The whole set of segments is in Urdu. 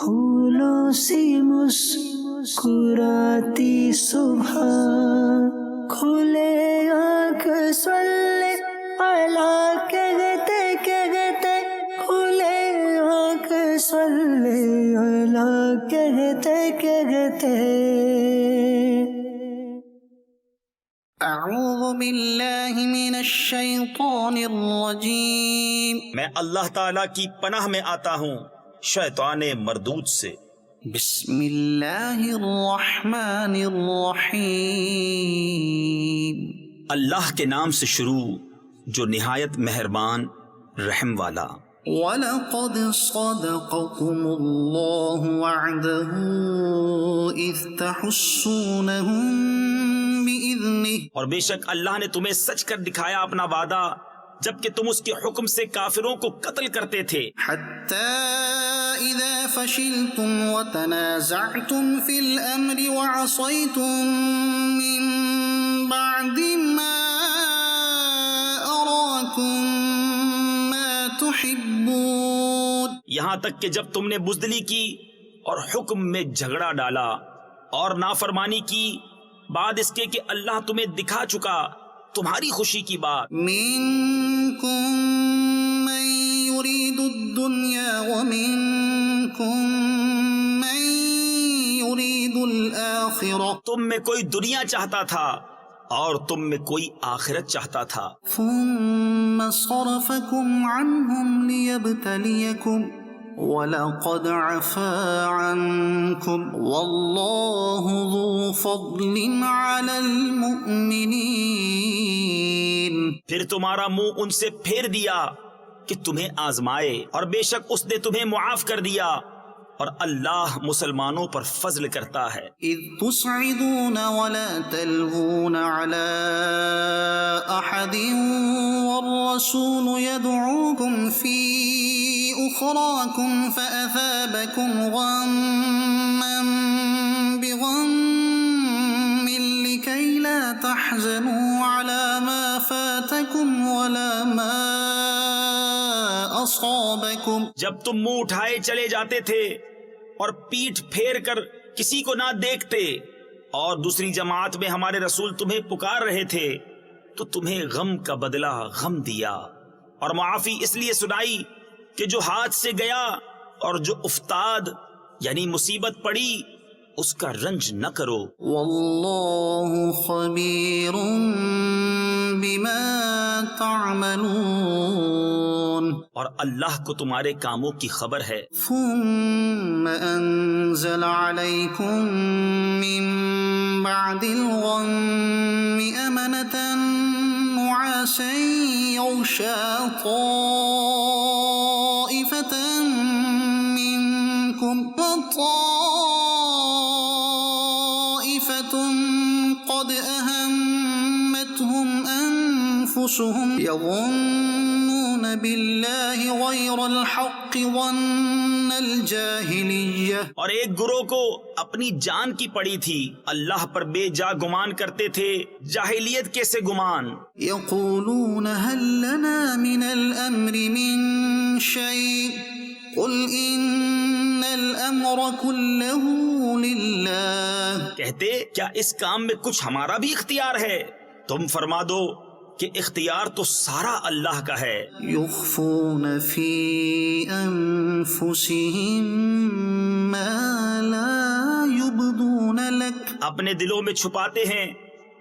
پھولوں سی مسکراتی صبح، کھلے آنکھ صلی اللہ کہتے کہتے، کھلے آنکھ صلی اللہ کہتے کہتے۔ اعوذ باللہ من الشیطان الرجیم، میں اللہ تعالیٰ کی پناہ میں آتا ہوں شیطان مردود سے۔ بسم اللہ الرحمن الرحیم، اللہ کے نام سے شروع جو نہایت مہربان رحم والا۔ وَلَقَدْ صَدَقَكُمُ اللَّهُ وَعْدَهُ إِذْ تَحُسُّونَهُم بِإِذْنِهِ، اور بے شک اللہ نے تمہیں سچ کر دکھایا اپنا وعدہ جبکہ تم اس کے حکم سے کافروں کو قتل کرتے تھے، حَتَّى إِذَا فَشِلْتُمْ وَتَنَازَعْتُمْ فِي الْأَمْرِ وَعَصَيْتُمْ مِنْ بَعْدِ مَا أَرَاكُمْ مَا تُحِبُّونَ، یہاں تک کہ جب تم نے بزدلی کی اور حکم میں جھگڑا ڈالا اور نافرمانی کی بعد اس کے کہ اللہ تمہیں دکھا چکا تمہاری خوشی کی بات۔ منکم من یرید الدنیا ومنکم من یرید الآخرہ، تم میں کوئی دنیا چاہتا تھا اور تم میں کوئی آخرت چاہتا تھا، ثم صرفکم عنہم لیبتلیکم وَلَقَدْ عَفَا عَنْكُمْ وَاللَّهُ ذُو فَضْلٍ عَلَى الْمُؤْمِنِينَ، پھر تمہارا منہ ان سے پھیر دیا کہ تمہیں آزمائے، اور بے شک اس نے تمہیں معاف کر دیا، اور اللہ مسلمانوں پر فضل کرتا ہے۔ اذ تسعدون ولا تلوون على احد والرسول يدعوكم في اخراكم فاثابكم غما بغم لكي لا تحزنوا على ما فاتكم ولا ما اصابكم، جب تم منہ اٹھائے چلے جاتے تھے اور پیٹھ پھیر کر کسی کو نہ دیکھتے، اور دوسری جماعت میں ہمارے رسول تمہیں پکار رہے تھے تو تمہیں غم کا بدلہ غم دیا، اور معافی اس لیے سنائی کہ جو ہاتھ سے گیا اور جو افتاد یعنی مصیبت پڑی اس کا رنج نہ کرو۔ واللہ خبیر بما تعملون، اور اللہ کو تمہارے کاموں کی خبر ہے۔ ثم انزل علیکم من بعد الغم امنة نعاسا یغشا طائفة منکم وطائفة قد اہمتهم انفسهم یظنون باللہ غیر الحق ظن الجاہلیہ، اور ایک گروہ کو اپنی جان کی پڑی تھی، اللہ پر بے جا گمان کرتے تھے جاہلیت کے سے گمان۔ یقولون هل لنا من الامر من شیء قل ان الامر كله للہ، کہتے کیا اس کام میں کچھ ہمارا بھی اختیار ہے؟ تم فرما دو کہ اختیار تو سارا اللہ کا ہے۔ یخفون فی انفسهم ما لا یبدون لک، اپنے دلوں میں چھپاتے ہیں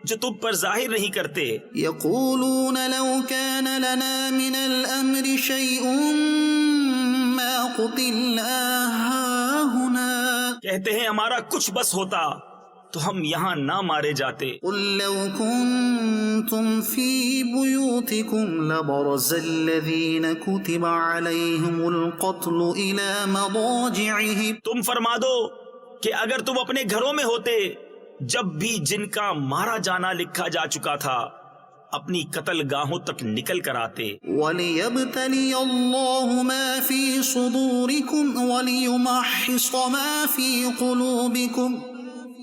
جو تم پر ظاہر نہیں کرتے۔ یقولون لو كان لنا من الامر شیء ما قتلنا هاهنا، کہتے ہیں ہمارا کچھ بس ہوتا تو ہم یہاں نہ مارے جاتے۔ قل لو كنتم في بيوتكم لبرز الذين كتب عليهم القتل إلى مضاجعهم، تم فرما دو کہ اگر تم اپنے گھروں میں ہوتے جب بھی جن کا مارا جانا لکھا جا چکا تھا اپنی قتل گاہوں تک نکل کر آتے۔ وَلِيَبْتَلِيَ اللَّهُ مَا فِي صُدُورِكُمْ وَلِيُمَحِّصَ مَا فِي قُلُوبِكُمْ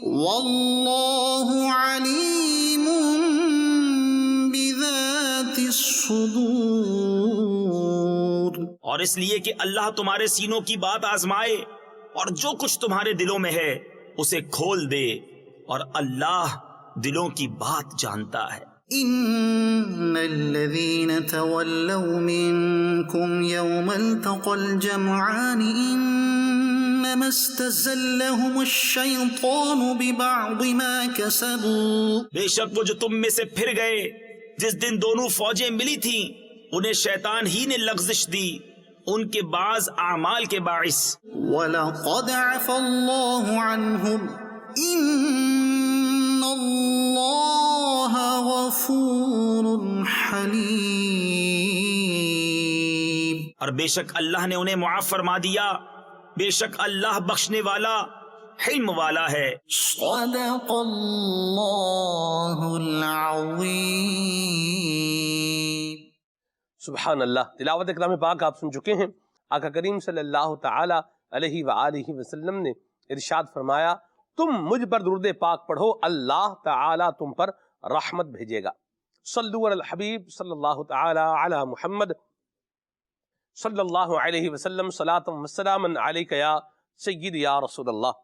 وَاللَّهُ عَلِيمٌ بِذَاتِ الصُّدُورِ، اور اس لیے کہ اللہ تمہارے سینوں کی بات آزمائے اور جو کچھ تمہارے دلوں میں ہے اسے کھول دے، اور اللہ دلوں کی بات جانتا ہے۔ إن الذين تولوا منكم يوم التقى الجمعان إنما استزلهم الشيطان ببعض ما كسبوا، بے شک وہ جو تم میں سے پھر گئے جس دن دونوں فوجیں ملی تھیں انہیں شیطان ہی نے لغزش دی ان کے بعض اعمال کے باعث۔ وَلَقَدْ عَفَا اللَّهُ عَنْهُمْ إِنَّ اللَّهَ غَفُورٌ حَلِيمٌ، اور بے شک اللہ نے انہیں معاف فرما دیا، بے شک اللہ بخشنے والا حلم والا ہے۔ صدق اللہ العظیم۔ سبحان اللہ۔ تلاوت کلام پاک آپ سن چکے ہیں۔ آقا کریم صلی اللہ تعالی علیہ وآلہ وسلم نے ارشاد فرمایا، تم مجھ پر درود پاک پڑھو، اللہ تعالی تم پر رحمت بھیجے گا۔ صلو علی الحبیب صلی اللہ تعالی علی محمد صلی اللہ علیہ وسلم، صلاۃ و سلاما علیک یا سید یا رسول اللہ۔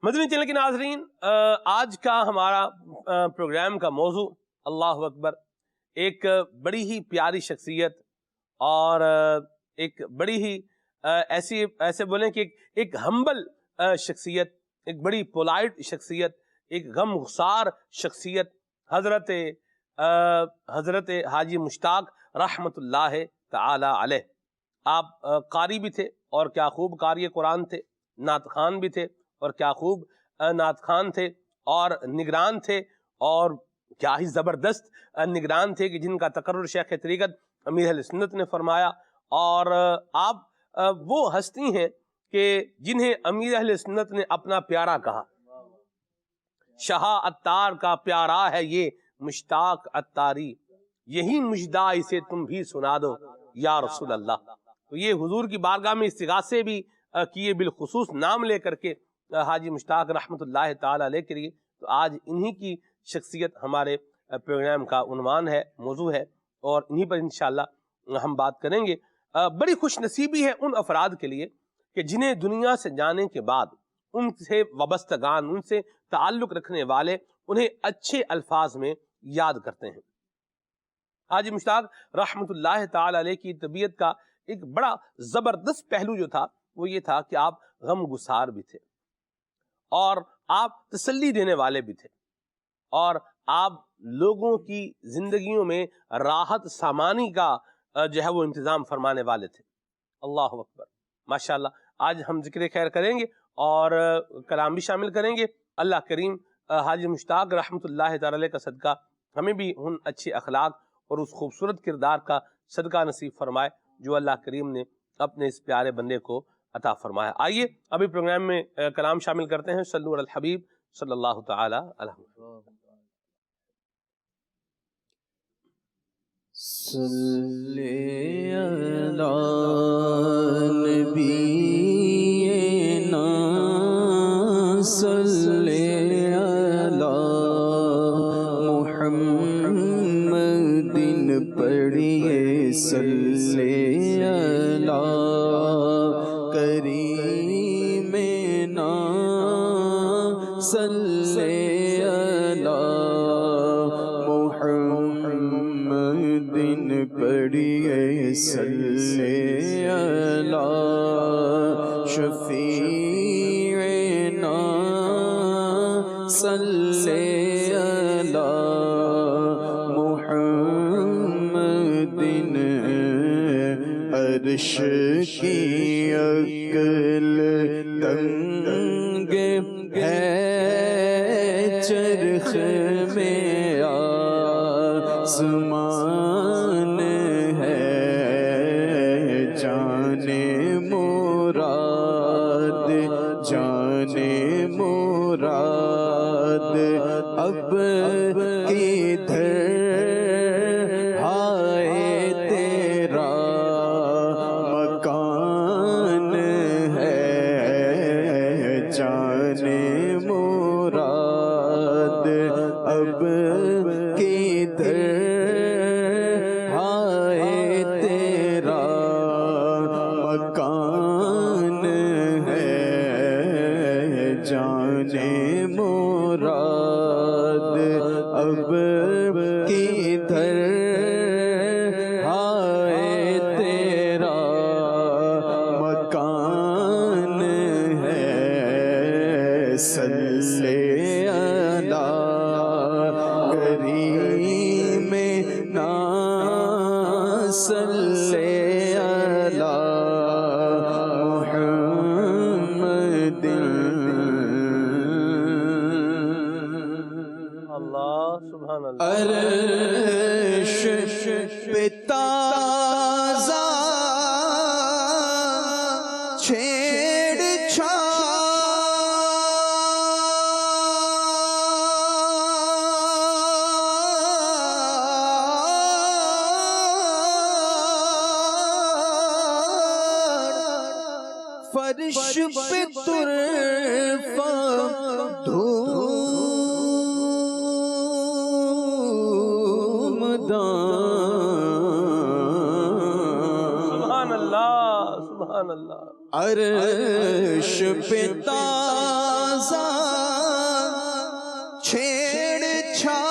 مدنی چینل کے ناظرین، آج کا ہمارا پروگرام کا موضوع اللہ اکبر، ایک بڑی ہی پیاری شخصیت اور ایک بڑی ہی ایسے بولیں کہ ایک ہمبل شخصیت، ایک بڑی پولائٹ شخصیت، ایک غم گسار شخصیت، حضرت حاجی مشتاق رحمت اللہ تعالی علیہ۔ آپ قاری بھی تھے اور کیا خوب قاری قرآن تھے، نعت خوان بھی تھے اور کیا خوب نعت خوان تھے، اور نگران تھے، اور کیا ہی زبردست نگران تھے کہ جن کا تقرر شیخ طریقت امیر اہل سنت نے فرمایا۔ اور آپ وہ ہستی ہیں کہ جنہیں امیر اہل سنت نے اپنا پیارا کہا، شاہ عطار کا پیارا ہے یہ مشتاق عطاری، یہی مجدہ اسے تم بھی سنا دو یا رسول اللہ۔ تو یہ حضور کی بارگاہ میں استغاثے بھی کیے، بالخصوص نام لے کر کے حاجی مشتاق رحمت اللہ تعالی علیہ کے لیے۔ تو آج انہی کی شخصیت ہمارے پروگرام کا عنوان ہے، موضوع ہے، اور انہی پر انشاءاللہ ہم بات کریں گے۔ بڑی خوش نصیبی ہے ان افراد کے لیے کہ جنہیں دنیا سے جانے کے بعد ان سے وابستگان، ان سے تعلق رکھنے والے انہیں اچھے الفاظ میں یاد کرتے ہیں۔ حاجی مشتاق رحمت اللہ تعالی علیہ کی طبیعت کا ایک بڑا زبردست پہلو جو تھا وہ یہ تھا کہ آپ غم گسار بھی تھے، اور آپ تسلی دینے والے بھی تھے، اور آپ لوگوں کی زندگیوں میں راحت سامانی کا جو ہے وہ انتظام فرمانے والے تھے۔ اللہ اکبر، ماشاءاللہ۔ آج ہم ذکر خیر کریں گے اور کلام بھی شامل کریں گے۔ اللہ کریم حاجی مشتاق رحمت اللہ تعالی کا صدقہ ہمیں بھی ان اچھے اخلاق اور اس خوبصورت کردار کا صدقہ نصیب فرمائے جو اللہ کریم نے اپنے اس پیارے بندے کو عطا فرمایا۔ آئیے ابھی پروگرام میں کلام شامل کرتے ہیں۔ صلو علی الحبیب صلی اللہ تعالی علیہ وسلم۔ صلی علی نبینا صلی علی محمد پڑھیے، صلی علی کریمنا صلی علی محمد پڑھیے، صلی علی شفیعنا صلی علی محمد، عرش کی عقل تنگ ہے، چرخ میں آسمان ہے، جانے مراد جانے مراد اب کدھر ہائے تیرا مکان ہے، جانے مراد اب کدھر ہائے تیرا مکان ہے، طرفا دھوم دان، سبحان اللہ سبحان اللہ. عرش پہ تازہ چھیڑ چھاڑ،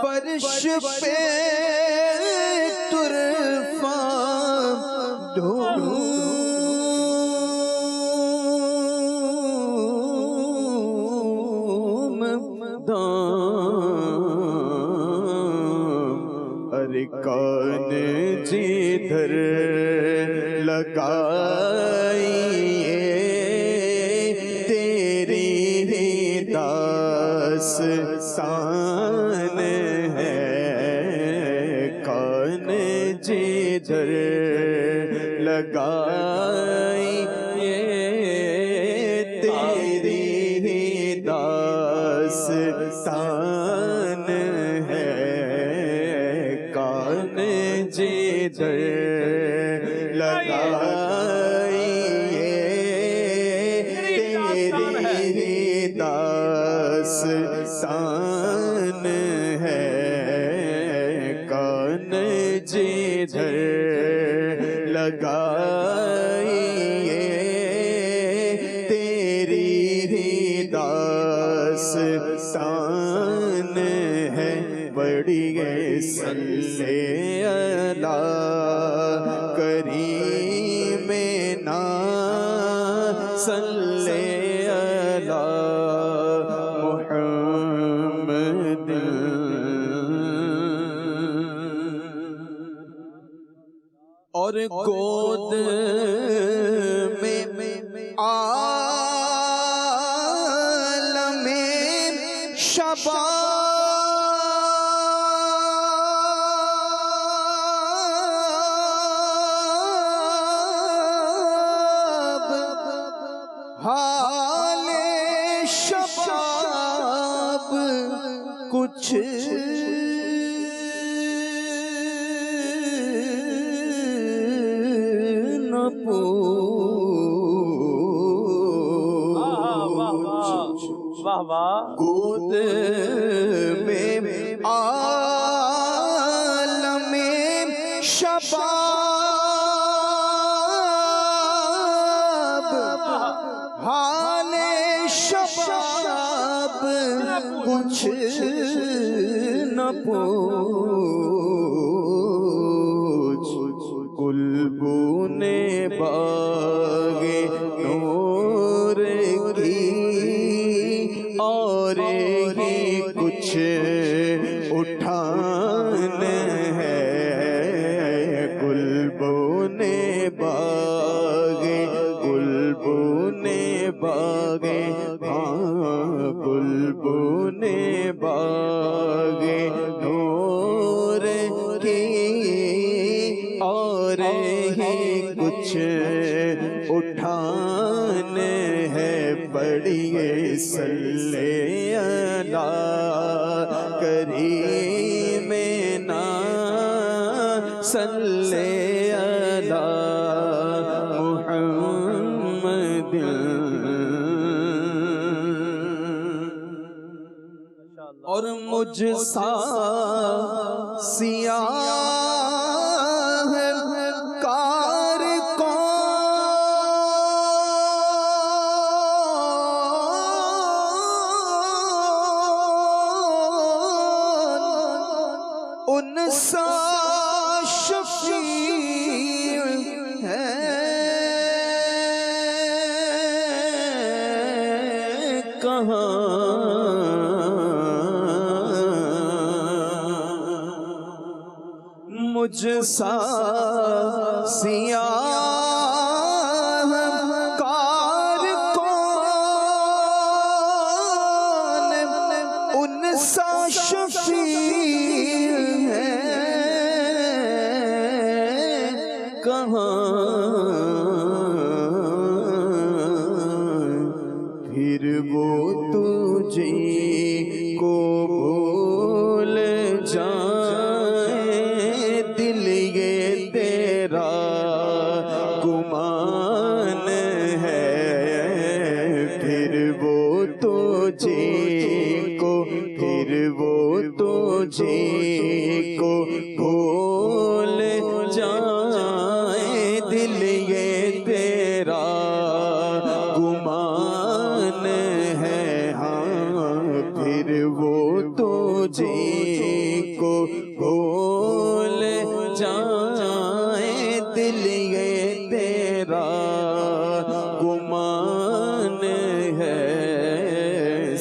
فرش پہ طرفا دھوم دان، ارے کان جدھر لگائیے تیری ہی داستان ہے، کان جدھر لگائیے تیری ہی داستان ہے، کان جدھر لگائیے تیری ہی داستان ہے، کان جدھر لگائیے تیری ہی داستان ہے، بڑی صلی اللہ کریم نا صلی اللہ محمد. اور گود میں عالم شباب، حال شباب کچھ نہ پوچھ، واہ واہ. گود میں عالم شباب، حال شباب کچھ نہ پوچھ، گلبن باغ نور کی اور ہی کچھ اٹھان ہے، گلبن باغ، گلبن باغ، ہاں گلبن باغ نور کی اور ہی کچھ اٹھان ہے، پڑھیے صلی اللہ کریم نا صلی اللہ محمد. اور مجھ سا سیاہ کار کون، ان سا شفیع ہے کہاں، مجھ سا سیاہ کار کون، ان سا شفیع ہے کہاں، پھر وہ تجھے کو بھول جائے تجھے کو بھول جائے دل یہ تیرا گمان ہے، ہاں پھر وہ تجھے کو بھول جائے دل یہ تیرا گمان ہے۔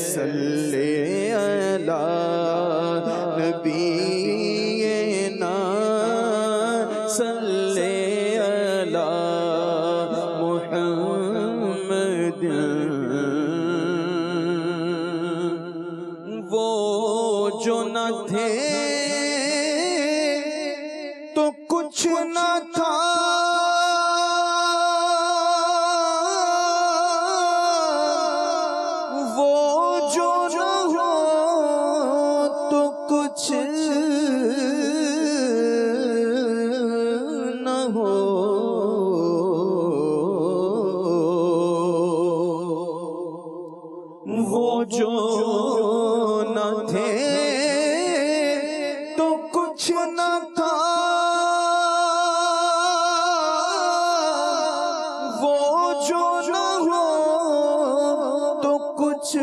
صلی علی نبینا صلی علی محمد، وہ جو نہ تھے تو کچھ نہ تھا، وہ جو نہ ہو تو کچھ نہ ہو، وہ جو نہ تھے تو کچھ نہ تھا، وہ جو نہ ہو تو کچھ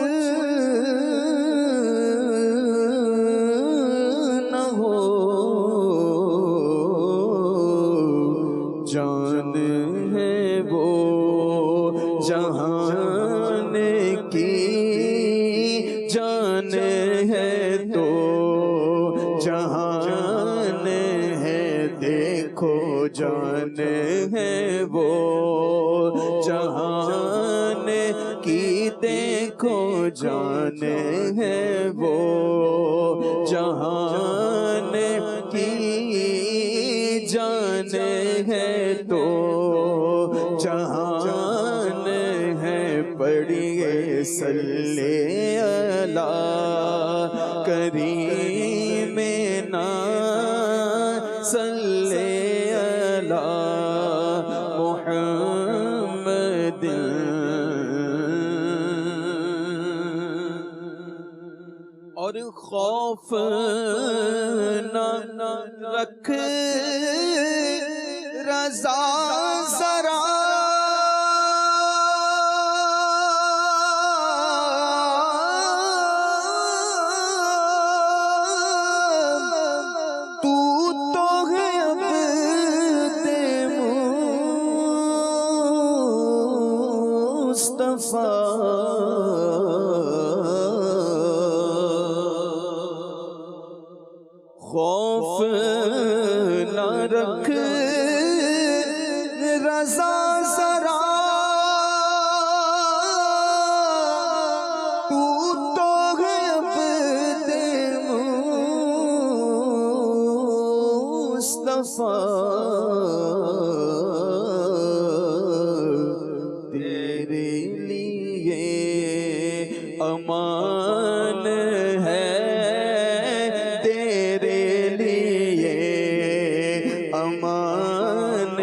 نہ ہو، جان ہے وہ جہان کی، جان ہے تو جہان ہے، دیکھو جان ہے وہ جہان کی، دیکھو جان ہے وہ جہان کی، جان ہے تو جہان ہے، پڑھیے صلی علی کریم نا صلی علی محمد۔ اور خوف نہ رکھ رضا ذرا، تو ہے عبد مصطفیٰ، خوف نہ رکھ رضا ذرا، تو ہے عبد مصطفیٰ، تیرے لیے امان ہے، تیرے لیے امان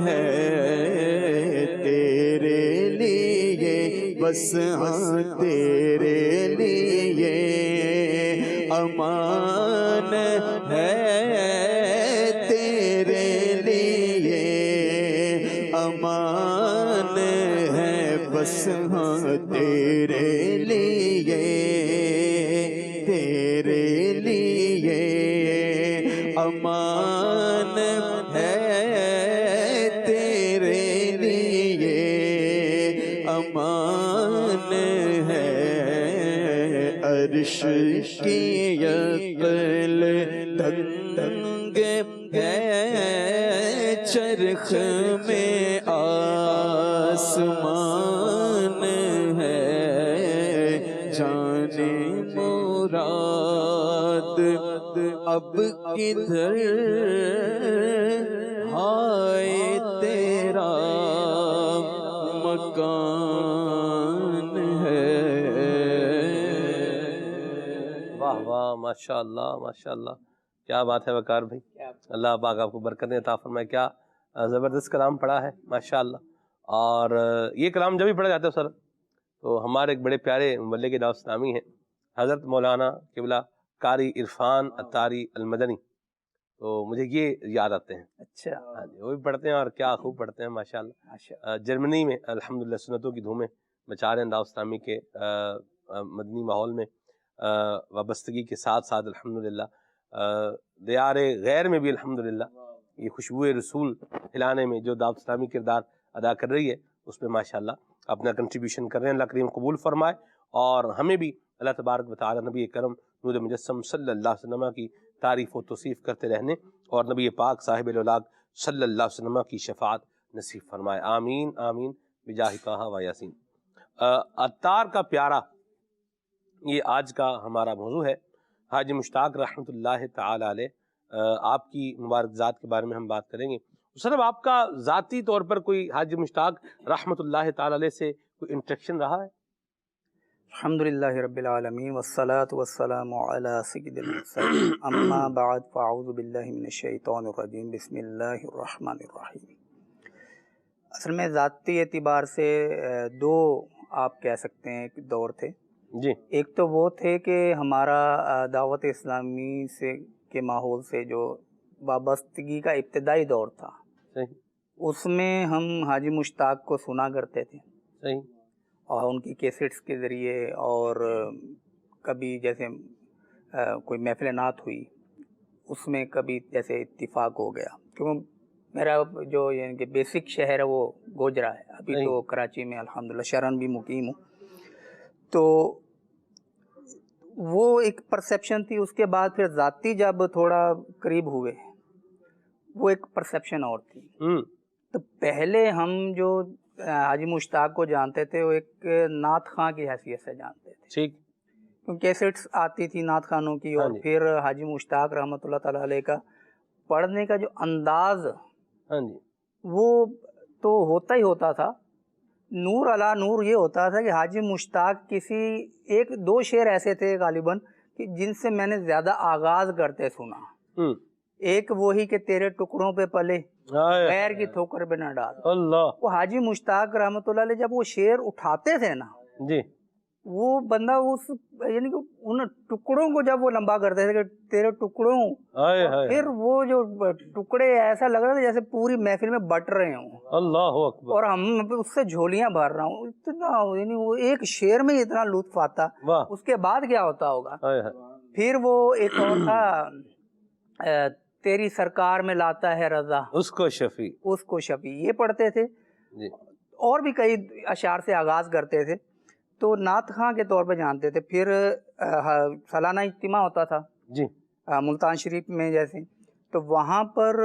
ہے، تیرے لیے بس ہاں تیرے لیے امان ہے، تیرے لیے امان ہے، بس ہاں تیرے لیے، تیرے لیے امان ہے، تیرے لیے امان ہے، عرش کی عقل دنگ ہے، چرخ میں آسمان ہے، جانے مراد اب کدھر ہائے تیرا مکان ہے۔ واہ واہ، ماشاء اللہ ماشاء اللہ، کیا بات ہے وقار بھائی، اللہ پاک آپ کو برکتیں عطا فرمائے، کیا زبردست کلام پڑھا ہے ماشاء اللہ۔ اور یہ کلام جب بھی پڑھا جاتا ہے سر، تو ہمارے ایک بڑے پیارے مبلغ دعوت اسلامی ہیں حضرت مولانا قبلہ قاری عرفان اتاری المدنی، تو مجھے یہ یاد آتے ہیں. اچھا، ہاں جی، وہ بھی پڑھتے ہیں اور کیا خوب پڑھتے ہیں ماشاءاللہ. ماشاء جرمنی میں الحمدللہ سنتوں کی دھومیں مچا رہے ہیں دعوت اسلامی کے مدنی ماحول میں وابستگی کے ساتھ ساتھ الحمدللہ دیار غیر میں بھی الحمدللہ یہ خوشبو رسول پھیلانے میں جو دعوت اسلامی کردار ادا کر رہی ہے اس میں ماشاءاللہ اپنا کنٹریبیوشن کر رہے ہیں. اللہ کریم قبول فرمائے اور ہمیں بھی اللہ تبارک و تعالی نبی کرم نور مجسم صلی اللہ علیہ وسلم کی تعریف و توصیف کرتے رہنے اور نبی پاک صاحب الاولاق صلی اللہ علیہ وسلم کی شفاعت نصیب فرمائے. آمین آمین بجاہ طہ و یاسین. عطار کا پیارا یہ آج کا ہمارا موضوع ہے. حاجی مشتاق رحمۃ اللہ تعالی علیہ آپ کی مبارک ذات کے بارے میں ہم بات کریں گے. صاحب آپ کا ذاتی طور پر کوئی حاجی مشتاق رحمۃ اللہ تعالی علیہ سے کوئی انٹریکشن رہا ہے؟ الحمدللہ رب العالمین والصلاة والسلام علی سید المرسلین اما بعد فاعوذ باللہ من الشیطان الرجیم بسم اللہ الرحمن الرحیم. اصل میں ذاتی اعتبار سے دو آپ کہہ سکتے ہیں کہ دور تھے. جی. ایک تو وہ تھے کہ ہمارا دعوت اسلامی سے کے ماحول سے جو وابستگی کا ابتدائی دور تھا صحیح. اس میں ہم حاجی مشتاق کو سنا کرتے تھے صحیح. اور ان کی کیسٹس کے ذریعے، اور کبھی جیسے کوئی محفل نعت ہوئی اس میں کبھی جیسے اتفاق ہو گیا، کیونکہ میرا جو یعنی کہ بیسک شہر ہے وہ گوجرا ہے. ابھی تو کراچی میں الحمدللہ شرن بھی مقیم ہوں. تو وہ ایک پرسیپشن تھی. اس کے بعد پھر ذاتی جب تھوڑا قریب ہوئے وہ ایک پرسیپشن اور تھی. تو پہلے ہم جو حاجی مشتاق کو جانتے تھے وہ ایک نعت خواں کی حیثیت سے جانتے تھے. ٹھیک. کیونکہ کیسٹس آتی تھی نعت خانوں کی، اور پھر حاجی مشتاق رحمۃ اللہ تعالی علیہ کا پڑھنے کا جو انداز وہ تو ہوتا ہی ہوتا تھا. نور علا نور یہ ہوتا تھا کہ حاجی مشتاق کسی ایک دو شعر ایسے تھے غالباً کہ جن سے میں نے زیادہ آغاز کرتے سنا. ایک وہی کہ تیرے ٹکڑوں پہ پلے غیر کی ٹھوکر پہ نہ ڈال. اللہ. وہ حاجی مشتاق رحمۃ اللہ علیہ جب وہ شعر اٹھاتے تھے نا جی، وہ بندہ اس یعنی کہ ان ٹکڑوں کو جب وہ لمبا کرتے تھے کہ تیرے ٹکڑوں، پھر وہ جو ٹکڑے ایسا لگ رہا تھا جیسے پوری محفل میں بٹ رہے ہوں. اللہ اکبر. اور ہم اس سے جھولیاں بھر رہا ہوں. اتنا یعنی وہ ایک شعر میں اتنا لطف آتا. اس کے بعد کیا ہوتا ہوگا. پھر وہ ایک اور تھا تیری سرکار میں لاتا ہے رضا اس کو شفیع، اس کو شفیع، یہ پڑھتے تھے. اور بھی کئی اشعار سے آغاز کرتے تھے. تو نعت خواں کے طور پہ جانتے تھے. پھر سالانہ اجتماع ہوتا تھا جی ملتان شریف میں جیسے، تو وہاں پر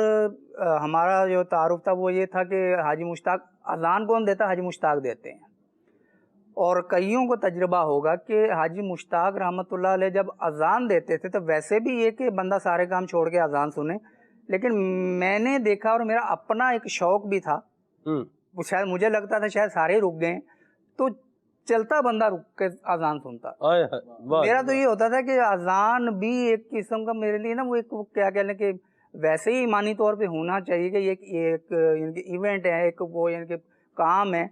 ہمارا جو تعارف تھا وہ یہ تھا کہ حاجی مشتاق اذان کون دیتا؟ حاجی مشتاق دیتے ہیں. اور کئیوں کو تجربہ ہوگا کہ حاجی مشتاق رحمۃ اللہ علیہ جب اذان دیتے تھے تو ویسے بھی یہ کہ بندہ سارے کام چھوڑ کے اذان سنے، لیکن میں نے دیکھا اور میرا اپنا ایک شوق بھی تھا، شاید مجھے لگتا تھا شاید سارے رک گئے تو چلتا بندہ رک کے اذان سنتا. میرا تو یہ ہوتا تھا کہ اذان بھی ایک قسم کا میرے لیے نا وہ ایک کیا کہہ لیں کہ ویسے ہی ایمانی طور پہ ہونا چاہیے کہ یہ ایک یعنی کہ ایونٹ ہے، ایک وہ یعنی کہ کام ہے.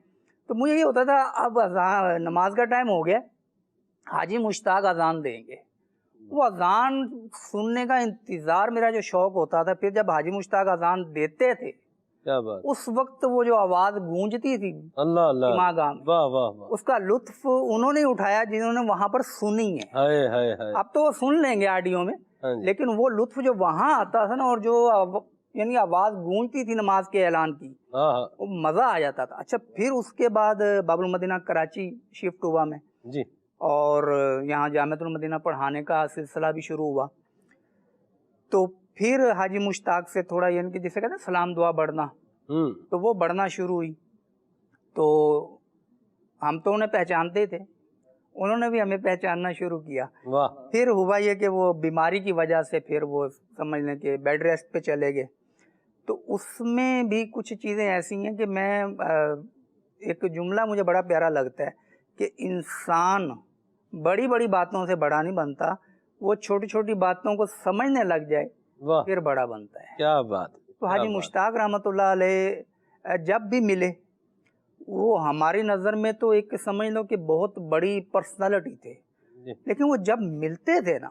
تو مجھے یہ ہوتا تھا اب اذان نماز کا ٹائم ہو گیا، حاجی مشتاق اذان دیں گے، وہ اذان سننے کا انتظار میرا جو شوق ہوتا تھا. پھر جب حاجی مشتاق اذان دیتے تھے اس وقت وہ جو آواز گونجتی تھی اللہ گاہ میں، اس کا لطف انہوں نے اٹھایا جنہوں نے وہاں پر سنی ہے. اب تو وہ سن لیں گے آڈیو میں، لیکن وہ لطف جو وہاں آتا تھا نا، اور جو یعنی آواز گونجتی تھی نماز کے اعلان کی، وہ مزہ آ جاتا تھا. اچھا پھر اس کے بعد باب المدینہ کراچی شفٹ ہوا میں جی، اور یہاں جامعۃ المدینہ پڑھانے کا سلسلہ بھی شروع ہوا. تو پھر حاجی مشتاق سے تھوڑا یعنی کہ جسے کہتے ہیں سلام دعا بڑھنا، تو وہ بڑھنا شروع ہوئی. تو ہم تو انہیں پہچانتے تھے، انہوں نے بھی ہمیں پہچاننا شروع کیا. پھر ہوا یہ کہ وہ بیماری کی وجہ سے پھر وہ سمجھ لیں کہ بیڈ ریسٹ پہ چلے گئے. تو اس میں بھی کچھ چیزیں ایسی ہیں کہ میں ایک جملہ مجھے بڑا پیارا لگتا ہے کہ انسان بڑی بڑی باتوں سے بڑا نہیں بنتا، وہ چھوٹی چھوٹی باتوں کو سمجھنے لگ جائے پھر بڑا بنتا ہے. کیا بات. تو حاجی مشتاق رحمۃ اللہ علیہ جب بھی ملے وہ ہماری نظر میں تو ایک سمجھ لو کہ بہت بڑی پرسنالٹی تھے، لیکن وہ جب ملتے تھے نا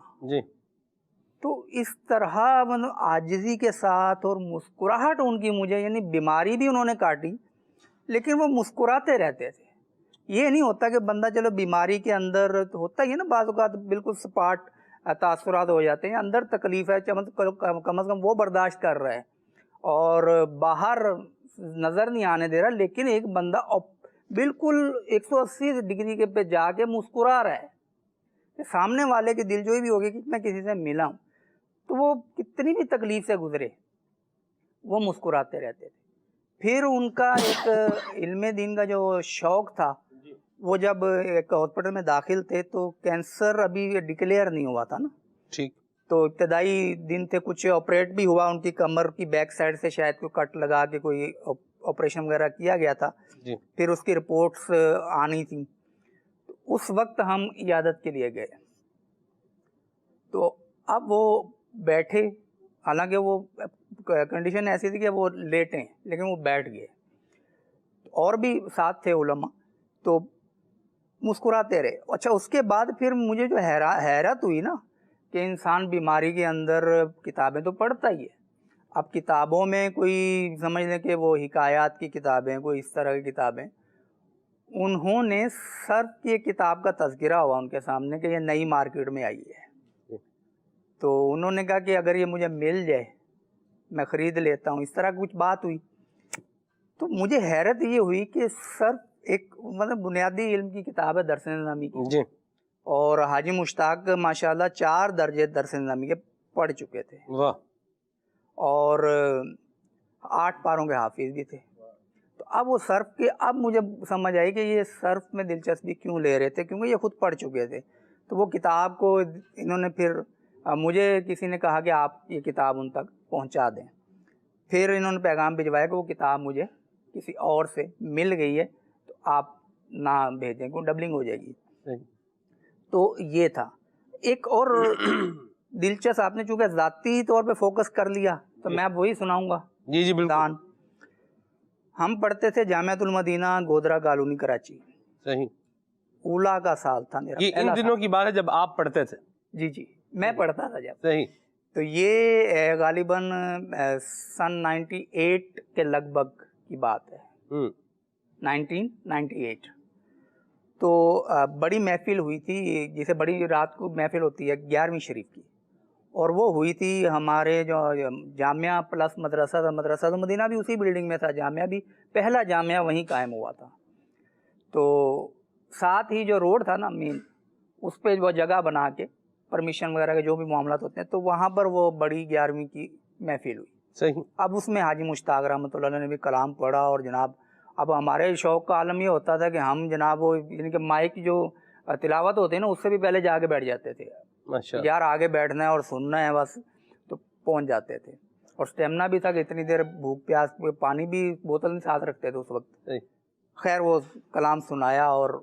تو اس طرح مطلب عاجزی کے ساتھ اور مسکراہٹ ان کی مجھے، یعنی بیماری بھی انہوں نے کاٹی لیکن وہ مسکراتے رہتے تھے. یہ نہیں ہوتا کہ بندہ چلو بیماری کے اندر تو ہوتا ہی ہے نا بعض اوقات بالکل سپاٹ تاثرات ہو جاتے ہیں، اندر تکلیف ہے کم از کم وہ برداشت کر رہا ہے اور باہر نظر نہیں آنے دے رہا، لیکن ایک بندہ بالکل 180 ڈگری کے پہ جا کے مسکرا رہا ہے کہ سامنے والے کی دل جوئی بھی ہوگی کہ میں کسی سے ملا ہوں، تو وہ کتنی بھی تکلیف سے گزرے وہ مسکراتے رہتے تھے. پھر ان کا ایک علم دین کا جو شوق تھا، وہ جب ایک ہاسپٹل میں داخل تھے تو کینسر ابھی ڈکلیئر نہیں ہوا تھا نا، ٹھیک، تو ابتدائی دن تھے، کچھ آپریٹ بھی ہوا ان کی کمر کی بیک سائڈ سے، شاید کوئی کٹ لگا کے کوئی آپریشن وغیرہ کیا گیا تھا. پھر اس کی رپورٹس آنی تھیں. اس وقت ہم عیادت کے لیے گئے تو اب وہ بیٹھے، حالانکہ وہ کنڈیشن ایسی تھی کہ وہ لیٹیں لیکن وہ بیٹھ گئے، اور بھی ساتھ تھے علماء، تو مسکراتے رہے. اچھا اس کے بعد پھر مجھے جو حیرت ہوئی نا کہ انسان بیماری کے اندر کتابیں تو پڑھتا ہی ہے، اب کتابوں میں کوئی سمجھ لیں کہ وہ حکایات کی کتابیں، کوئی اس طرح کی کتابیں، انہوں نے صرف کی کتاب کا تذکرہ ہوا ان کے سامنے کہ یہ نئی مارکیٹ میں آئی ہے، تو انہوں نے کہا کہ اگر یہ مجھے مل جائے میں خرید لیتا ہوں، اس طرح کچھ بات ہوئی. تو مجھے حیرت یہ ہوئی کہ صرف ایک مطلب بنیادی علم کی کتاب ہے درس نظامی کی جی، اور حاجی مشتاق ماشاءاللہ 4 درجے درس نظامی کے پڑھ چکے تھے واہ، اور 8 پاروں کے حافظ بھی تھے. تو اب وہ صرف کے، اب مجھے سمجھ آئی کہ یہ صرف میں دلچسپی کیوں لے رہے تھے، کیونکہ یہ خود پڑھ چکے تھے. تو وہ کتاب کو انہوں نے پھر مجھے کسی نے کہا کہ آپ یہ کتاب ان تک پہنچا دیں. پھر انہوں نے پیغام بھجوایا کہ وہ کتاب مجھے کسی اور سے مل گئی ہے تو آپ نہ بھیجیں، کیوں ڈبلنگ ہو جائے گی. تو یہ تھا. ایک اور دلچسپ، آپ نے چونکہ ذاتی طور پہ فوکس کر لیا تو میں اب وہی سناؤں گا. جی جی بالکل. ہم پڑھتے تھے جامعۃ المدینہ گودرا کالونی کراچی، صحیح، اولا کا سال تھا میرا. یہ ان دنوں کی بات ہے جب آپ پڑھتے تھے؟ جی میں پڑھتا تھا جب. صحیح. تو یہ غالباً سن 98 کے لگ بھگ کی بات ہے، 1998. تو بڑی محفل ہوئی تھی، جسے بڑی رات کو محفل ہوتی ہے 11ویں شریف کی، اور وہ ہوئی تھی ہمارے جو جامعہ پلس مدرسہ تھا. مدرسہ تو مدینہ بھی اسی بلڈنگ میں تھا، جامعہ بھی پہلا جامعہ وہیں قائم ہوا تھا. تو ساتھ ہی جو روڈ تھا نا مین، اس پہ وہ جگہ بنا کے پرمیشن وغیرہ کے جو بھی معاملات ہوتے ہیں، تو وہاں پر وہ بڑی 11ویں کی محفل ہوئی. صحیح. اب اس میں حاجی مشتاق رحمۃ اللہ علیہ نے بھی کلام پڑھا، اور جناب اب ہمارے شوق کا عالم یہ ہوتا تھا کہ ہم جناب وہ یعنی کہ مائک جو تلاوت ہوتی ہے نا اس سے بھی پہلے جا کے بیٹھ جاتے تھے، ماشاءاللہ. یار آگے بیٹھنا ہے اور سننا ہے بس، تو پہنچ جاتے تھے. اور اسٹیمنا بھی تھا کہ اتنی دیر بھوک پیاس، پانی بھی بوتل میں ساتھ رکھتے تھے اس وقت. خیر وہ کلام سنایا اور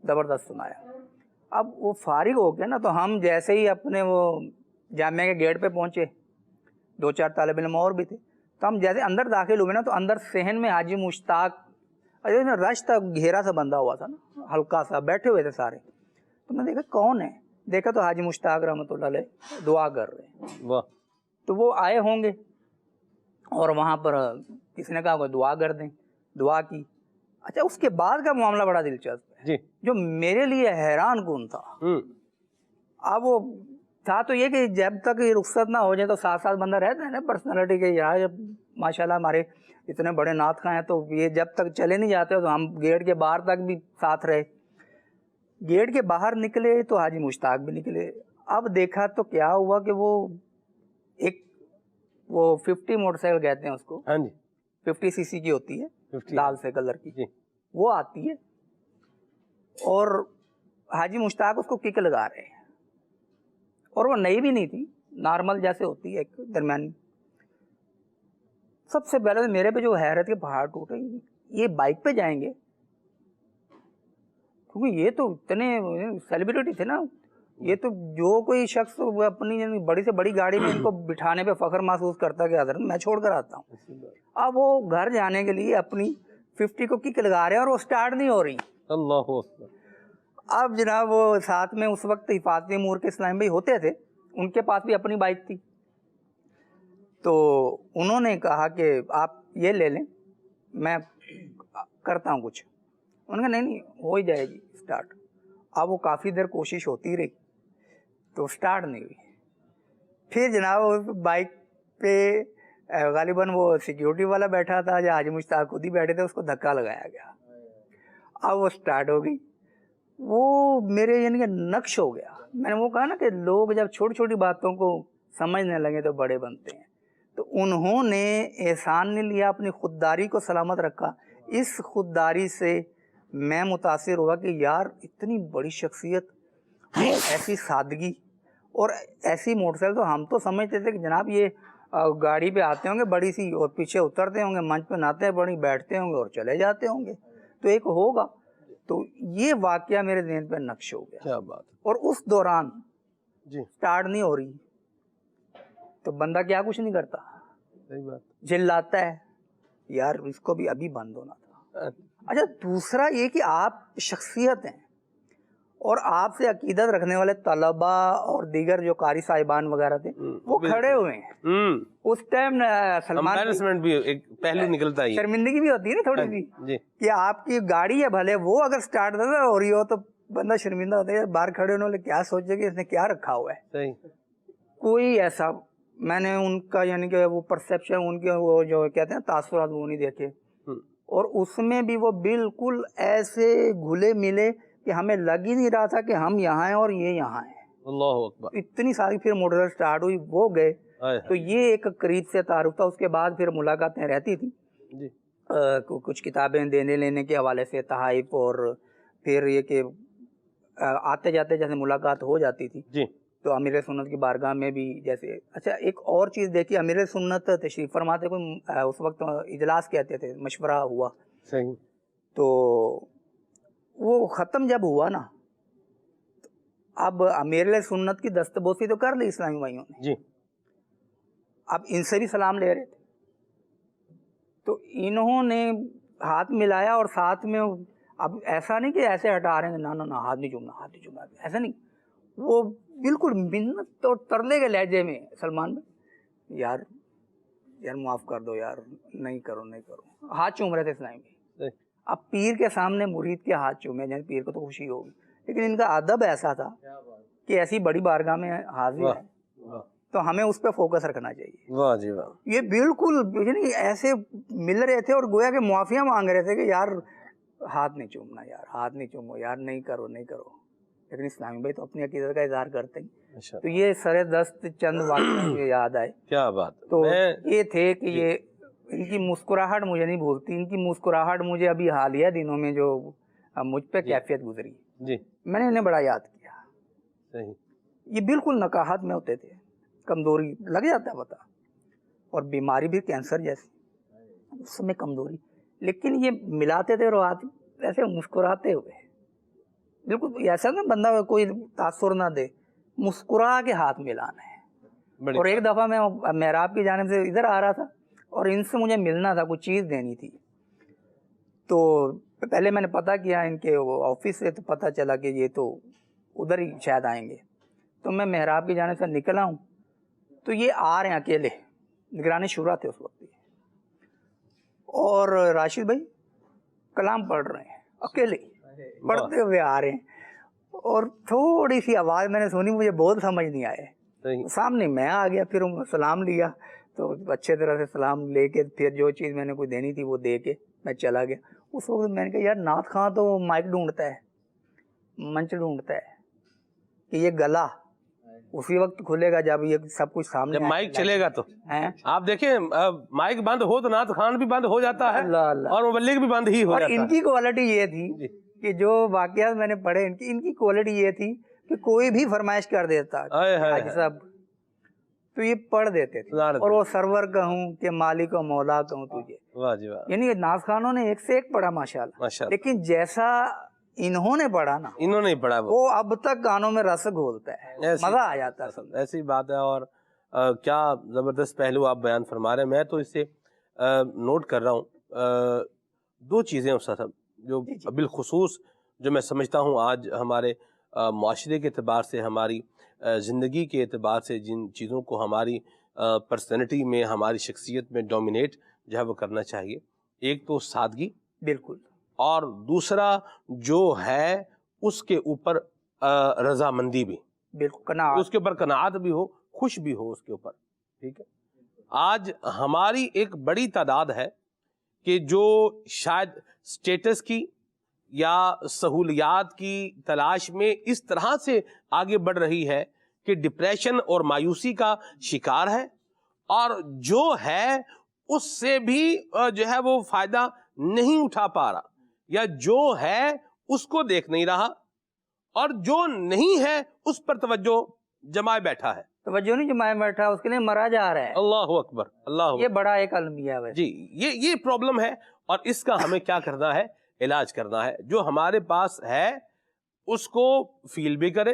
زبردست سنایا. اب وہ فارغ ہو گیا نا، تو ہم جیسے ہی اپنے وہ جامعہ کے گیٹ پہ پہنچے، 2-4 طالب علم اور بھی تھے، تو ہم جیسے اندر داخل ہوئے نا تو اندر صحن میں حاجی مشتاق رش تھا، گھیرا سا بندہ ہوا تھا نا، ہلکا سا بیٹھے ہوئے تھے سارے. تو میں دیکھا کون ہے، دیکھا تو حاجی مشتاق رحمۃ اللہ علیہ دعا کر رہے ہیں. واہ. تو وہ آئے ہوں گے اور وہاں پر کسی نے کہا کہ دعا کر دیں، دعا کی. اچھا اس کے بعد کا معاملہ بڑا دلچسپ ہے جی. جو میرے لیے حیران کن تھا. اب وہ تھا تو یہ کہ جب تک یہ رخصت نہ ہو جائے تو ساتھ ساتھ بندہ رہتا ہے نا پرسنالٹی کے، یار جب ماشاءاللہ ہمارے اتنے بڑے نعت خواں ہیں تو یہ جب تک چلے نہیں جاتے تو ہم گیٹ کے باہر تک بھی ساتھ رہے. گیٹ کے باہر نکلے تو حاجی مشتاق بھی نکلے. اب دیکھا تو کیا ہوا کہ وہ ایک وہ 50 موٹر سائیکل کہتے ہیں اس کو، ہاں جی، 50 سی سی کی ہوتی ہے، 50 لال سے کلر کی، جی. وہ آتی ہے اور حاجی مشتاق اس کو کک لگا رہے ہیں، اور وہ نئی بھی نہیں تھی، نارمل جیسے ہوتی ہے ایک درمیانی. سب سے پہلے میرے پہ جو حیرت کے پہاڑ ٹوٹے، یہ بائک پہ جائیں گے، کیونکہ یہ تو اتنے سیلیبریٹی تھے نا، یہ تو جو کوئی شخص اپنی بڑی سے بڑی گاڑی میں ان کو بٹھانے پہ فخر محسوس کرتا ہے کہ حضرت میں چھوڑ کر آتا ہوں. اب وہ گھر جانے کے لیے اپنی 50 کو کک لگا رہے ہیں اور وہ سٹارٹ نہیں ہو رہی. اللہ اکبر. اب جناب وہ ساتھ میں اس وقت حفاظتی امور کے اسلام بھائی ہوتے تھے، ان کے پاس بھی اپنی بائک تھی، تو انہوں نے کہا کہ آپ یہ لے لیں، میں کرتا ہوں کچھ. انہوں نے کہا نہیں ہو ہی جائے گی اسٹارٹ. اب وہ کافی دیر کوشش ہوتی رہی تو اسٹارٹ نہیں ہوئی. پھر جناب بائک پہ غالباً وہ سیکیورٹی والا بیٹھا تھا یا حاجی مشتاق خود ہی بیٹھے تھے، اس کو دھکا لگایا گیا. اب وہ اسٹارٹ ہو گئی. وہ میرے یعنی کہ نقش ہو گیا. میں نے وہ کہا نا کہ لوگ جب چھوٹی چھوٹی باتوں کو سمجھنے لگے تو بڑے بنتے ہیں. تو انہوں نے احسان نہیں لیا، اپنی خودداری کو سلامت رکھا. اس خودداری سے میں متاثر ہوا کہ یار اتنی بڑی شخصیت، ایسی سادگی اور ایسی موٹر سائیکل. تو ہم تو سمجھتے تھے کہ جناب یہ گاڑی پہ آتے ہوں گے بڑی سی اور پیچھے اترتے ہوں گے، منچ پہ ناتے ہیں بڑی، بیٹھتے ہوں گے اور چلے جاتے ہوں گے، تو ایک ہوگا. تو یہ واقعہ میرے ذہن پہ نقش ہو گیا. کیا بات. اور اس دوران جی سٹارٹ نہیں ہو رہی تو بندہ کیا کچھ نہیں کرتا، صحیح بات. جلاتا ہے یار اس کو بھی ابھی بند ہونا تھا. اچھا دوسرا یہ کہ آپ شخصیت ہیں اور آپ سے عقیدت رکھنے والے طلباء اور دیگر جو قاری صاحبان وغیرہ تھے وہ کھڑے ہوئے ہیں. اس ٹائم سلمان امبیرسمنٹ بھی ایک پہلو نکلتا ہی ہے. شرمندگی بھی ہوتی ہے نا تھوڑی سی جی کہ آپ کی گاڑی ہے بھلے وہ اگر سٹارٹ ہو رہی ہو تو بندہ شرمندہ ہوتا ہے، باہر کھڑے ہونے والے کیا سوچے کہ اس نے کیا رکھا ہوا ہے. صحیح. کوئی ایسا میں نے ان کا یعنی کہ وہ پرسیپشن ان کے وہ جو کہتے ہیں تاثرات وہ نہیں دیکھے. اور اس میں بھی وہ بالکل ایسے گھلے ملے کہ ہمیں لگ ہی نہیں رہا تھا کہ ہم یہاں ہیں اور یہ یہاں ہیں. اللہ اکبر. اتنی ساری پھر موٹر سٹارٹ ہوئی وہ گئے. تو یہ ایک قریب سے تعارف تھا. اس کے بعد پھر ملاقاتیں رہتی تھیں جی. کچھ کتابیں دینے لینے کے حوالے سے، تحائف، اور پھر یہ کہ آتے جاتے جیسے ملاقات ہو جاتی تھی. جی. تو امیر سنت کی بارگاہ میں بھی جیسے. اچھا ایک اور چیز دیکھی، امیر سنت تشریف فرماتے، کوئی اس وقت اجلاس کہتے تھے، مشورہ ہوا. صحیح. تو وہ ختم جب ہوا نا، اب امیر سنت کی دستبوسی تو کر لی اسلامی بھائیوں نے. جی. اب ان سے بھی سلام لے رہے تھے تو انہوں نے ہاتھ ملایا اور ساتھ میں اب ایسا نہیں کہ ایسے ہٹا رہے ہیں، نہ ہاتھ نہیں چومنا، ہاتھ نہیں چومنا، ایسا نہیں. وہ بالکل منت اور ترلے کے لہجے میں، سلمان بھائی یار معاف کر دو یار، نہیں کرو، ہاتھ چوم رہے تھے اسلامی بھائی. اب پیر کے سامنے مرید کے ہاتھ چومے جائیں، پیر کو تو خوشی ہوگی، لیکن ان کا ادب ایسا تھا کہ ایسی بڑی بارگاہ میں حاضر ہے تو ہمیں اس پہ فوکس رکھنا چاہیے. واہ جی واہ. یہ بالکل یعنی ایسے مل رہے تھے اور گویا کہ معافیاں مانگ رہے تھے کہ یار ہاتھ نہیں چومنا، یار ہاتھ نہیں چومو، یار نہیں کرو. لیکن اسلامی بھائی تو اپنی عقیدت کا اظہار کرتے ہیں. تو یہ سر دست چند واقعہ مجھے یاد آئے. کیا بات. تو یہ تھے کہ یہ ان کی مسکراہٹ مجھے نہیں بھولتی. ان کی مسکراہٹ مجھے ابھی حالیہ دنوں میں جو مجھ پہ کیفیت گزری جی میں نے انہیں بڑا یاد کیا. صحیح. یہ بالکل نقاہت میں ہوتے تھے، کمزوری لگ جاتا ہے پتہ، اور بیماری بھی کینسر جیسی، اس میں کمزوری، لیکن یہ ملاتے تھے روحات ایسے مسکراتے ہوئے. بالکل ایسا نا بندہ کوئی تاثر نہ دے، مسکرا کے ہاتھ ملانا ہے. اور ایک دفعہ میں محراب کی جانب سے ادھر آ رہا تھا اور ان سے مجھے ملنا تھا، کچھ چیز دینی تھی. تو پہلے میں نے پتہ کیا ان کے آفس سے، تو پتہ چلا کہ یہ تو ادھر ہی شاید آئیں گے. تو میں محراب کی جانب سے نکلا ہوں تو یہ آ رہے ہیں اکیلے، نگرانی شورا تھے اس وقت، اور راشد بھائی کلام پڑھ رہے ہیں، اکیلے پڑھتے ہوئے آ رہے ہیں. اور تھوڑی سی آواز میں نے سنی، مجھے بہت سمجھ نہیں آئے. سامنے میں آ گیا، پھر سلام لیا، تو اچھے طرح سے سلام لے کے پھر جو چیز میں نے کوئی دینی تھی وہ دے کے میں چلا گیا. اس وقت میں نے کہا یار نعت خواں تو مائک ڈھونڈتا ہے، منچ ڈھونڈتا ہے کہ یہ گلا اسی وقت کھلے گا جب یہ سب کچھ سامنے، جب مائک چلے گا. تو آپ دیکھیں مائک بند ہو تو نعت خوان بھی بند ہو جاتا ہے اور مبلغ بھی بند ہی ہو جاتا ہے. اور ان کی کوالٹی یہ تھی کہ جو واقعات میں نے پڑھے، ان کی کوالٹی یہ تھی کہ کوئی بھی فرمائش کر دیتا حاجی صاحب تو یہ پڑھ دیتے تھے. اور وہ سرور کہوں کہ مالک و مولا کہوں تجھے. واہ جی واہ. یعنی ناز خانوں نے ایک سے ایک پڑھا ماشاءاللہ، لیکن جیسا انہوں نے پڑھا نا، انہوں نے پڑھا وہ اب تک کانوں میں رس گھولتا ہے، مزہ آ جاتا ہے. ایسی بات ہے. اور کیا زبردست پہلو آپ بیان فرما رہے ہیں. میں تو اس سے نوٹ کر رہا ہوں دو چیزیں استاد صاحب جو بالخصوص جو میں سمجھتا ہوں آج ہمارے معاشرے کے اعتبار سے، ہماری زندگی کے اعتبار سے جن چیزوں کو ہماری پرسنالٹی میں، ہماری شخصیت میں ڈومینیٹ جو ہے وہ کرنا چاہیے، ایک تو سادگی، بالکل، اور دوسرا جو ہے اس کے اوپر رضامندی بھی، بالکل قناعت، اس کے اوپر قناعت بھی ہو، خوش بھی ہو اس کے اوپر. ٹھیک ہے. آج ہماری ایک بڑی تعداد ہے کہ جو شاید سٹیٹس کی یا سہولیات کی تلاش میں اس طرح سے آگے بڑھ رہی ہے کہ ڈپریشن اور مایوسی کا شکار ہے، اور جو ہے اس سے بھی جو ہے وہ فائدہ نہیں اٹھا پا رہا، یا جو ہے اس کو دیکھ نہیں رہا، اور جو نہیں ہے اس پر توجہ جمائے بیٹھا ہے. توجہ نہیں جمائے بیٹھا، اس کے لیے مرا جا رہا ہے. اللہ اکبر، اللہ اکبر. یہ بڑا ایک المیہ ہے. جی یہ پرابلم ہے، اور اس کا ہمیں کیا کرنا ہے؟ علاج کرنا ہے. جو ہمارے پاس ہے اس کو فیل بھی کریں،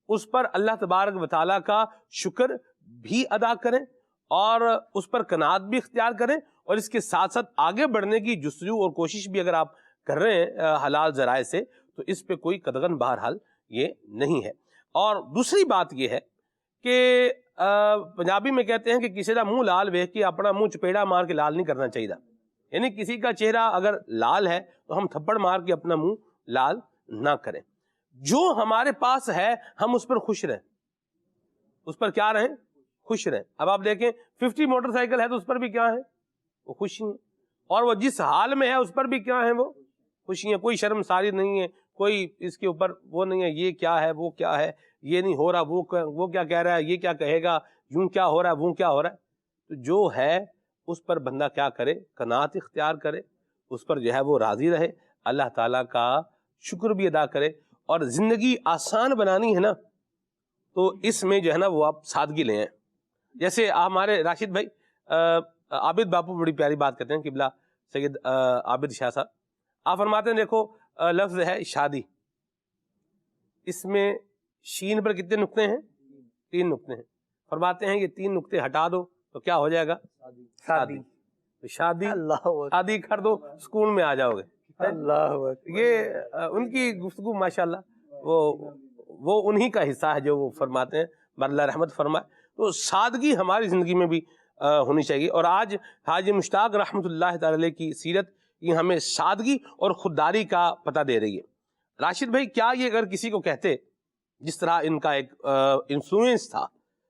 اس پر اللہ تبارک و تعالیٰ کا شکر بھی ادا کریں، اور اس پر قناعت بھی اختیار کریں، اور اس کے ساتھ ساتھ آگے بڑھنے کی جستجو اور کوشش بھی اگر آپ کر رہے ہیں حلال ذرائع سے، تو اس پہ کوئی قدغن بہرحال یہ نہیں ہے. اور دوسری بات یہ ہے کہ پنجابی میں کہتے ہیں کہ کسی کا منہ لال ویکھ کے اپنا منہ چپیڑا مار کے لال نہیں کرنا چاہیے. یعنی کسی کا چہرہ اگر لال ہے تو ہم تھپڑ مار کے اپنا منہ لال نہ کریں. جو ہمارے پاس ہے ہم اس پر خوش رہیں، اس پر کیا رہیں؟ خوش رہیں. اب آپ دیکھیں 50 موٹر سائیکل ہے تو اس پر بھی کیا ہے؟ وہ خوشی ہیں. اور وہ جس حال میں ہے اس پر بھی کیا ہے؟ وہ خوشی ہیں. کوئی شرم ساری نہیں ہے، کوئی اس کے اوپر وہ نہیں ہے یہ کیا ہے، وہ کیا ہے، یہ نہیں ہو رہا، وہ کیا کہہ رہا ہے، یہ کیا کہے گا، یوں کیا ہو رہا ہے، وہ کیا ہو رہا ہے. تو جو ہے اس پر بندہ کیا کرے؟ قناعت اختیار کرے، اس پر جو ہے وہ راضی رہے، اللہ تعالیٰ کا شکر بھی ادا کرے. اور زندگی آسان بنانی ہے نا، تو اس میں جو ہے نا وہ آپ سادگی لیں. جیسے ہمارے راشد بھائی عابد باپو بڑی پیاری بات کہتے ہیں، قبلہ سید عابد شاہ صاحب، آپ فرماتے ہیں دیکھو لفظ ہے شادی، اس میں شین پر کتنے نقطے ہیں؟ 3 نقطے ہیں. فرماتے ہیں یہ 3 نقطے ہٹا دو تو کیا ہو جائے گا؟ شادی. تو شادی اللہ شادی کر دو، سکون میں آ جاؤ گے. اللہ یہ ان کی گفتگو ماشاءاللہ وہ انہی کا حصہ ہے جو وہ فرماتے ہیں، اللہ رحمت فرمائے. تو سادگی ہماری زندگی میں بھی ہونی چاہیے. اور آج حاجی مشتاق رحمۃ اللہ تعالی علیہ کی سیرت یہ ہمیں سادگی اور خودداری کا پتہ دے رہی ہے. راشد بھائی کیا یہ اگر کسی کو کہتے، جس طرح ان کا ایک انفلوئنس تھا،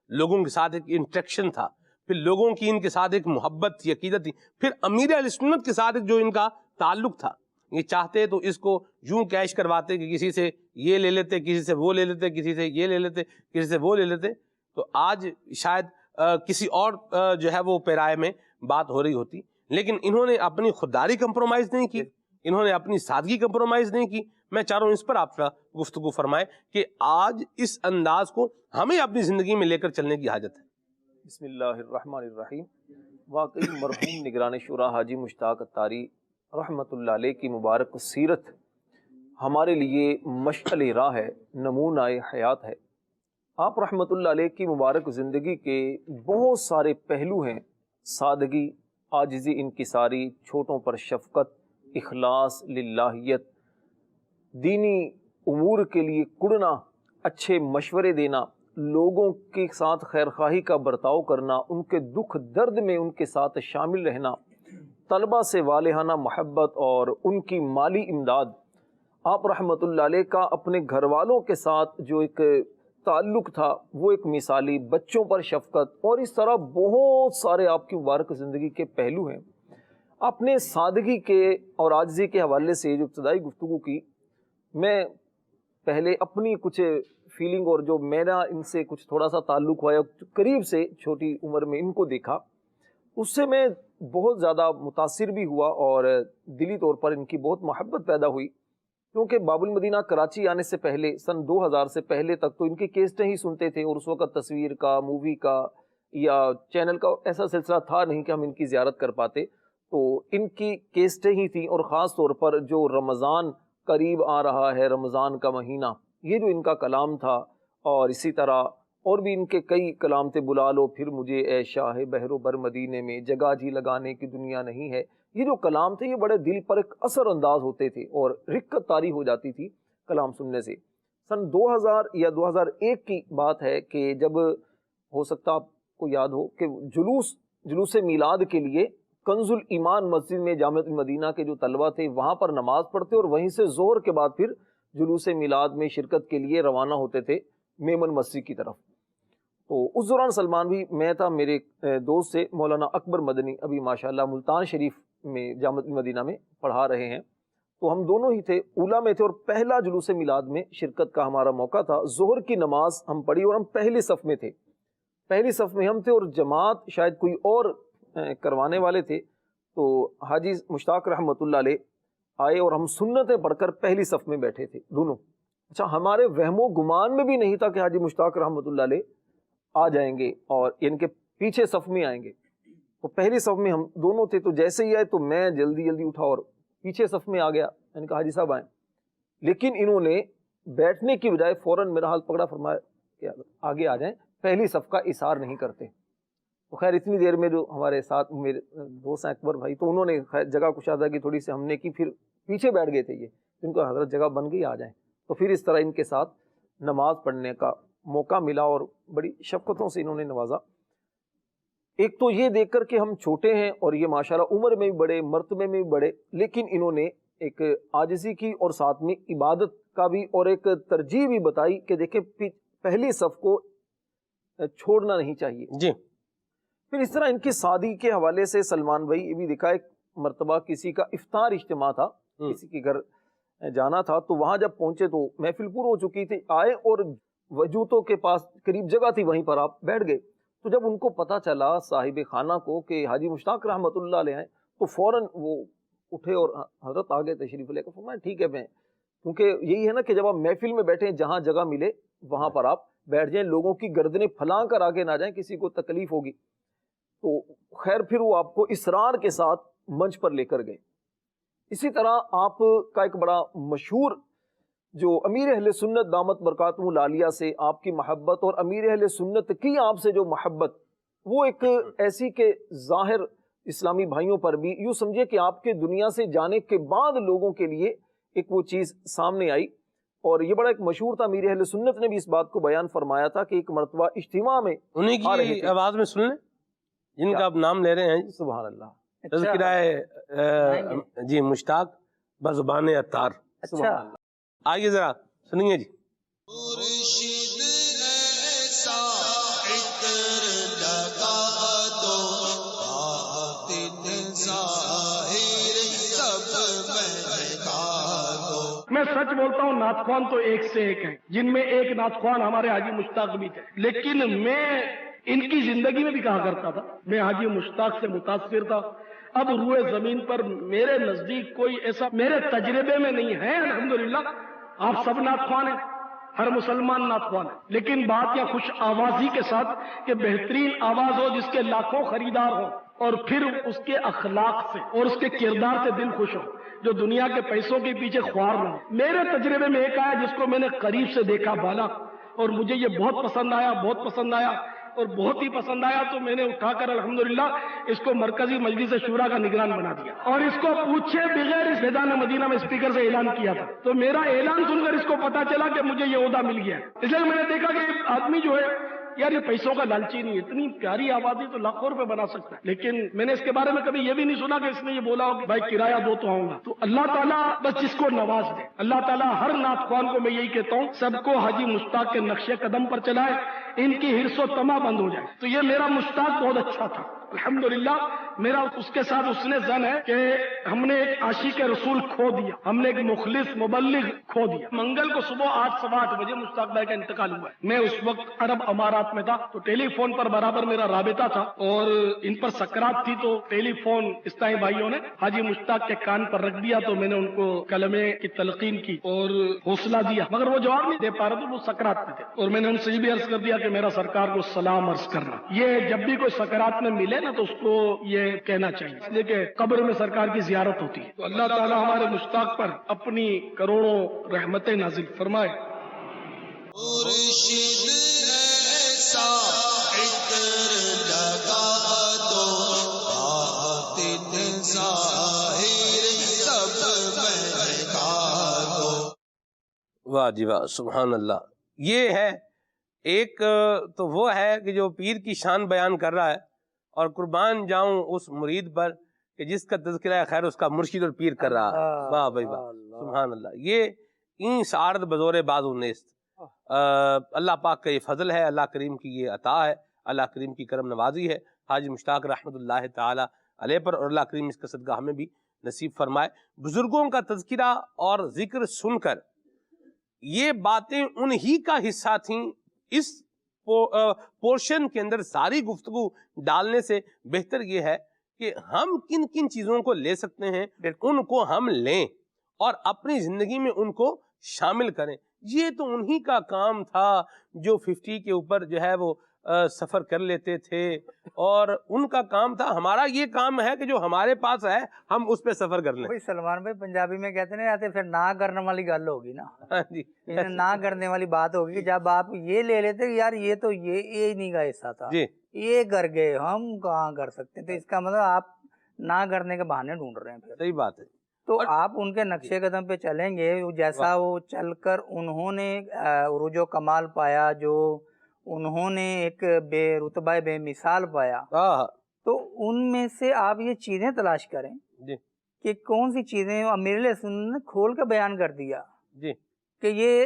لوگوں کے ساتھ ایک انٹریکشن تھا، پھر لوگوں کی ان کے ساتھ ایک محبت تھی، عقیدت تھی، پھر امیر اہل سنت کے ساتھ ایک جو ان کا تعلق تھا، یہ چاہتے تو اس کو یوں کیش کرواتے کہ کسی سے یہ لے لیتے، کسی سے وہ لے لیتے، کسی سے یہ لے لیتے، کسی سے وہ لے لیتے، تو آج شاید کسی اور جو ہے وہ پیرائے میں بات ہو رہی ہوتی. لیکن انہوں نے اپنی خودداری کمپرومائز نہیں کی، انہوں نے اپنی سادگی کمپرومائز نہیں کی. میں چاہ رہا ہوں اس پر آپ کا گفتگو فرمائیں کہ آج اس انداز کو ہمیں اپنی زندگی میں لے کر چلنے کی حاجت ہے. بسم اللہ الرحمن الرحیم. واقعی مرحوم نگران شورا حاجی مشتاق اتاری رحمۃ اللہ علیہ کی مبارک سیرت ہمارے لیے مشعل راہ ہے، نمونہ حیات ہے. آپ رحمۃ اللہ علیہ کی مبارک زندگی کے بہت سارے پہلو ہیں، سادگی، عاجزی انکساری، چھوٹوں پر شفقت، اخلاص، للہیت، دینی امور کے لیے کڑنا، اچھے مشورے دینا، لوگوں کے ساتھ خیرخواہی کا برتاؤ کرنا، ان کے دکھ درد میں ان کے ساتھ شامل رہنا، طلبہ سے والہانہ محبت اور ان کی مالی امداد. آپ رحمۃ اللہ علیہ کا اپنے گھر والوں کے ساتھ جو ایک تعلق تھا وہ ایک مثالی، بچوں پر شفقت، اور اس طرح بہت سارے آپ کی مبارک زندگی کے پہلو ہیں. آپ نے سادگی کے اور عاجزی کے حوالے سے جو ابتدائی گفتگو کی، میں پہلے اپنی کچھ فیلنگ اور جو میرا ان سے کچھ تھوڑا سا تعلق ہوا، قریب سے چھوٹی عمر میں ان کو دیکھا، اس سے میں بہت زیادہ متاثر بھی ہوا اور دلی طور پر ان کی بہت محبت پیدا ہوئی. کیونکہ باب المدینہ کراچی آنے سے پہلے سن 2000 سے پہلے تک تو ان کی کیسٹیں ہی سنتے تھے، اور اس وقت تصویر کا، مووی کا یا چینل کا ایسا سلسلہ تھا نہیں کہ ہم ان کی زیارت کر پاتے. تو ان کی کیسٹیں ہی تھیں، اور خاص طور پر جو رمضان قریب آ رہا ہے، رمضان کا مہینہ، یہ جو ان کا کلام تھا، اور اسی طرح اور بھی ان کے کئی کلام تھے، بلا لو پھر مجھے اے شاہ بحر و بر مدینے میں، جگہ جی لگانے کی دنیا نہیں ہے. یہ جو کلام تھے یہ بڑے دل پر ایک اثر انداز ہوتے تھے، اور رقت طاری ہو جاتی تھی کلام سننے سے. سن 2000 یا 2001 کی بات ہے کہ جب ہو سکتا آپ کو یاد ہو کہ جلوس میلاد کے لیے کنز الایمان مسجد میں جامعہ المدینہ کے جو طلبہ تھے وہاں پر نماز پڑھتے اور وہیں سے ظہر کے بعد پھر جلوس میلاد میں شرکت کے لیے روانہ ہوتے تھے میمن مسجد کی طرف. تو اس دوران سلمان بھی میں تھا، میرے دوست سے مولانا اکبر مدنی ابھی ماشاءاللہ ملتان شریف میں جامعہ المدینہ میں پڑھا رہے ہیں. تو ہم دونوں ہی تھے، اولا میں تھے اور پہلا جلوس میلاد میں شرکت کا ہمارا موقع تھا. ظہر کی نماز ہم پڑھی اور ہم پہلی صف میں تھے، پہلی صف میں ہم تھے اور جماعت شاید کوئی اور کروانے والے تھے. تو حاجی مشتاق رحمۃ اللہ علیہ آئے اور ہم سنتیں پڑھ کر پہلی صف میں بیٹھے تھے دونوں. اچھا، ہمارے وہم و گمان میں بھی نہیں تھا کہ حاجی مشتاق رحمۃ اللہ علیہ آ جائیں گے اور ان کے پیچھے صف میں آئیں گے. تو پہلی صف میں ہم دونوں تھے، تو جیسے ہی آئے تو میں جلدی اٹھا اور پیچھے صف میں آ گیا. میں نے کہا حاجی صاحب آئیں، لیکن انہوں نے بیٹھنے کی بجائے فوراً میرا ہاتھ پکڑا، فرمایا کہ آگے آ جائیں، پہلی صف کا اثار نہیں کرتے. تو خیر اتنی دیر میں جو ہمارے ساتھ میرے دوست ہیں اکبر بھائی، تو انہوں نے جگہ کشادہ کی تھوڑی سی ہم نے کی، پھر پیچھے بیٹھ گئے تھے یہ، ان کو حضرت جگہ بن گئی آ جائیں. تو پھر اس طرح ان کے ساتھ نماز پڑھنے کا موقع ملا اور بڑی شفقتوں سے انہوں نے نوازا. ایک تو یہ دیکھ کر کہ ہم چھوٹے ہیں اور یہ ماشاءاللہ عمر میں بھی بڑے، مرتبے میں بھی بڑے، لیکن انہوں نے ایک عاجزی کی اور ساتھ میں عبادت کا بھی اور ایک ترجیح بھی بتائی کہ دیکھیں پہلی صف کو چھوڑنا نہیں چاہیے. جی. پھر اس طرح ان کی شادی کے حوالے سے سلمان بھائی یہ بھی دیکھا، ایک مرتبہ کسی کا افطار اجتماع تھا، کسی کے گھر جانا تھا. تو وہاں جب پہنچے تو محفل پور ہو چکی تھی، آئے اور وجوتوں کے پاس قریب جگہ تھی، وہیں پر آپ بیٹھ گئے. تو جب ان کو پتا چلا صاحب خانہ کو کہ حاجی مشتاق رحمۃ اللہ علیہ ہیں، تو فوراً وہ اٹھے اور حضرت آگے تشریف لے کر فرمایا ٹھیک ہے میں، کیونکہ یہی ہے نا کہ جب آپ محفل میں بیٹھیں جہاں جگہ ملے وہاں پر آپ بیٹھ جائیں، لوگوں کی گردنیں پھلانگ کر آگے نہ جائیں، کسی کو تکلیف ہوگی. تو خیر پھر وہ آپ کو اصرار کے ساتھ منچ پر لے کر گئے. اسی طرح آپ کا ایک بڑا مشہور جو امیر اہل سنت دامت برکاتہ العالیہ سے آپ کی محبت اور امیر اہل سنت کی آپ سے جو محبت، وہ ایک ایسی کہ ظاہر اسلامی بھائیوں پر بھی یوں سمجھے کہ آپ کے دنیا سے جانے کے بعد لوگوں کے لیے ایک وہ چیز سامنے آئی. اور یہ بڑا ایک مشہور تھا، امیر اہل سنت نے بھی اس بات کو بیان فرمایا تھا کہ ایک مرتبہ اجتماع میں انہیں کی آواز میں سن لیں جن کا آپ نام لے رہے ہیں. سبحان اللہ. تذکرہ جی مشتاق بزبان عطار. اچھا آئیے ذرا سنیے جی. میں سچ بولتا ہوں، نعت خوان تو ایک سے ایک ہیں، جن میں ایک نعت خوان ہمارے حاجی مشتاق بھی تھے. لیکن میں ان کی زندگی میں بھی کہا کرتا تھا میں حاجی مشتاق سے متاثر تھا. اب روئے زمین پر میرے نزدیک کوئی ایسا میرے تجربے میں نہیں ہے. الحمدللہ آپ سب نعت خوان ہیں، ہر مسلمان نعت خوان ہے، لیکن بات یا خوش آوازی کے ساتھ کہ بہترین آواز ہو جس کے لاکھوں خریدار ہوں، اور پھر اس کے اخلاق سے اور اس کے کردار سے دل خوش ہو، جو دنیا کے پیسوں کے پیچھے خوار نہ ہو. میرے تجربے میں ایک آیا جس کو میں نے قریب سے دیکھا بالا، اور مجھے یہ بہت پسند آیا، بہت پسند آیا اور بہت ہی پسند آیا. تو میں نے اٹھا کر الحمدللہ اس کو مرکزی مجلس شورا کا نگران بنا دیا اور اس کو پوچھے بغیر اس میدان مدینہ میں اسپیکر سے اعلان کیا تھا. تو میرا اعلان سن کر اس کو پتا چلا کہ مجھے یہ عہدہ مل گیا. اس لیے میں نے دیکھا کہ آدمی جو ہے یار یہ پیسوں کا لالچی نہیں، اتنی پیاری آبادی تو لاکھوں روپے بنا سکتا ہے. لیکن میں نے اس کے بارے میں کبھی یہ بھی نہیں سنا کہ اس نے یہ بولا ہو کہ بھائی کرایہ دو تو آؤں گا. تو اللہ تعالیٰ بس جس کو نواز دے، اللہ تعالیٰ ہر نعت خوان کو میں یہی کہتا ہوں سب کو حاجی مشتاق کے نقش قدم پر چلائے، ان کی حرص و طمع بند ہو جائے. تو یہ میرا مشتاق بہت اچھا تھا الحمدللہ. میرا اس کے ساتھ اس نے زن ہے کہ ہم نے ایک عاشق رسول کھو دیا، ہم نے ایک مخلص مبلغ کھو دیا. منگل کو صبح 8:15 بجے مشتاق بھائی کا انتقال ہوا ہے. میں اس وقت عرب امارات میں تھا، تو ٹیلی فون پر برابر میرا رابطہ تھا اور ان پر سکرات تھی. تو ٹیلی فون اسلامی بھائیوں نے حاجی مشتاق کے کان پر رکھ دیا، تو میں نے ان کو کلمے کی تلقین کی اور حوصلہ دیا، مگر وہ جواب نہیں دے پا رہے تھے، وہ سکرات میں تھے. اور میں نے ان سے یہ بھی عرض کر دیا کہ میرا سرکار کو سلام عرض کرنا. یہ جب بھی کوئی سکرات میں ملے نا تو اس کو یہ کہنا چاہیے، اس لیے کہ قبر میں سرکار کی زیارت ہوتی ہے. تو اللہ تعالیٰ ہمارے مشتاق پر اپنی کروڑوں رحمتیں نازل فرمائے. واہ جی واہ، سبحان اللہ. یہ ہے ایک تو وہ ہے کہ جو پیر کی شان بیان کر رہا ہے، اور قربان جاؤں اس مرید پر کہ جس کا تذکرہ خیر اس کا مرشد اور پیر کر رہا ہے. واہ بھائی واہ، سبحان اللہ. یہ این سعارت بزور بازو نیست. اللہ پاک کا یہ فضل ہے، اللہ کریم کی یہ عطا ہے، اللہ کریم کی کرم نوازی ہے حاجی مشتاق رحمۃ اللہ تعالی علیہ پر، اور اللہ کریم اس کا صدقہ ہمیں بھی نصیب فرمائے. بزرگوں کا تذکرہ اور ذکر سن کر یہ باتیں انہی کا حصہ تھیں. اس پورشن کے اندر ساری گفتگو ڈالنے سے بہتر یہ ہے کہ ہم کن کن چیزوں کو لے سکتے ہیں ان کو ہم لیں اور اپنی زندگی میں ان کو شامل کریں. یہ تو انہی کا کام تھا جو 50 کے اوپر جو ہے وہ سفر کر لیتے تھے، اور ان کا کام تھا. ہمارا یہ کام ہے کہ جو ہمارے پاس ہے ہم اس پہ سفر کر لیں. بھائی سلمان بھائی پنجابی میں کہتے نہیں آتے، پھر نہ کرنے والی گل ہوگی نا. ہاں جی، نہ کرنے والی بات ہوگی کہ جب آپ یہ لے لیتے کہ یار یہ تو یہ نہیں کا حصہ تھا، جی یہ کر گئے، ہم کہاں کر سکتے ہیں. تو اس کا مطلب آپ نہ کرنے کے بہانے ڈھونڈ رہے ہیں. پھر صحیح بات ہے. تو آپ ان کے نقشے قدم پہ چلیں گے، جیسا وہ چل کر انہوں نے عروج و کمال پایا، جو انہوں نے ایک بے رتبہ بے مثال پایا، تو ان میں سے آپ یہ چیزیں تلاش کریں جی کہ کون سی چیزیں امیر علیہ سنت نے کھول کے بیان کر دیا جی کہ یہ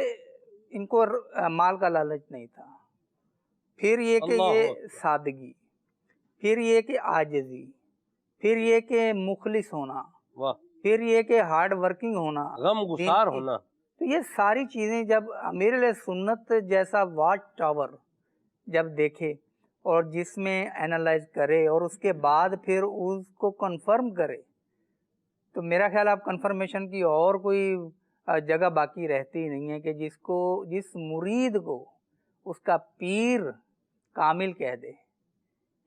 ان کو مال کا لالچ نہیں تھا، پھر یہ کہ اللہ یہ اکبر. سادگی، پھر یہ کہ عاجزی، پھر یہ کہ مخلص ہونا، واہ، پھر یہ کہ ہارڈ ورکنگ ہونا، غم گسار ہونا. تو یہ ساری چیزیں جب امیر علیہ سنت جیسا واچ ٹاور جب دیکھے اور جس میں اینالائز کرے اور اس کے بعد پھر اس کو کنفرم کرے، تو میرا خیال آپ کنفرمیشن کی اور کوئی جگہ باقی رہتی ہی نہیں ہے کہ جس مرید کو اس کا پیر کامل کہہ دے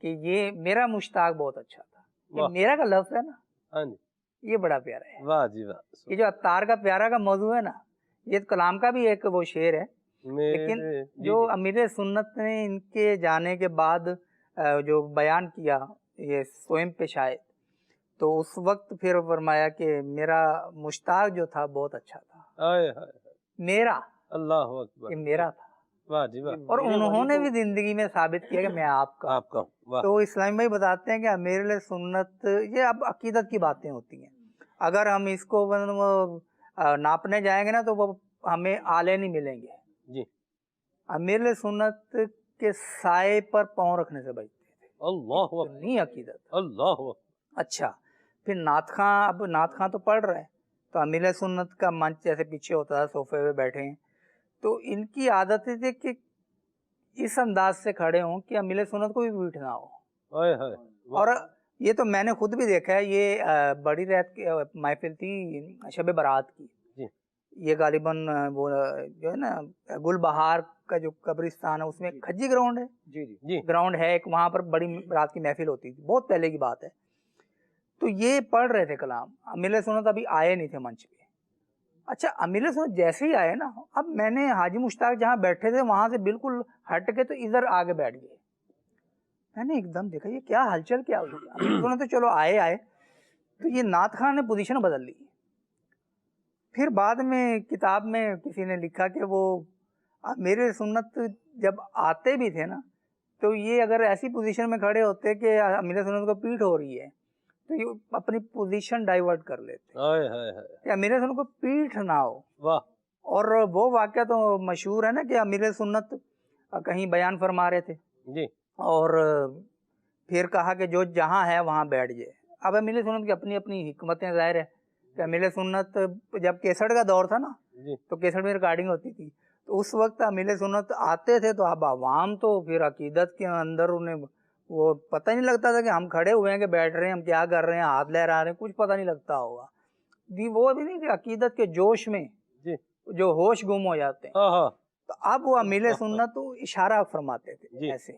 کہ یہ میرا مشتاق بہت اچھا تھا. یہ میرا کا لفظ ہے نا، ہاں جی، یہ بڑا پیارا ہے. واہ جی واہ. یہ جو عطار کا پیارا کا موضوع ہے نا، یہ کلام کا بھی ایک وہ شعر ہے، لیکن جو امیر سنت نے ان کے جانے کے بعد جو بیان کیا یہ سوئم پہ شاید، تو اس وقت پھر فرمایا کہ میرا مشتاق جو تھا بہت اچھا تھا، میرا، اللہ اکبر، یہ میرا تھا. واہ جی واہ. اور انہوں نے بھی زندگی میں ثابت کیا کہ میں آپ کا. آپ کا واہ. تو اسلامی بھائی بتاتے ہیں کہ امیر علیہ سنت، یہ اب عقیدت کی باتیں ہوتی ہیں، اگر ہم اس کو ناپنے جائیں گے نا تو وہ ہمیں آلے نہیں ملیں گے. جی، امیر علیہ سنت کے سائے پر پاؤں رکھنے سے بچتے تھے. اللہ اکبر، نہیں عقیدت. اللہ اکبر. اچھا، پھر نعت خاں، اب نعت خاں تو پڑھ رہے ہیں، تو امیر علیہ سنت کا منچ جیسے پیچھے ہوتا تھا، صوفے پہ بیٹھے ہیں، تو ان کی عادت تھی کہ اس انداز سے کھڑے ہوں کہ امیر علیہ سنت کو بھی بیٹھنا ہو. اور یہ تو میں نے خود بھی دیکھا ہے، یہ بڑی رات کی محفل تھی شب برات کی. یہ غالباً وہ جو ہے نا گل بہار کا جو قبرستان ہے اس میں کھجی گراؤنڈ ہے، جی جی گراؤنڈ ہے ایک، وہاں پر بڑی رات کی محفل ہوتی تھی، بہت پہلے کی بات ہے. تو یہ پڑھ رہے تھے کلام، امیر علیہ سنت ابھی آئے نہیں تھے منچ پہ. اچھا، امیر علیہ سنت جیسے ہی آئے نا، اب میں نے حاجی مشتاق جہاں بیٹھے تھے وہاں سے بالکل ہٹ کے تو ادھر آگے بیٹھ گئے. میں نے ایک دم دیکھا یہ کیا ہلچل کیا ہوئی. امیر علیہ سنت تو چلو آئے تو یہ نعت خان نے پوزیشن بدل لی. پھر بعد میں کتاب میں کسی نے لکھا کہ وہ میرے سنت جب آتے بھی تھے نا تو یہ اگر ایسی پوزیشن میں کھڑے ہوتے کہ امیر سنت کو پیٹھ ہو رہی ہے تو یہ اپنی پوزیشن ڈائیورٹ کر لیتے کہ امیر سنت کو پیٹھ نہ ہو. اور وہ واقعہ تو مشہور ہے نا کہ امیر سنت کہیں بیان فرما رہے تھے جی، اور پھر کہا کہ جو جہاں ہے وہاں بیٹھ جائے. اب امیر سنت کی اپنی اپنی حکمتیں ظاہر ہے کہ امیر سنت جب کیسٹ کا دور تھا نا تو کیسٹ میں ریکارڈنگ ہوتی تھی، تو اس وقت امیر سنت آتے تھے تو اب عوام تو پھر عقیدت کے اندر انہیں وہ پتہ نہیں لگتا تھا کہ ہم کھڑے ہوئے ہیں کہ بیٹھ رہے ہیں، ہم کیا کر رہے ہیں، ہاتھ لہرا رہے ہیں، کچھ پتہ نہیں لگتا ہوگا. وہ بھی نہیں کہ عقیدت کے جوش میں جو ہوش گم ہو جاتے ہیں. تو اب وہ امیر سنت اشارہ فرماتے تھے ایسے.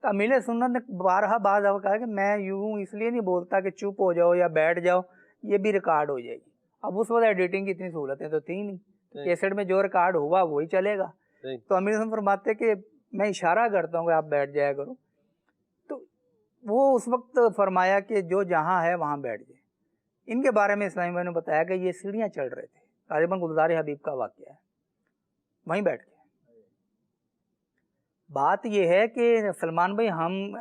تو امیر سنت نے بارہا بعض کہا کہ میں یوں اس لیے نہیں بولتا کہ چپ ہو جاؤ یا بیٹھ جاؤ، یہ بھی ریکارڈ ہو جائے گی. اب اس وقت ایڈیٹنگ کی اتنی سہولتیں تو تھیں نہیں، کیسٹ میں جو ریکارڈ ہوا وہی چلے گا. تو امیر سنت فرماتے کہ میں اشارہ کرتا ہوں کہ آپ بیٹھ جایا کرو. تو وہ اس وقت فرمایا کہ جو جہاں ہے وہاں بیٹھ جائے. ان کے بارے میں اسلامی بھائی نے بتایا کہ یہ سیڑھیاں چڑھ رہے تھے غالباً گلزار حبیب کا واقعہ ہے، وہیں بیٹھ کے بات یہ ہے کہ سلمان بھائی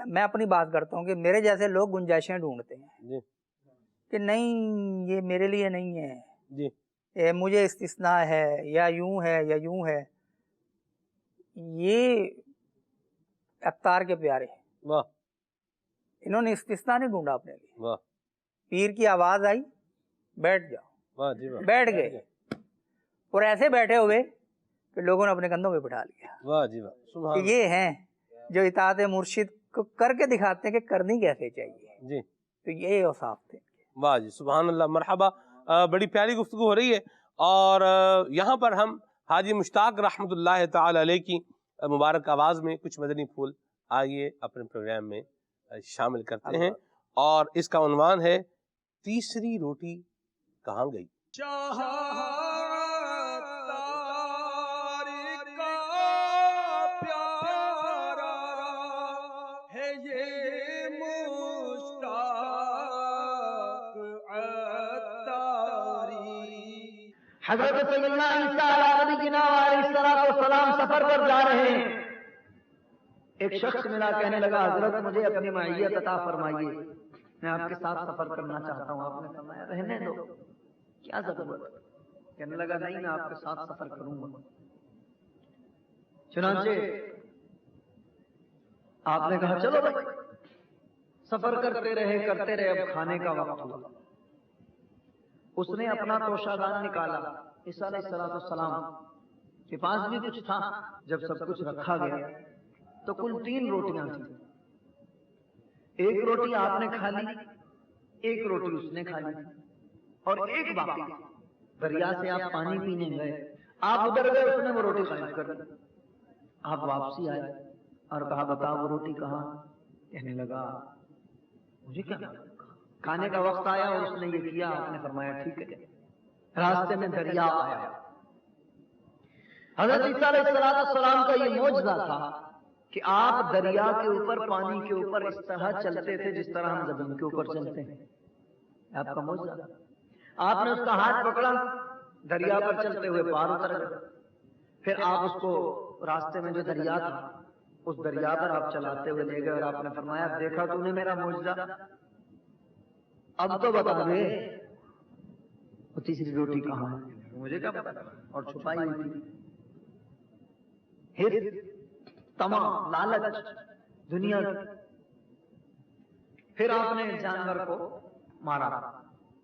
میں اپنی بات کرتا ہوں کہ میرے جیسے لوگ گنجائشیں ڈھونڈتے ہیں جی کہ نہیں یہ میرے لیے نہیں ہے، جی یہ مجھے استثناء ہے یا یوں ہے یا یوں ہے. یہ اختار کے پیارے ہیں، واہ انہوں نے استثناء نہیں ڈھونڈا اپنے لیے. واہ پیر کی آواز آئی بیٹھ جاؤ، واہ جی واہ بیٹھ گئے اور ایسے بیٹھے ہوئے کہ لوگوں نے اپنے کندھوں پہ بٹھا لیا واہ جی واہ کہ سبحان اللہ. یہ ہیں جو اطاعت مرشد کو کر کے دکھاتے ہیں کہ کرنی کیسے چاہیے. جی تو یہ اوصاف تھے. واہ جی سبحان اللہ مرحبا. بڑی پیاری گفتگو ہو رہی ہے اور یہاں پر ہم حاجی مشتاق رحمۃ اللہ تعالی علیہ کی مبارک آواز میں کچھ مدنی پھول آئیے اپنے پروگرام میں شامل کرتے ہیں اور اس کا عنوان ہے تیسری روٹی کہاں گئی. حضرت سیدنا عیسیٰ علیہ نبینا علیہ الصلوۃ والسلام سفر پر جا رہے ہیں. ایک شخص ملا کہنے لگا حضرت مجھے اپنی معیت عطا فرمائیے، میں آپ کے ساتھ سفر کرنا چاہتا ہوں. آپ نے فرمایا رہنے دو، کیا ضرورت. کہنے لگا نہیں میں آپ کے ساتھ سفر کروں گا. چنانچہ آپ نے کہا چلو بھائی. سفر کرتے رہے اب کھانے کا وقت ہوا. اس نے اپنا توشہ دان نکالا. عیسیٰ علیہ السلام کے پاس بھی کچھ تھا. جب سب کچھ رکھا گیا تو کل 3 روٹیاں تھیں. ایک روٹی آپ نے کھا لی، ایک روٹی اس نے کھا لی اور ایک باقی. دریا سے آپ پانی پینے گئے، آپ ادھر گئے، اس نے وہ روٹی غائب کر دی. آپ واپسی آئے اور کہا بتا وہ روٹی کہاں. کہنے لگا مجھے کیا کھانے کا وقت آیا اور اس نے یہ کیا. آپ نے فرمایا ٹھیک ہے. راستے میں دریا آیا. حضرت عیسیٰ علیہ السلام کا یہ معجزہ تھا کہ آپ دریا کے اوپر پانی کے اوپر اس طرح چلتے تھے جس طرح ہم زمین کے اوپر چلتے ہیں. آپ کا معجزہ. آپ نے اس کا ہاتھ پکڑا، دریا پر چلتے ہوئے پار اتر گئے. پھر آپ اس کو راستے میں جو دریا تھا اس دریا پر آپ چلاتے ہوئے لے گئے اور آپ نے فرمایا دیکھا تو نے میرا معجزہ، اب تو بتا دے وہ تیسری روٹی کہاں ہے. مجھے کیا پتا، اور چھپائی ہوئی تھی. تمام لالچ دنیا. پھر آپ نے جانور کو مارا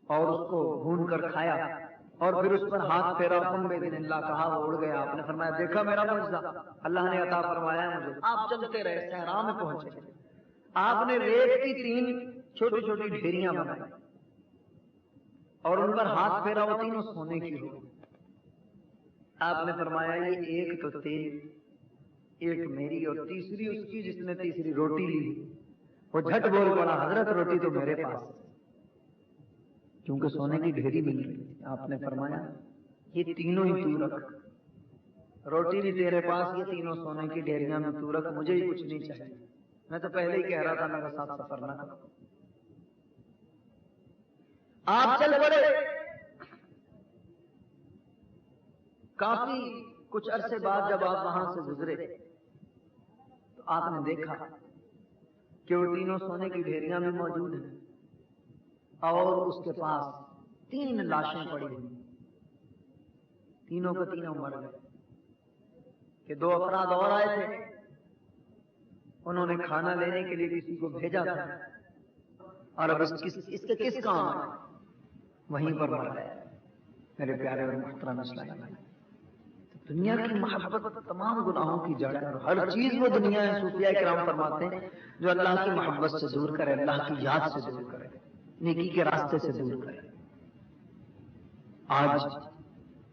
اور اس کو بھون کر کھایا اور پھر اس پر ہاتھ پھیرا، قم بإذن اللہ کہا، وہ اڑ گیا. آپ نے فرمایا دیکھا میرا معجزہ، اللہ نے عطا فرمایا مجھے. آپ چلتے رہے، صحرا میں پہنچے. آپ نے ریت کی 3 چھوٹی چھوٹی ڈھیریاں بنائی اور ان پر ہاتھ پھیرا، وہ تینوں سونے کی ہو. آپ نے فرمایا یہ ایک تو تیری، ایک میری اور تیسری اس کی جس نے تیسری روٹی لی. وہ جھٹ بول پڑا حضرت روٹی تو میرے پاس، کیونکہ سونے کی ڈھیری مل رہی. آپ نے فرمایا یہ تینوں ہی تو رکھ، روٹی بھی تیرے پاس، یہ تینوں سونے کی ڈھیریاں میں تو رکھ، مجھے ہی کچھ نہیں چاہیے. میں تو پہلے ہی کہہ رہا تھا میرے ساتھ سفر نہ کرو. آپ چل پڑے. کافی کچھ عرصے بعد جب آپ وہاں سے گزرے تو آپ نے دیکھا کہ وہ تینوں سونے کی ڈھیریاں بھی موجود ہیں اور اس کے پاس 3 لاشیں پڑی ہوئی. تینوں کے تینوں مر گئے. کہ 2 افراد اور آئے تھے، انہوں نے کھانا لینے کے لیے کسی کو بھیجا تھا اور اب اس کے کس کام وہیں پر مر گئے. میرے پیارے اور محترم اسلام، دنیا کی محبت تمام گناہوں کی جڑ ہے اور ہر چیز وہ دنیا ہے. صوفیاء کرام فرماتے ہیں جو اللہ کی محبت سے دور کرے، اللہ کی یاد سے دور کرے، نیکی کے راستے سے دور کرے. آج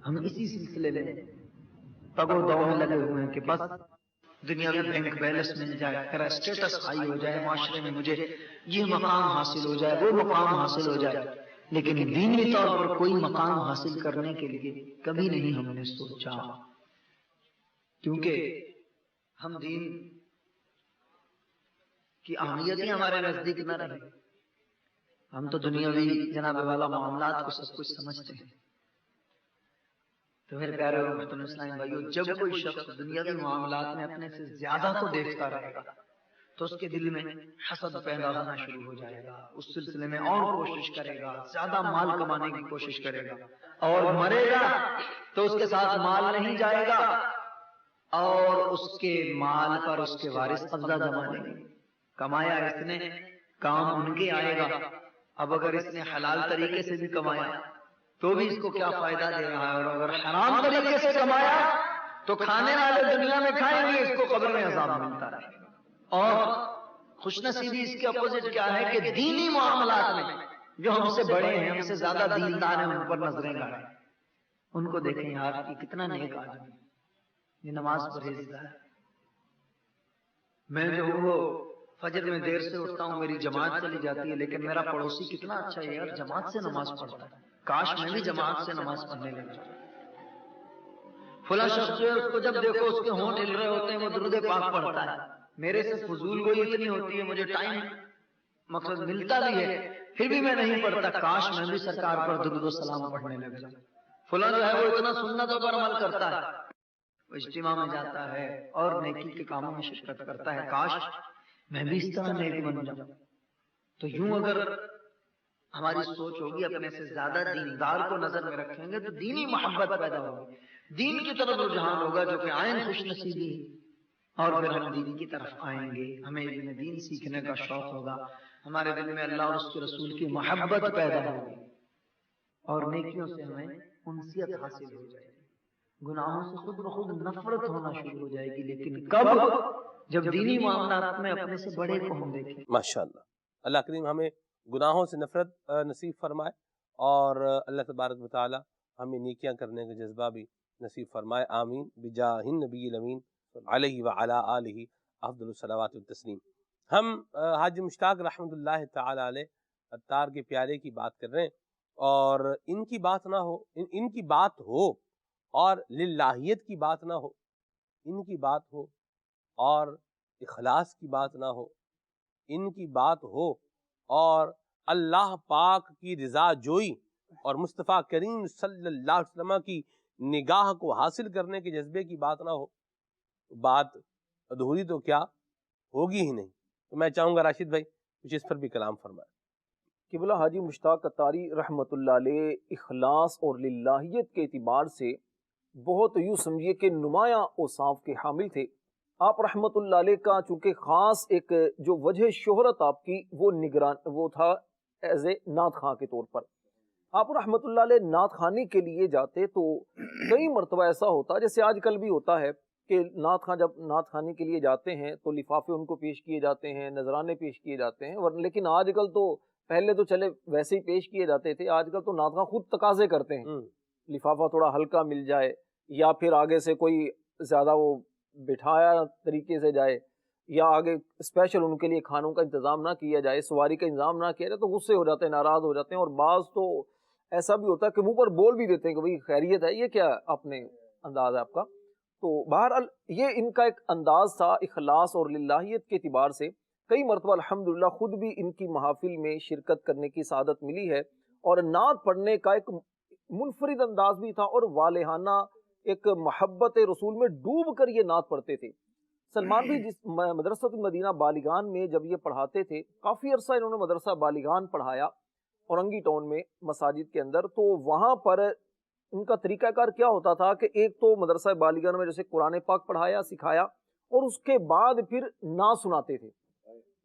ہم اسی سلسلے میں تگو دو میں لگے ہوئے ہیں کہ بس دنیاوی بینک بیلنس مل جائے، میرا اسٹیٹس ہائی ہو جائے، معاشرے میں مجھے یہ مقام حاصل ہو جائے، وہ مقام حاصل ہو جائے. لیکن دینی طور پر کوئی مقام حاصل کرنے کے لیے کبھی نہیں ہم نے سوچا، کیونکہ ہم دین کی اہمیت ہی ہمارے نزدیک نہ رہی. ہم تو دنیاوی جناب والا معاملات کو سب کچھ سمجھتے ہیں. تو میرے پیارے اور محترم اسلامی بھائیوں، جب کوئی شخص دنیاوی معاملات میں اپنے سے زیادہ کو دیکھتا رہے گا تو اس کے دل میں حسد پیدا ہونا شروع ہو جائے گا، اس سلسلے میں اور کوشش کرے گا، زیادہ مال کمانے کی کوشش کرے گا، اور مرے گا تو اس کے ساتھ مال نہیں جائے گا، اور اس کے مال پر اس کے وارث قبضہ جما لیں گے۔ کمایا اس نے، کام ان کے آئے گا۔ اب اگر اس نے حلال طریقے سے بھی کمایا تو بھی اس کو کیا فائدہ دے رہا ہے، اور اگر حرام طریقے سے کمایا تو کھانے والے دنیا میں کھائیں گے، اس کو قبر میں عذاب ملتا رہے گا۔ اور خوش نصیبی اس کے اپوزٹ کیا ہے کہ دینی معاملات میں جو ہم سے بڑے ہیں، ہم سے زیادہ دیندار ہیں، ان پر نظریں گاڑیں، ان کو دیکھیں یار یہ کتنا نیک آدمی، یہ نماز پرہیزگار ہے۔ میں جو ہوں وہ فجر میں دیر سے اٹھتا ہوں، میری جماعت چلی جاتی ہے، لیکن میرا پڑوسی کتنا اچھا ہے یار، جماعت سے نماز پڑھتا ہے، کاش میں بھی جماعت سے نماز پڑھنے لگ جاؤں۔ فلاں شخص جو ہے اس کو جب دیکھو اس کے ہونٹ ہل رہے ہوتے ہیں، وہ درود پاک پڑھتا ہے، میرے سے فضول گوئی اتنی ہوتی ہے، مجھے ٹائم مقصد ملتا بھی ہے پھر بھی میں نہیں پڑھتا، کاش میں بھی سرکار پر درود و سلام پڑھنے لگ جاؤں۔ فلاں جو ہے وہ اتنا سنتوں پر عمل کرتا ہے، وہ اجتماع میں جاتا ہے اور نیکی کے کاموں میں شرکت کرتا ہے، کاش میں بھی اس طرح نیک بن جاؤں۔ تو یوں اگر ہماری سوچ ہوگی، اپنے سے زیادہ دیندار کو نظر میں رکھیں گے تو دینی محبت پیدا ہوگی، دین کی طرف رجحان ہوگا، جو کہ عین خوش نصیبی ہے، اور پھر ہم دین کی طرف آئیں گے، ہمیں علم دین سیکھنے کا شوق ہوگا، ہمارے دل میں اللہ اور اس کے رسول کی محبت پیدا ہوگی، اور نیکیوں سے ہمیں انسیت حاصل ہو جائے گی، گناہوں سے خود بخود نفرت ہونا شروع ہو جائے گی، لیکن کب؟ جب دینی معاملات میں اپنے سے بڑے کو ہم دیکھیں۔ ماشاءاللہ، اللہ کریم ہمیں گناہوں سے نفرت نصیب فرمائے، اور اللہ تبارک و تعالی ہمیں نیکیاں کرنے کا جذبہ بھی نصیب فرمائے، آمین، بجاہ النبی الامین علیہ وعلی آلہ افضل الصلوات والتسلیم۔ ہم حاجی مشتاق رحمۃ اللہ تعالی علیہ عطار کے پیارے کی بات کر رہے ہیں، اور ان کی بات نہ ہو، ان کی بات ہو اور للہیت کی بات نہ ہو، ان کی بات ہو اور اخلاص کی بات نہ ہو، ان کی بات ہو اور اللہ پاک کی رضا جوئی اور مصطفیٰ کریم صلی اللہ علیہ وسلم کی نگاہ کو حاصل کرنے کے جذبے کی بات نہ ہو، بات ادھوری تو کیا ہوگی ہی نہیں۔ تو میں چاہوں گا راشد بھائی کچھ اس پر بھی کلام فرمائے۔ قبلہ حاجی مشتاق عطاری رحمۃ اللہ علیہ اخلاص اور للہیت کے اعتبار سے بہت یوں سمجھیے کہ نمایاں اوصاف کے حامل تھے۔ آپ رحمۃ اللہ علیہ کا چونکہ خاص ایک جو وجہ شہرت آپ کی وہ تھا ایز اے نعت خواں کے طور پر۔ آپ رحمۃ اللہ علیہ نعت خوانی کے لیے جاتے تو کئی مرتبہ ایسا ہوتا، جیسے آج کل بھی ہوتا ہے کہ نعت خواں جب نعت خوانی کے لیے جاتے ہیں تو لفافے ان کو پیش کیے جاتے ہیں، نذرانے پیش کیے جاتے ہیں، لیکن آج کل تو پہلے تو چلے ویسے ہی پیش کیے جاتے تھے، آج کل تو نعت خواں خود تقاضے کرتے ہیں لفافہ تھوڑا ہلکا مل جائے، یا پھر آگے سے کوئی زیادہ وہ بٹھایا طریقے سے جائے، یا آگے اسپیشل ان کے لیے کھانوں کا انتظام نہ کیا جائے، سواری کا انتظام نہ کیا جائے، تو غصے ہو جاتے ہیں، ناراض ہو جاتے ہیں، اور بعض تو ایسا بھی ہوتا ہے کہ منہ پر بول بھی دیتے ہیں کہ بھئی خیریت ہے، یہ کیا اپنے انداز ہے آپ کا۔ تو بہرحال یہ ان کا ایک انداز تھا اخلاص اور للہیت کے اعتبار سے۔ کئی مرتبہ الحمدللہ خود بھی ان کی محافل میں شرکت کرنے کی سعادت ملی ہے، اور نعت پڑھنے کا ایک منفرد انداز بھی تھا، اور والہانہ ایک محبت رسول میں ڈوب کر یہ نعت پڑھتے تھے۔ سلمان بھی جس مدرسہ المدینہ بالیغان میں جب یہ پڑھاتے تھے، کافی عرصہ انہوں نے مدرسہ بالیغان پڑھایا اورنگی ٹاؤن میں مساجد کے اندر، تو وہاں پر ان کا طریقہ کار کیا ہوتا تھا کہ ایک تو مدرسہ بالیغان میں جیسے قرآن پاک پڑھایا سکھایا، اور اس کے بعد پھر نعت سناتے تھے،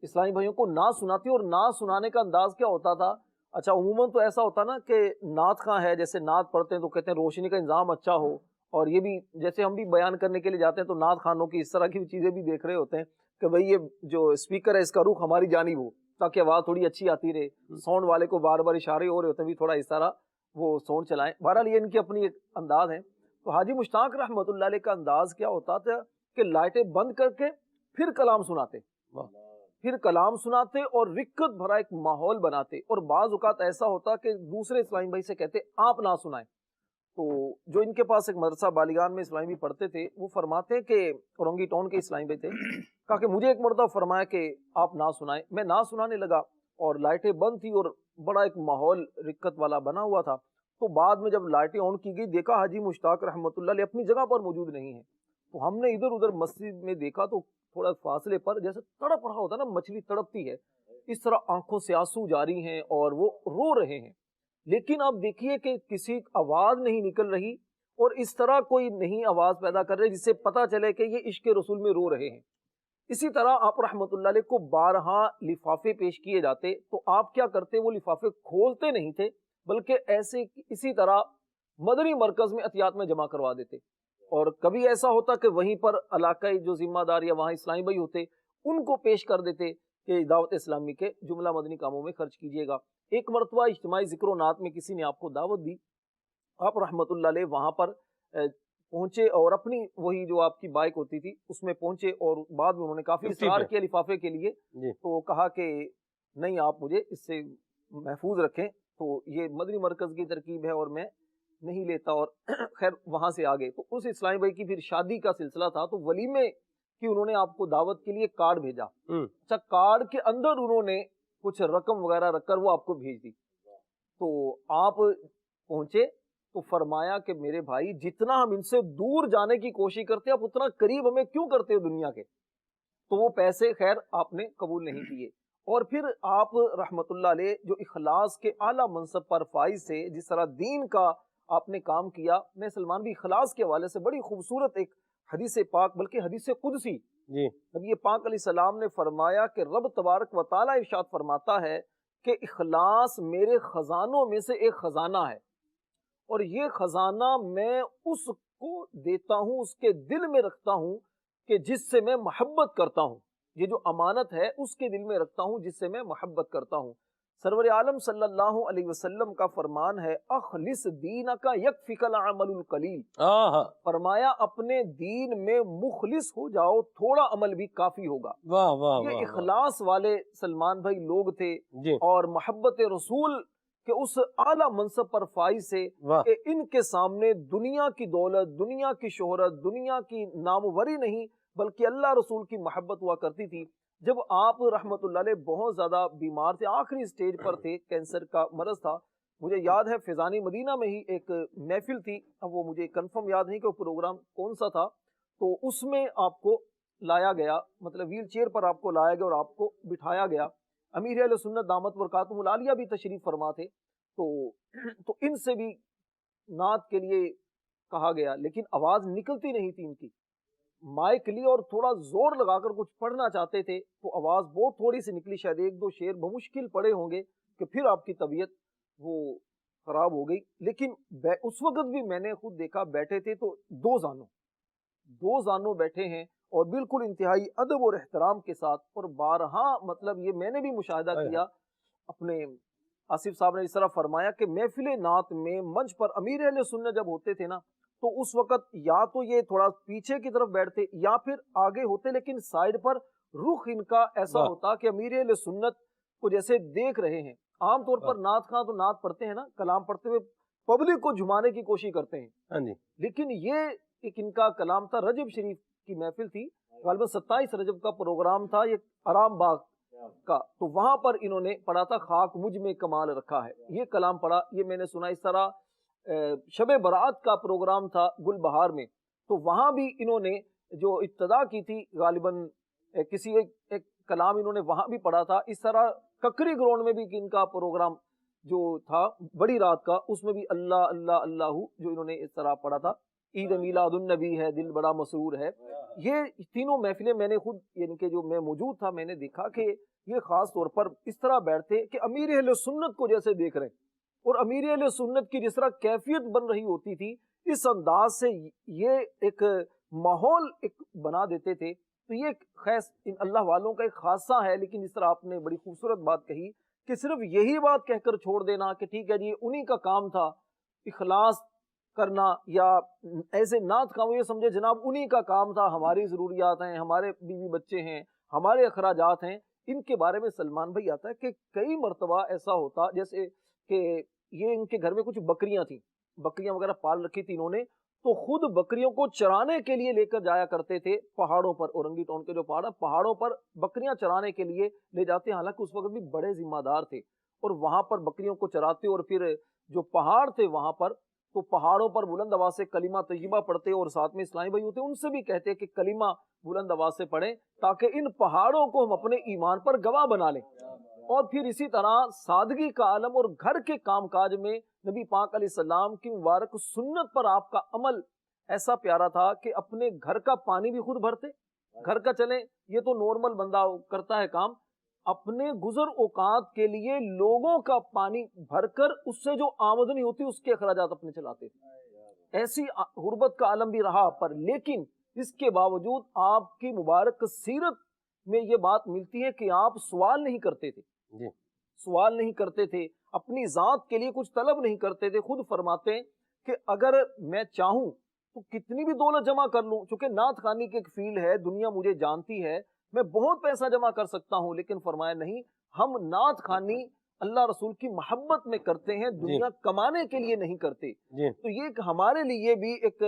اسلامی بھائیوں کو نعت سناتے، اور نعت سنانے کا انداز کیا ہوتا تھا؟ اچھا عموماً تو ایسا ہوتا نا کہ نعت خواں ہے، جیسے نعت پڑھتے ہیں تو کہتے ہیں روشنی کا انتظام اچھا ہو، اور یہ بھی جیسے ہم بھی بیان کرنے کے لیے جاتے ہیں تو نعت خوانوں کی اس طرح کی چیزیں بھی دیکھ رہے ہوتے ہیں کہ بھئی یہ جو اسپیکر ہے اس کا رخ ہماری جانب ہو تاکہ آواز تھوڑی اچھی آتی رہے، ساؤنڈ والے کو بار بار اشارے ہو رہے ہوتے ہیں بھی تھوڑا اس طرح وہ ساؤنڈ چلائیں۔ بہرحال یہ ان کی اپنی ایک انداز ہے۔ تو حاجی مشتاق رحمۃ اللہ علیہ کا انداز کیا ہوتا تھا کہ لائٹیں بند کر کے پھر کلام سناتے اور رکت بھرا ایک ماحول بناتے، اور بعض اوقات ایسا ہوتا کہ دوسرے اسلامی بھائی سے کہتے آپ نہ سنائیں۔ تو جو ان کے پاس ایک مدرسہ بالیغان میں اسلامی بھی پڑھتے تھے، وہ فرماتے کہ اورنگی ٹاؤن کے اسلامی بھائی تھے، کہا کہ مجھے ایک مرتبہ فرمایا کہ آپ نہ سنائیں۔ میں نہ سنانے لگا اور لائٹیں بند تھی اور بڑا ایک ماحول رکت والا بنا ہوا تھا، تو بعد میں جب لائٹیں آن کی گئی دیکھا حاجی مشتاق رحمۃ اللہ علیہ اپنی جگہ پر موجود نہیں ہے. تو ہم نے ادھر ادھر مسجد میں دیکھا تو تھوڑا فاصلے پر جیسے تڑپ رہا ہوتا ہے نا مچھلی تڑپتی ہے, اس طرح آنکھوں سے آنسو جاری ہیں اور وہ رو رہے ہیں. لیکن آپ دیکھیے کہ کسی آواز نہیں نکل رہی اور اس طرح کوئی نہیں آواز پیدا کر رہے جس سے پتا چلے کہ یہ عشق رسول میں رو رہے ہیں. اسی طرح آپ رحمت اللہ علیہ کو بارہا لفافے پیش کیے جاتے تو آپ کیا کرتے, وہ لفافے کھولتے نہیں تھے بلکہ ایسے اسی طرح مدنی مرکز میں عطیات میں جمع کروا دیتے. اور کبھی ایسا ہوتا کہ وہیں پر علاقائی جو ذمہ دار یا وہاں اسلامی بھائی ہوتے ان کو پیش کر دیتے کہ دعوت اسلامی کے جملہ مدنی کاموں میں خرچ کیجیے گا. ایک مرتبہ اجتماعی ذکر و نعت میں کسی نے آپ کو دعوت دی, آپ رحمت اللہ علیہ وہاں پر پہنچے اور اپنی وہی جو آپ کی بائک ہوتی تھی اس میں پہنچے اور بعد میں انہوں نے کافی اصرار کیا لفافے کے لیے, تو کہا کہ نہیں آپ مجھے اس سے محفوظ رکھیں, تو یہ مدنی مرکز کی ترکیب ہے اور میں نہیں لیتا. اور خیر وہاں سے آگے تو اس اسلامی بھائی کی پھر شادی کا سلسلہ تھا تو ولیمے کی انہوں نے آپ کو دعوت کے لیے کارڈ بھیجا. اچھا, کارڈ کے اندر انہوں نے کچھ رقم وغیرہ رکھ کر وہ آپ کو بھیج دی. تو آپ پہنچے تو فرمایا کہ میرے بھائی جتنا ہم ان سے دور جانے کی کوشش کرتے آپ اتنا قریب ہمیں کیوں کرتے ہو دنیا کے. تو وہ پیسے خیر آپ نے قبول نہیں کیے. اور پھر آپ رحمت اللہ علیہ جو اخلاص کے اعلیٰ منصب پر فائز سے جس طرح دین کا آپ نے کام کیا, میں سلمان بھی اخلاص کے حوالے سے بڑی خوبصورت ایک حدیث پاک بلکہ حدیث قدسی نبی پاک علیہ السلام نے فرمایا کہ رب تبارک و تعالیٰ ارشاد فرماتا ہے کہ اخلاص میرے خزانوں میں سے ایک خزانہ ہے اور یہ خزانہ میں اس کو دیتا ہوں, اس کے دل میں رکھتا ہوں کہ جس سے میں محبت کرتا ہوں. یہ جو امانت ہے اس کے دل میں رکھتا ہوں جس سے میں محبت کرتا ہوں. سرور عالم صلی اللہ علیہ وسلم کا فرمان ہے اخلص دینک یکفیک العمل القلیل, فرمایا اپنے دین میں مخلص ہو جاؤ تھوڑا عمل بھی کافی ہوگا. یہ اخلاص والے سلمان بھائی لوگ تھے اور محبت رسول کہ اس اعلیٰ منصب پر فائز سے کہ ان کے سامنے دنیا کی دولت, دنیا کی شہرت, دنیا کی ناموری نہیں بلکہ اللہ رسول کی محبت ہوا کرتی تھی. جب آپ رحمت اللہ علیہ بہت زیادہ بیمار تھے, آخری سٹیج پر تھے, کینسر کا مرض تھا, مجھے یاد ہے فیضانی مدینہ میں ہی ایک محفل تھی, اب وہ مجھے کنفرم یاد نہیں کہ وہ پروگرام کون سا تھا, تو اس میں آپ کو لایا گیا, مطلب ویل چیئر پر آپ کو لایا گیا اور آپ کو بٹھایا گیا. امیر اہل سنت دامت برکاتہم العالیہ بھی تشریف فرما تھے, تو ان سے بھی نعت کے لیے کہا گیا لیکن آواز نکلتی نہیں تھی ان کی. مائک لی اور تھوڑا زور لگا کر کچھ پڑھنا چاہتے تھے تو آواز بہت تھوڑی سی نکلی, شاید ایک دو شعر بمشکل پڑے ہوں گے کہ پھر آپ کی طبیعت وہ خراب ہو گئی. لیکن اس وقت بھی میں نے خود دیکھا بیٹھے تھے تو دو زانوں بیٹھے ہیں اور بالکل انتہائی ادب اور احترام کے ساتھ. اور بارہا مطلب یہ میں نے بھی مشاہدہ کیا, اپنے آصف صاحب نے اس طرح فرمایا کہ محفل نعت میں منچ پر امیر اہل سنت جب ہوتے تھے نا تو اس وقت یا تو یہ تھوڑا پیچھے کی طرف بیٹھتے یا پھر آگے ہوتے, لیکن سائڈ پر رخ ان کا ایسا ہوتا کہ امیر اہل سنت کو جیسے دیکھ رہے ہیں. عام طور پر نعت خواں تو نعت پڑھتے ہیں نا, کلام پڑھتے ہوئے پبلک کو جھمانے کی کوشش کرتے ہیں, لیکن یہ ایک ان کا کلام تھا. رجب شریف کی محفل تھی, غالباً 27 رجب کا پروگرام تھا یہ آرام باغ کا, تو وہاں پر انہوں نے پڑھا تھا خاک مجھ میں کمال رکھا ہے, یہ کلام پڑھا, یہ میں نے سنا. اس طرح شب برات کا پروگرام تھا گل بہار میں, تو وہاں بھی انہوں نے جو ابتدا کی تھی غالباً کسی ایک کلام انہوں نے وہاں بھی پڑھا تھا. اس طرح ککری گراؤنڈ میں بھی ان کا پروگرام جو تھا بڑی رات کا, اس میں بھی اللہ اللہ اللہ جو انہوں نے اس طرح پڑھا تھا. عید میلاد النبی ہے, دل بڑا مسرور ہے. یہ تینوں محفلیں میں نے خود یعنی کہ جو میں موجود تھا میں نے دیکھا کہ یہ خاص طور پر اس طرح بیٹھتے کہ امیر اہل سنت کو جیسے دیکھ رہے ہیں, اور امیر اہل سنت کی جس طرح کیفیت بن رہی ہوتی تھی اس انداز سے یہ ایک ماحول ایک بنا دیتے تھے. تو یہ خیس ان اللہ والوں کا ایک خاصہ ہے. لیکن جس طرح آپ نے بڑی خوبصورت بات کہی کہ صرف یہی بات کہہ کر چھوڑ دینا کہ ٹھیک ہے جی انہی کا کام تھا اخلاص کرنا, یا ایسے نعت خواہ یہ سمجھے جناب انہی کا کام تھا, ہماری ضروریات ہیں, ہمارے بیوی بچے ہیں, ہمارے اخراجات ہیں. ان کے بارے میں سلمان بھائی آتا ہے کہ کئی مرتبہ ایسا ہوتا جیسے کہ یہ ان کے گھر میں کچھ بکریاں تھیں, بکریاں وغیرہ پال رکھی تھی انہوں نے, تو خود بکریوں کو چرانے کے لیے لے کر جایا کرتے تھے پہاڑوں پر. اورنگی ٹون کے جو پہاڑ پہاڑوں پر بکریاں چرانے کے لیے لے جاتے ہیں, حالانکہ اس وقت بھی بڑے ذمہ دار تھے. اور وہاں پر بکریوں کو چراتے اور پھر جو پہاڑ تھے وہاں پر تو پہاڑوں پر بلند آواز سے کلمہ طیبہ پڑھتے اور ساتھ میں اسلامی بھائی ہوتے ان سے بھی کہتے کہ کلمہ بلند آواز سے پڑھیں تاکہ ان پہاڑوں کو ہم اپنے ایمان پر گواہ بنا لیں. اور پھر اسی طرح سادگی کا عالم اور گھر کے کام کاج میں نبی پاک علیہ السلام کی مبارک سنت پر آپ کا عمل ایسا پیارا تھا کہ اپنے گھر کا پانی بھی خود بھرتے. گھر کا چلیں یہ تو نارمل بندہ کرتا ہے کام, اپنے گزر اوقات کے لیے لوگوں کا پانی بھر کر اس سے جو آمدنی ہوتی اس کے اخراجات اپنے چلاتے تھے. ایسی غربت کا عالم بھی رہا, پر لیکن اس کے باوجود آپ کی مبارک سیرت میں یہ بات ملتی ہے کہ آپ سوال نہیں کرتے تھے. سوال نہیں کرتے تھے, اپنی ذات کے لیے کچھ طلب نہیں کرتے تھے. خود فرماتے ہیں کہ اگر میں چاہوں تو کتنی بھی دولت جمع کر لوں, چونکہ نعت خوانی کی ایک فیلڈ ہے, دنیا مجھے جانتی ہے, میں بہت پیسہ جمع کر سکتا ہوں, لیکن فرمایا نہیں, ہم نعت خوانی اللہ رسول کی محبت میں کرتے ہیں, دنیا کمانے کے لیے نہیں کرتے. تو یہ ہمارے لیے بھی ایک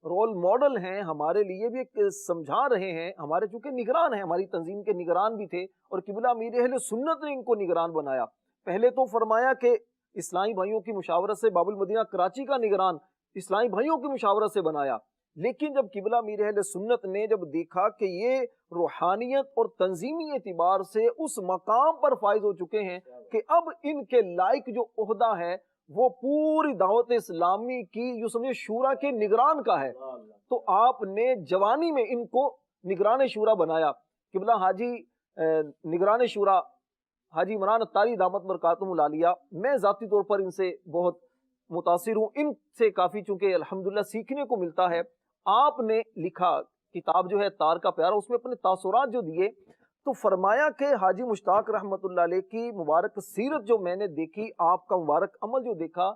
رول ماڈل ہیں, ہمارے لیے بھی ایک سمجھا رہے ہیں. ہمارے چونکہ نگران ہیں, ہماری تنظیم کے نگران بھی تھے اور قبلہ امیر اہل سنت نے ان کو نگران بنایا. پہلے تو فرمایا کہ اسلامی بھائیوں کی مشاورت سے باب المدینہ کراچی کا نگران اسلامی بھائیوں کی مشاورت سے بنایا, لیکن جب قبلہ امیر اہل سنت نے جب دیکھا کہ یہ روحانیت اور تنظیمی اعتبار سے اس مقام پر فائز ہو چکے ہیں کہ اب ان کے لائق جو عہدہ ہے وہ پوری دعوت اسلامی کی جو سمجھے شورا کے نگران کا ہے, تو آپ نے جوانی میں ان کو نگران شورا بنایا. قبلہ حاجی نگران شورا حاجی عمران اتاری دامت برکاتہم العالیہ, میں ذاتی طور پر ان سے بہت متاثر ہوں, ان سے کافی چونکہ الحمدللہ سیکھنے کو ملتا ہے. آپ نے لکھا کتاب جو ہے تار کا پیارا, اس میں اپنے تاثرات جو دیے تو فرمایا کہ حاجی مشتاق رحمت اللہ علیہ کی مبارک سیرت جو میں نے دیکھی, آپ کا مبارک عمل جو دیکھا,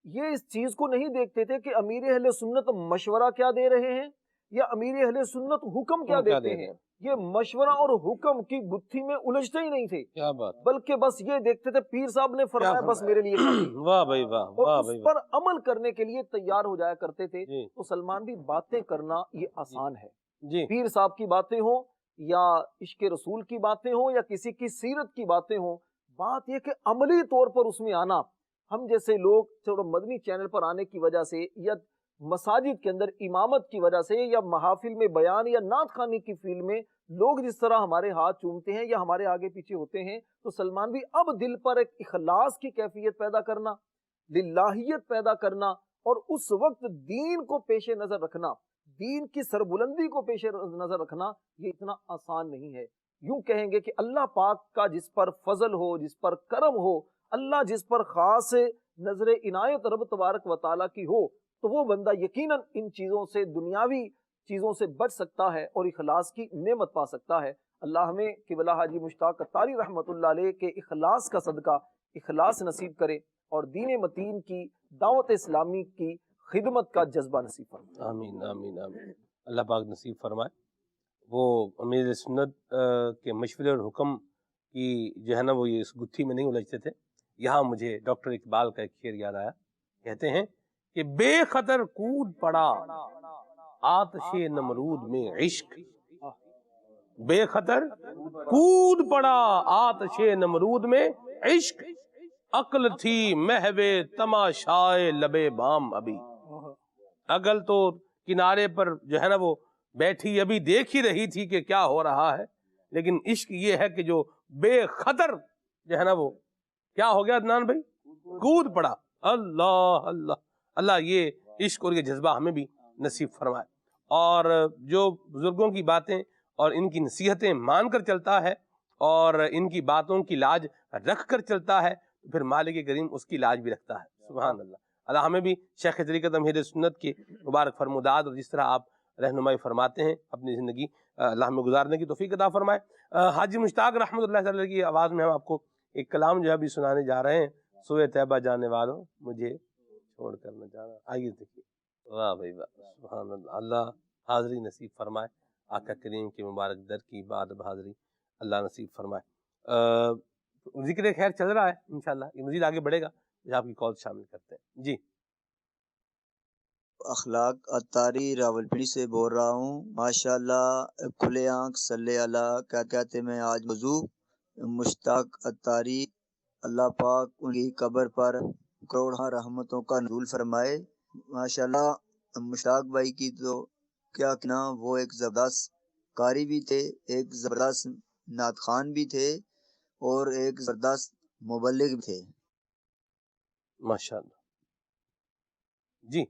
یہ اس چیز کو نہیں دیکھتے تھے کہ امیر اہل سنت مشورہ کیا دے رہے ہیں یا امیر اہل سنت حکم کیا دیتے ہیں. یہ مشورہ اور حکم کی گتھی میں الجھتے ہی نہیں تھے, کیا بات, بلکہ بس یہ دیکھتے تھے پیر صاحب نے فرمایا بس میرے لیے واہ بھائی واہ, اور اس پر عمل کرنے کے لیے تیار ہو جایا کرتے تھے. تو سلمان بھی باتیں کرنا یہ آسان ہے, پیر صاحب کی باتیں ہوں یا عشق رسول کی باتیں ہوں یا کسی کی سیرت کی باتیں ہوں, بات یہ کہ عملی طور پر اس میں آنا. ہم جیسے لوگ تھوڑا مدنی چینل پر آنے کی وجہ سے یا مساجد کے اندر امامت کی وجہ سے یا محافل میں بیان یا نعت خوانی کی فیلڈ میں لوگ جس طرح ہمارے ہاتھ چومتے ہیں یا ہمارے آگے پیچھے ہوتے ہیں, تو سلمان بھی اب دل پر ایک اخلاص کی کیفیت پیدا کرنا, للہیت پیدا کرنا, اور اس وقت دین کو پیش نظر رکھنا, دین کی سربلندی کو پیش نظر رکھنا, یہ اتنا آسان نہیں ہے. یوں کہیں گے کہ اللہ پاک کا جس پر فضل ہو, جس پر کرم ہو, اللہ جس پر خاص نظر عنایت رب تبارک و تعالیٰ کی ہو, تو وہ بندہ یقیناً ان چیزوں سے, دنیاوی چیزوں سے بچ سکتا ہے اور اخلاص کی نعمت پا سکتا ہے. اللہ ہمیں قبلہ حاجی مشتاق اتاری رحمت اللہ علیہ کے اخلاص کا صدقہ اخلاص نصیب کرے اور دین متین کی دعوت اسلامی کی خدمت کا جذبہ نصیب فرمائے. آمین آمین آمین. اللہ پاک نصیب فرمائے. وہ امیر سنت کے مشورے اور حکم کی جو ہے نا وہ یہ اس گتھی میں نہیں الجھتے تھے. یہاں مجھے ڈاکٹر اقبال کا ایک شعر یاد آیا, کہتے ہیں کہ بے خطر کود پڑا آتش نمرود میں عشق, بے خطر کود پڑا آتش نمرود میں عشق, عقل تھی محو تماشائے لبے بام ابھی. عقل تو کنارے پر جو ہے نا وہ بیٹھی ابھی دیکھ ہی رہی تھی کہ کیا ہو رہا ہے, لیکن عشق یہ ہے کہ جو بے خطر جو ہے نا وہ کیا ہو گیا عدنان بھائی, کود پڑا. اللہ اللہ اللہ یہ عشق اور یہ جذبہ ہمیں بھی نصیب فرمائے, اور جو بزرگوں کی باتیں اور ان کی نصیحتیں مان کر چلتا ہے اور ان کی باتوں کی لاج رکھ کر چلتا ہے, تو پھر مالک کریم اس کی لاج بھی رکھتا ہے. سبحان اللہ. اللہ ہمیں بھی شیخ طریقت امیر سنت کی مبارک فرمودات اور جس طرح آپ رہنمائی فرماتے ہیں اپنی زندگی اللہ ہمیں گزارنے کی توفیق عطا فرمائے. حاجی مشتاق رحمۃ اللہ علیہ کی آواز میں ہم آپ کو ایک کلام جو ہے ابھی سنانے جا رہے ہیں. سوئے طیبہ جانے والوں مجھے چھوڑ کر نہ جانا. آئیے دیکھیے. واہ بھائی واہ, سبحان اللہ. اللہ حاضری نصیب فرمائے, آقا کریم کی مبارک در کی بات حاضری اللہ نصیب فرمائے. ذکر خیر چل رہا ہے, انشاءاللہ یہ مزید آگے بڑھے گا, آپ کی کال شامل کرتے ہیں. جی اخلاق اتاری راولپنڈی سے بول رہا ہوں. ماشاءاللہ کھلے آنکھ صلی اللہ کیا کہتے میں آج موضوع مشتاق اتاری اللہ پاک ان کی قبر پر کروڑوں رحمتوں کا نزول فرمائے۔ ماشاءاللہ مشتاق بھائی کی تو کیا کہنا، وہ ایک زبردست قاری بھی تھے، ایک زبردست نعت خوان بھی تھے اور ایک زبردست مبلغ بھی تھے۔ ماشاءاللہ جی۔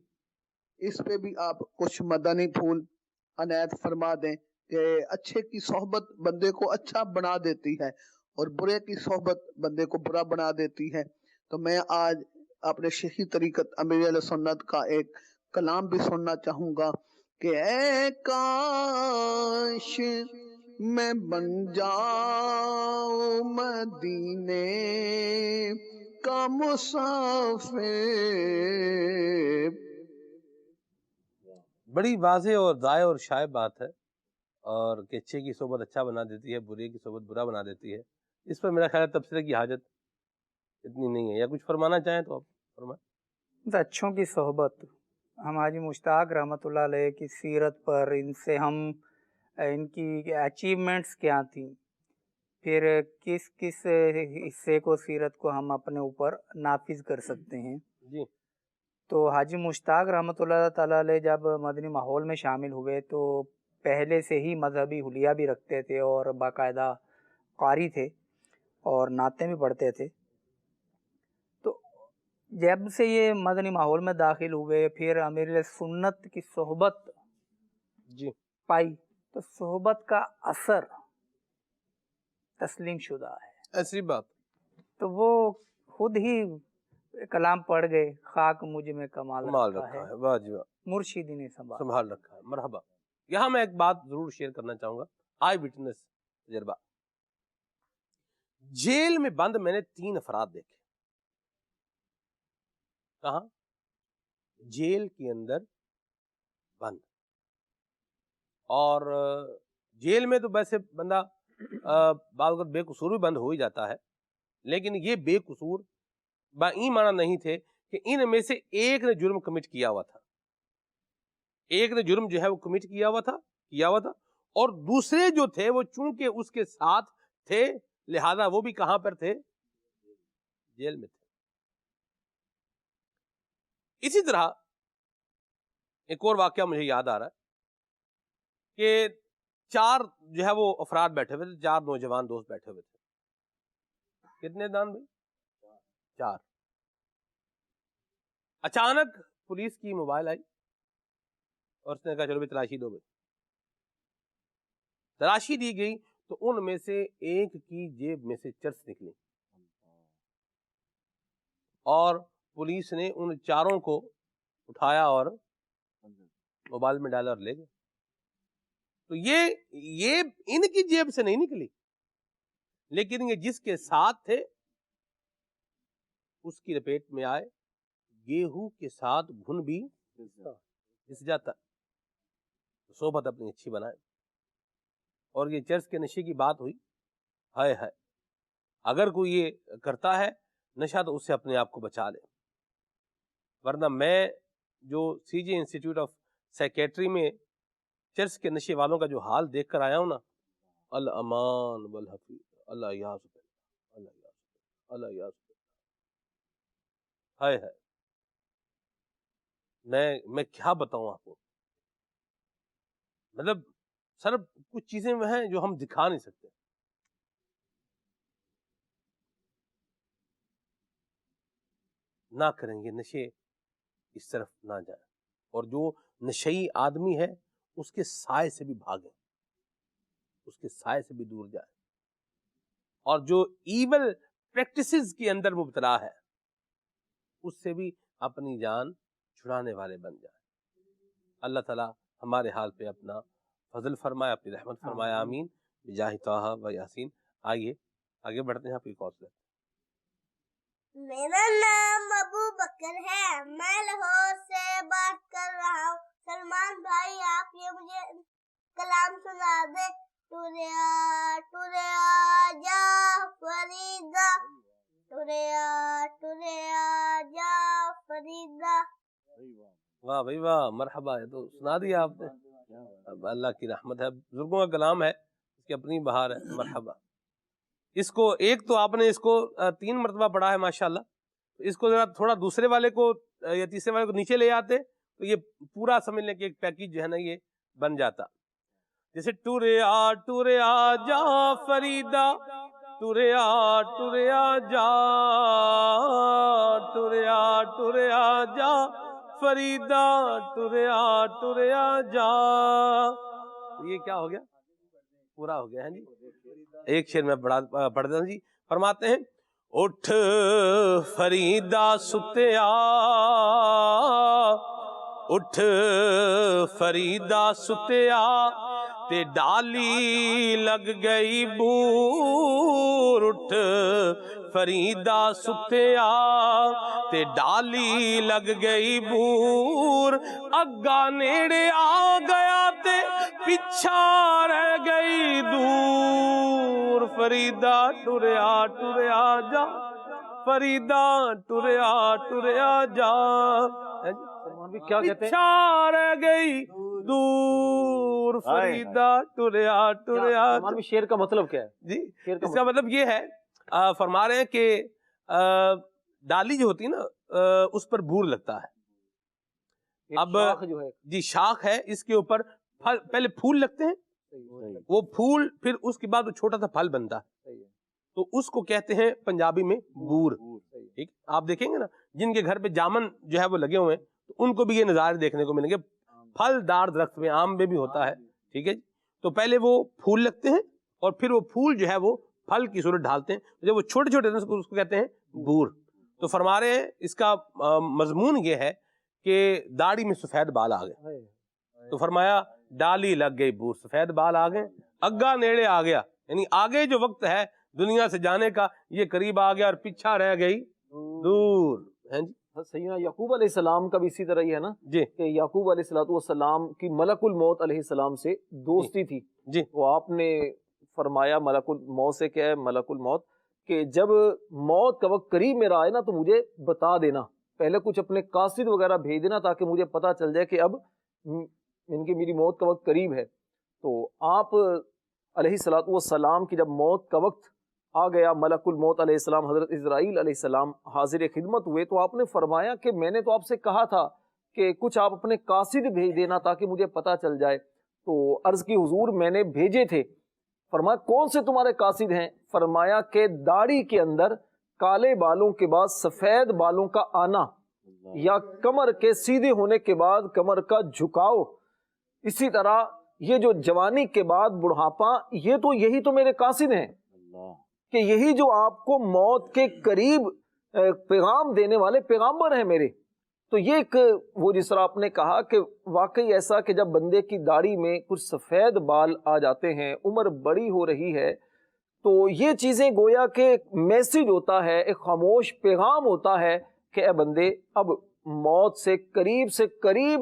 اس پہ بھی آپ کچھ مدنی پھول عنایت فرما دیں کہ اچھے کی صحبت بندے کو اچھا بنا دیتی ہے اور برے کی صحبت بندے کو برا بنا دیتی ہے۔ تو میں آج اپنے شیخی طریقت امیر علیہ سنت کا ایک کلام بھی سننا چاہوں گا کہ اے کاش میں بن جاؤں مدینے کا مسافر۔ بڑی واضح اور ضائع اور شائع بات ہے، اور کہ اچھے کی صحبت اچھا بنا دیتی ہے، برے کی صحبت برا بنا دیتی ہے۔ اس پر میرا خیال ہے تبصرے کی حاجت اتنی نہیں ہے، یا کچھ فرمانا چاہیں تو آپ فرمائیں۔ اچھوں کی صحبت، ہم حاجی مشتاق رحمۃ اللہ علیہ کی سیرت پر، ان سے ہم ان کی اچیومنٹس کیا تھیں، پھر کس کس حصے کو سیرت کو ہم اپنے اوپر نافذ کر سکتے ہیں۔ جی۔ تو حاجی مشتاق رحمۃ اللہ تعالیٰ علیہ جب مدنی ماحول میں شامل ہوئے تو پہلے سے ہی مذہبی حلیہ بھی رکھتے تھے اور باقاعدہ قاری تھے اور نعتیں بھی پڑھتے تھے۔ تو جب سے یہ مدنی ماحول میں داخل ہوئے، پھر امیر سنت کی صحبت جی پائی، تو صحبت کا اثر تسلیم شدہ ہے، ایسی بات۔ تو وہ خود ہی کلام پڑھ گئے، خاک مجھ میں کمال رکھا ہے، واہ جی واہ، مرشد نے سنبھال رکھا ہے۔ مرحبا۔ یہاں میں ایک بات ضرور شیئر کرنا چاہوں گا، آئی وٹنس تجربہ۔ جیل میں بند میں نے 3 افراد دیکھے۔ کہاں؟ جیل کے اندر بند۔ اور جیل میں تو ویسے بندہ بعض وقت بے قصور بھی بند ہو ہی جاتا ہے، لیکن یہ بے قصور این معنی نہیں تھے کہ ان میں سے ایک نے جرم کمٹ کیا ہوا تھا، ایک نے جرم جو ہے وہ کمٹ کیا ہوا تھا، اور دوسرے جو تھے وہ چونکہ اس کے ساتھ تھے لہذا وہ بھی کہاں پر تھے؟ جیل میں تھے۔ اسی طرح ایک اور واقعہ مجھے یاد آ رہا ہے کہ 4 جو ہے وہ افراد بیٹھے ہوئے تھے، 4 نوجوان دوست بیٹھے ہوئے تھے۔ کتنے دان بھائی؟ 4۔ اچانک پولیس کی موبائل آئی اور اس نے کہا چلو بھی تلاشی دو۔ تلاشی دی گئی تو ان میں سے ایک کی جیب میں سے چرس نکلی اور پولیس نے ان 4 کو اٹھایا اور موبائل میں ڈالا اور لے گئے۔ تو یہ ان کی جیب سے نہیں نکلی، لیکن یہ جس کے ساتھ تھے اس کی لپیٹ میں آئے۔ گیہوں کے ساتھ گھن بھی گھس جاتا، صحبت اپنی اچھی بنائے۔ اور یہ چرس کے نشے کی بات ہوئی، ہائے ہائے، اگر کوئی یہ کرتا ہے نشہ تو اس سے اپنے آپ کو بچا لے، ورنہ میں جو سی جے انسٹیٹیوٹ آف سائیکیٹری میں چرس کے نشے والوں کا جو حال دیکھ کر آیا ہوں نا، الامان والحفیظ، اللہ یاز باللہ، اللہ یاز باللہ، اللہ یاز باللہ، ہائے ہائے، میں کیا بتاؤں آپ کو، مطلب سر کچھ چیزیں وہ ہیں جو ہم دکھا نہیں سکتے۔ نہ کریں گے نشے اس طرف نہ جائیں، اور جو نشئی آدمی ہے اس کے سائے سے بھی بھاگیں، اس کے سائے سے بھی دور جائیں، اور جو ایول پریکٹسز کے اندر مبتلا ہے اس سے بھی اپنی جان چھڑانے والے بن جائیں۔ اللہ تعالیٰ ہمارے حال پہ اپنا فضل فرمائے، اپنی رحمت فرمائے، آمین بجاہ طٰہٰ و یاسین۔ آئیے آگے بڑھتے ہیں، آپ کی حوصلہ۔ میرا نام ابو بکر ہے، میں لاہور سے بات کر رہا ہوں۔ سلمان بھائی آپ یہ مجھے کلام سنا دیں۔ ٹوریا ٹوریا جا فریدا، ٹوریا ٹوریا جا فریدا۔ واہ بھائی واہ، مرحبا، یہ تو سنا دیا آپ نے، اب اللہ کی رحمت ہے، بزرگوں کا کلام ہے، اس کی اپنی بہار ہے، مرحبا۔ اس کو ایک تو آپ نے اس کو 3 مرتبہ پڑھا ہے ماشاءاللہ، اس کو ذرا تھوڑا دوسرے والے کو یا تیسرے والے کو نیچے لے آتے تو یہ پورا سمجھ لیں کہ ایک پیکیج جو ہے نا یہ بن جاتا. جیسے ٹوریا جا فریدا، ٹوریا جا، ٹوریا جا فریدا، ٹوریا جا. یہ کیا ہو گیا؟ پورا ہو گیا ہے جی. ایک شعر میں پڑھ دیتا ہوں جی. فرماتے ہیں اٹھ فریدا ستیا، اٹھ فریدا ستیا، تے ڈالی لگ گئی بور. اٹھ فریدا ستیا، تے ڈالی لگ گئی بور. اگا نیڑے آ گیا تے پچھا رہ گئی دور. فریدا ٹوریا جا، فریدا ٹوریا جا، کیا کہتے ہیں؟ پچھا رہ گئی دور. فریدا ٹوریا. شعر کا مطلب کیا ہے جی اس کا مطلب یہ ہے، فرما رہے ہیں کہ ڈالی جو ہوتی ہے نا اس پر بور لگتا ہے. اب جو ہے جی شاخ ہے، اس کے اوپر پھل، پہلے پھول لگتے ہیں، وہ پھول پھر اس کے بعد وہ چھوٹا سا پھل بنتا ہے، تو اس کو کہتے ہیں پنجابی میں بور. ٹھیک، آپ دیکھیں گے نا جن کے گھر پہ جامن جو ہے وہ لگے ہوئے ہیں تو ان کو بھی یہ نظارے دیکھنے کو ملیں گے. پھل دار درخت میں، آم میں بھی ہوتا ہے. ٹھیک ہے جی. تو پہلے وہ پھول لگتے ہیں اور پھر وہ پھول جو ہے وہ پھل کی صورت ڈھالتے ہیں. جب وہ چھوٹے چھوٹے اس کو کہتے ہیں بور. تو فرما رہے ہیں اس کا مضمون یہ ہے کہ داڑھی میں سفید بال آ گئے، تو فرمایا ڈالی لگ گئی بور. سفید بال آ گئے، اگا نیڑے آ گیا، یعنی آگے جو وقت ہے دنیا سے جانے کا یہ قریب آ گیا اور پیچھا رہ گئی دور. ہیں جی. سیدنا یعقوب علیہ السلام کا بھی اسی طرح ہی ہے نا جی، کہ یعقوب علیہ السلام کی ملک الموت علیہ السلام سے دوستی تھی. جی وہ آپ نے فرمایا ملک الموت سے کیا ہے، ملک الموت کہ جب موت کا وقت قریب میرا آئے نا تو مجھے بتا دینا، پہلے کچھ اپنے قاصد وغیرہ بھیج دینا تاکہ مجھے پتا چل جائے کہ اب ان کی میری موت کا وقت قریب ہے. تو آپ علیہ السلام کی جب موت کا وقت آ گیا، ملک الموت علیہ السلام حضرت اسرائیل علیہ السلام حاضر خدمت ہوئے، تو آپ نے فرمایا کہ میں نے تو آپ سے کہا تھا کہ کچھ آپ اپنے قاصد بھیج دینا تاکہ مجھے پتا چل جائے. تو عرض کی حضور میں نے بھیجے تھے. فرمایا کون سے تمہارے قاصد ہیں؟ فرمایا کہ داڑھی کے اندر کالے بالوں کے بعد سفید بالوں کا آنا، یا کمر کے سیدھے ہونے کے بعد کمر کا جھکاؤ، اسی طرح یہ جو جوانی کے بعد بڑھاپا، یہ تو یہی تو میرے قاصد ہیں کہ یہی جو آپ کو موت کے قریب پیغام دینے والے پیغامبر ہیں میرے. تو یہ ایک وہ جس طرح آپ نے کہا کہ واقعی ایسا کہ جب بندے کی داڑھی میں کچھ سفید بال آ جاتے ہیں، عمر بڑی ہو رہی ہے، تو یہ چیزیں گویا کہ ایک میسج ہوتا ہے، ایک خاموش پیغام ہوتا ہے کہ اے بندے اب موت سے قریب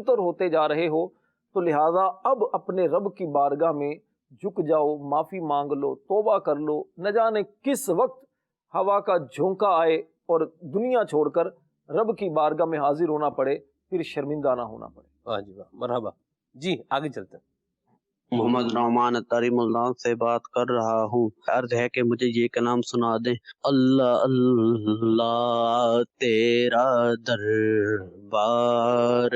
تر ہوتے جا رہے ہو، تو لہٰذا اب اپنے رب کی بارگاہ میں جھک جاؤ، معافی مانگ لو، توبہ کر لو. نہ جانے کس وقت ہوا کا جھونکا آئے اور دنیا چھوڑ کر رب کی بارگاہ میں حاضر ہونا پڑے، پھر شرمندہ نہ ہونا پڑے. واہ جی واہ، مرحبا. جی آگے چلتے ہیں. محمد نعمان اتاری ملتان سے بات کر رہا ہوں. عرض ہے کہ مجھے یہ کلام سنا دیں. اللہ اللہ تیرا دربار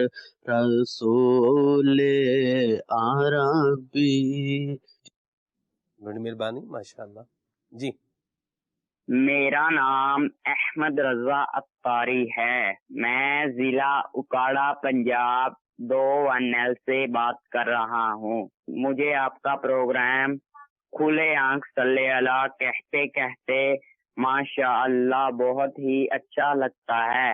رسول عربی. بڑی مہربانی، ماشاءاللہ. جی میرا نام احمد رضا اتاری ہے. میں ضلع اکاڑا پنجاب 2 سے بات کر رہا ہوں. مجھے آپ کا پروگرام کھلے آنکھ صلی اللہ کہتے کہتے ماشاء اللہ بہت ہی اچھا لگتا ہے.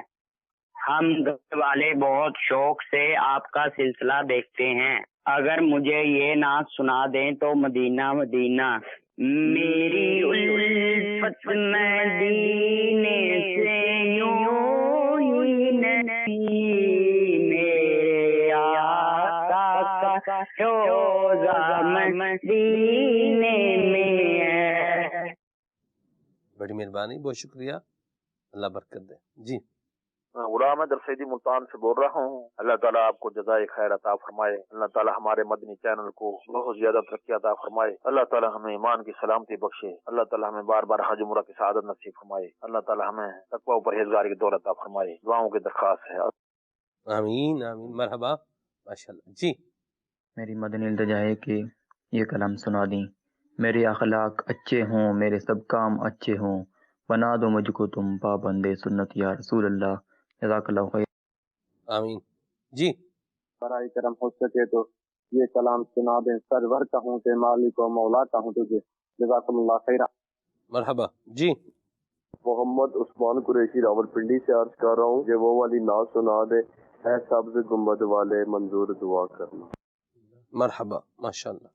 ہم گھر والے بہت شوق سے آپ کا سلسلہ دیکھتے ہیں. اگر مجھے یہ نعت سنا دیں تو مدینہ مدینہ میری الفت مدینے سے یوں ہی نہیں، میرے آقا کا روضہ مدینے میں ہے. بڑی مہربانی، بہت شکریہ، اللہ برکت دے. جی غلام درسیدی ملتان سے بول رہا ہوں. اللہ تعالیٰ آپ کو جزائے خیر عطا فرمائے. اللہ تعالیٰ ہمارے مدنی چینل کو بہت زیادہ ترقی عطا فرمائے. اللہ تعالیٰ ہمیں ایمان کی سلامتی بخشے. اللہ تعالیٰ ہمیں بار بار حج عمرہ کی سعادت نصیب فرمائے. اللہ تعالیٰ ہمیں تقوی و پرہیزگاری کی دولت عطا فرمائے. دعاؤں کی درخواست ہے. آمین آمین. مرحبا. ماشاءاللہ. جی میری مدنی التجا ہے کہ یہ کلام سنا دیں. میرے اخلاق اچھے ہوں، میرے سب کام اچھے ہوں، بنا دو مجھ کو تم پابند سنت یا رسول اللہ. جزاک اللہ خیر. آمین. جی برائے کرم ہو سکے تو یہ کلام سنا دیں. سرور کہوں کہ مالک و مولا کہوں تجھے. جزاکم اللہ خیر. مرحبا. جی محمد عثمان قریشی راولپنڈی سے عرض کر رہا ہوں کہ وہ والی نعت سنا دے، اے سبز گنبد والے منظور دعا کرنا. مرحبا. ماشاءاللہ.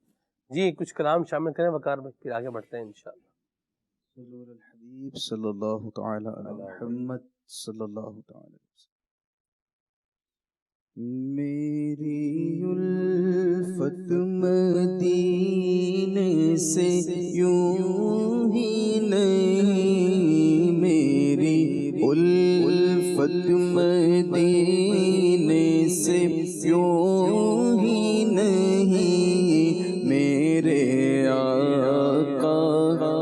جی کچھ کلام شامل کریں وقار میں، پھر آگے بڑھتے ہیں انشاءاللہ. صلو علی الحبیب صلی اللہ تعالی علی محمد صلی اللہ تعالی وسلم. میری الفت مدینے سے یوں ہی نہیں، میری الفت مدینے سے یوں ہی نہیں، میرے آقا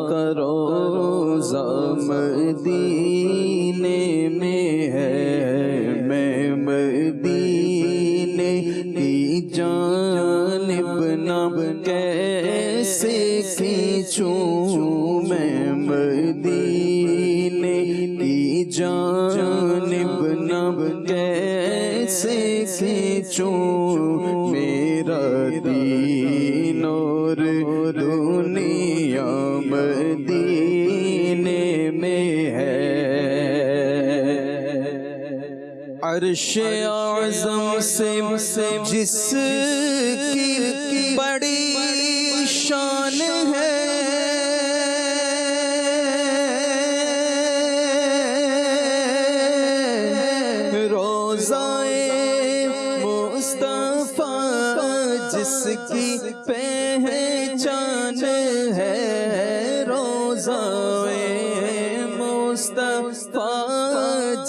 کا روضہ مدینے میں ہے، میں مدینے کی جانب نہ کیسے کھینچوں، میں مدینے کی جانب نہ کیسے کھینچوں، میرا دین اور دنیا مدینے میں ہے. عرش اعظم سے جس کی بڑی شان ہے، جس کی پہچان ہے، روضہ مصطفیٰ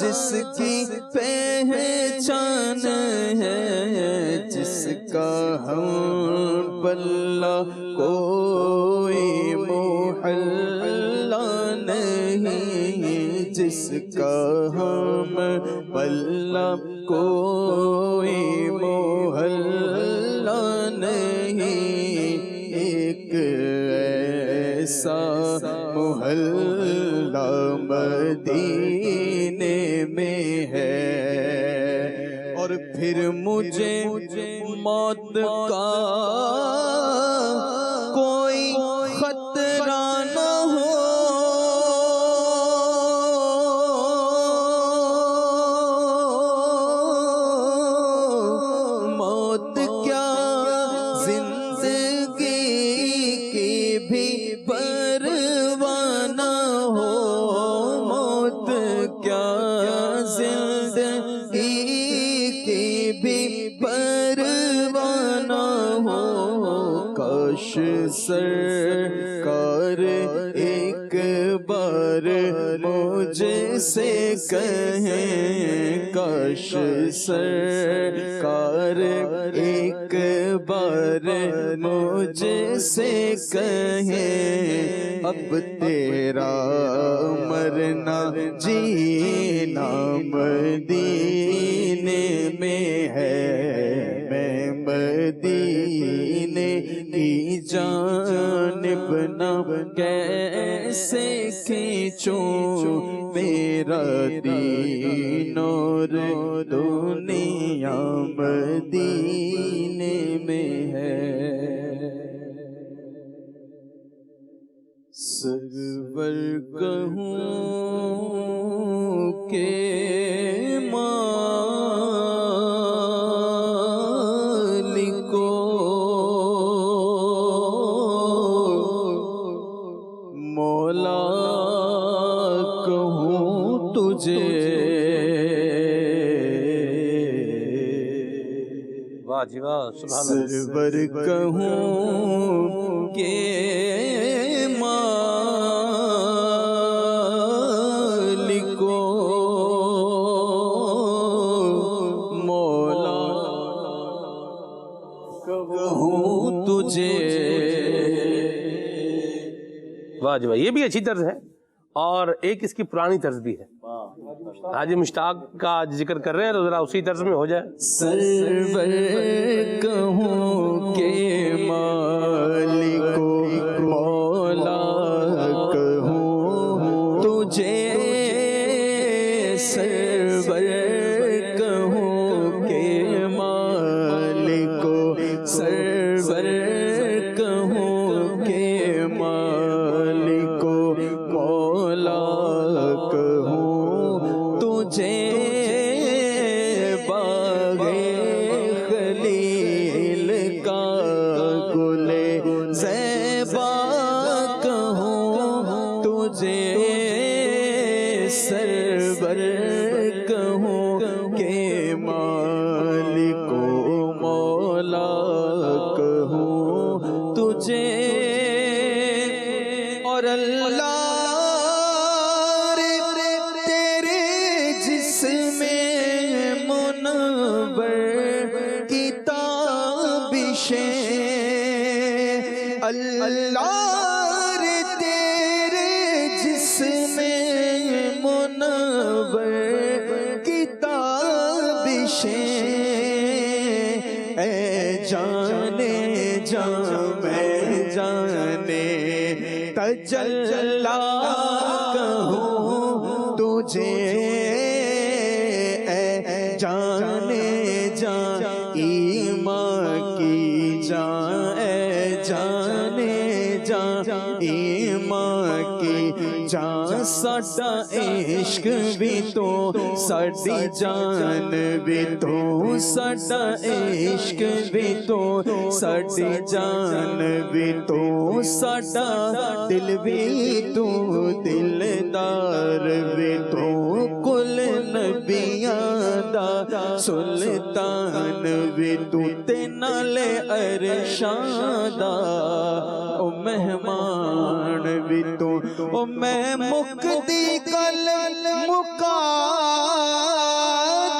جس کی پہچان ہے، جس کا ہم پلہ کوئی محلہ نہیں، جس کا ہم پلہ کوئی محلہ نہیں، ایک ایسا محلہ مدینے میں ہے. اور پھر مجھے موت کا کوئی خطرہ نہ ہو، موت کیا زندگی کی بھی پرواہ نہ ہو، موت کیا زندگی کی بھی پرواہ نہ ہو. کاش سرکار ایک بار مجھ سے کہیں، کاش سرکار ایک بار مجھ سے کہیں، اب تیرا مرنا جینا مدینے میں ہے، میں مدینے کی جانب نہ کیسے کھینچوں، میرا دین اور دنیا مدینے میں ہے. سرور کہوں کہ مالک مولا کہوں تجھے. واہ جی واہ. سرور کہوں کہ واجب ہے. یہ بھی اچھی طرز ہے. اور ایک اس کی پرانی طرز بھی ہے. حاجی مشتاق کا ذکر کر رہے ہیں تو ذرا اسی طرز میں ہو جائے. سرور کہوں کہ مالک و مولا کہوں تجھے، سرور کہوں کہ مالک و سرور کہوں کہ مالک و مولا کہوں تجھے، باغ خلیل کا گل زیبا کہوں تجھے، سرور کہوں کہ مالک و مولا کہوں تجھے. اور اللہ تیرے جسم منور کی تابشیں، اللہ تیرے جسم منور کی تابشیں، اے جانے جان میں جانے تجلا کہوں تجھے، اے جانے جان ایمان کی جان، اے جانے جان ایمان کی جان، ساڈا عشق بھی تو ساڈی جان بھی تو، ساڈا عشق بھی تو ساڈی جان بھی تو، ساڈا دل بھی تو دلدار بھی تو، کل نبیاں دا سلطان بھی تو، تے نالے عرشاں دا او مہمان بھی تو. او میں مکدی کل مکا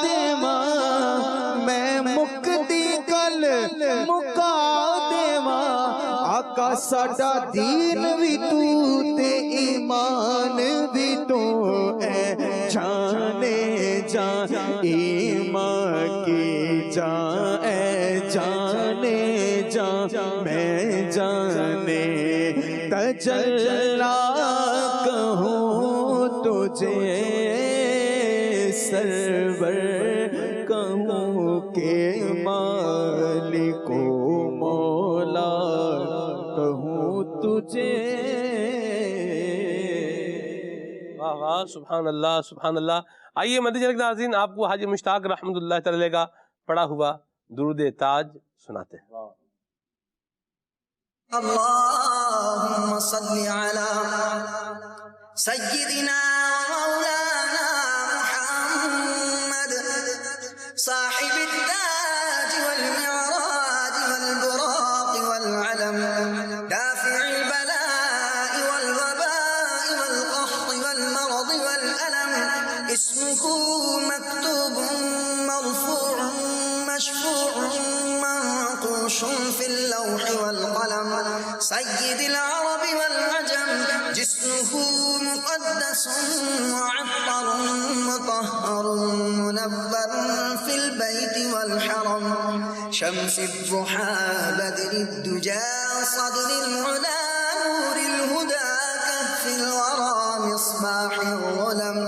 دیواں، میں مکدی کل مکا دیواں، آقا ساڈا دین بھی تو تے ایمان بھی تو، اے جانے جان ایمان کی جان، اے جانے جان میں جانے تجلا کہوں تجھے، سرور کہوں کہ مالک و مولا کہوں تجھے. واہ واہ، سبحان اللہ سبحان اللہ. آئیے مدنی چینل کے ناظرین، آپ کو حاجی مشتاق رحمۃ اللہ تعالی کا پڑھا ہوا درود تاج سناتے ہیں. اللهم صل على سيدنا مولانا محمد صاحب التاج والمعراج والبراق والعلم، دافع البلاء والوباء والقحط والمرض والألم، اسمه مكتوب مرفوع مشفوع منقوش في اللوح والقلم، سيد العرب والعجم، جسمه مقدس معطر مطهر منبر في البيت والحرم، شمس الضحى بدر الدجى صدر العلا نور الهدى كهف الورى مصباح الظلم،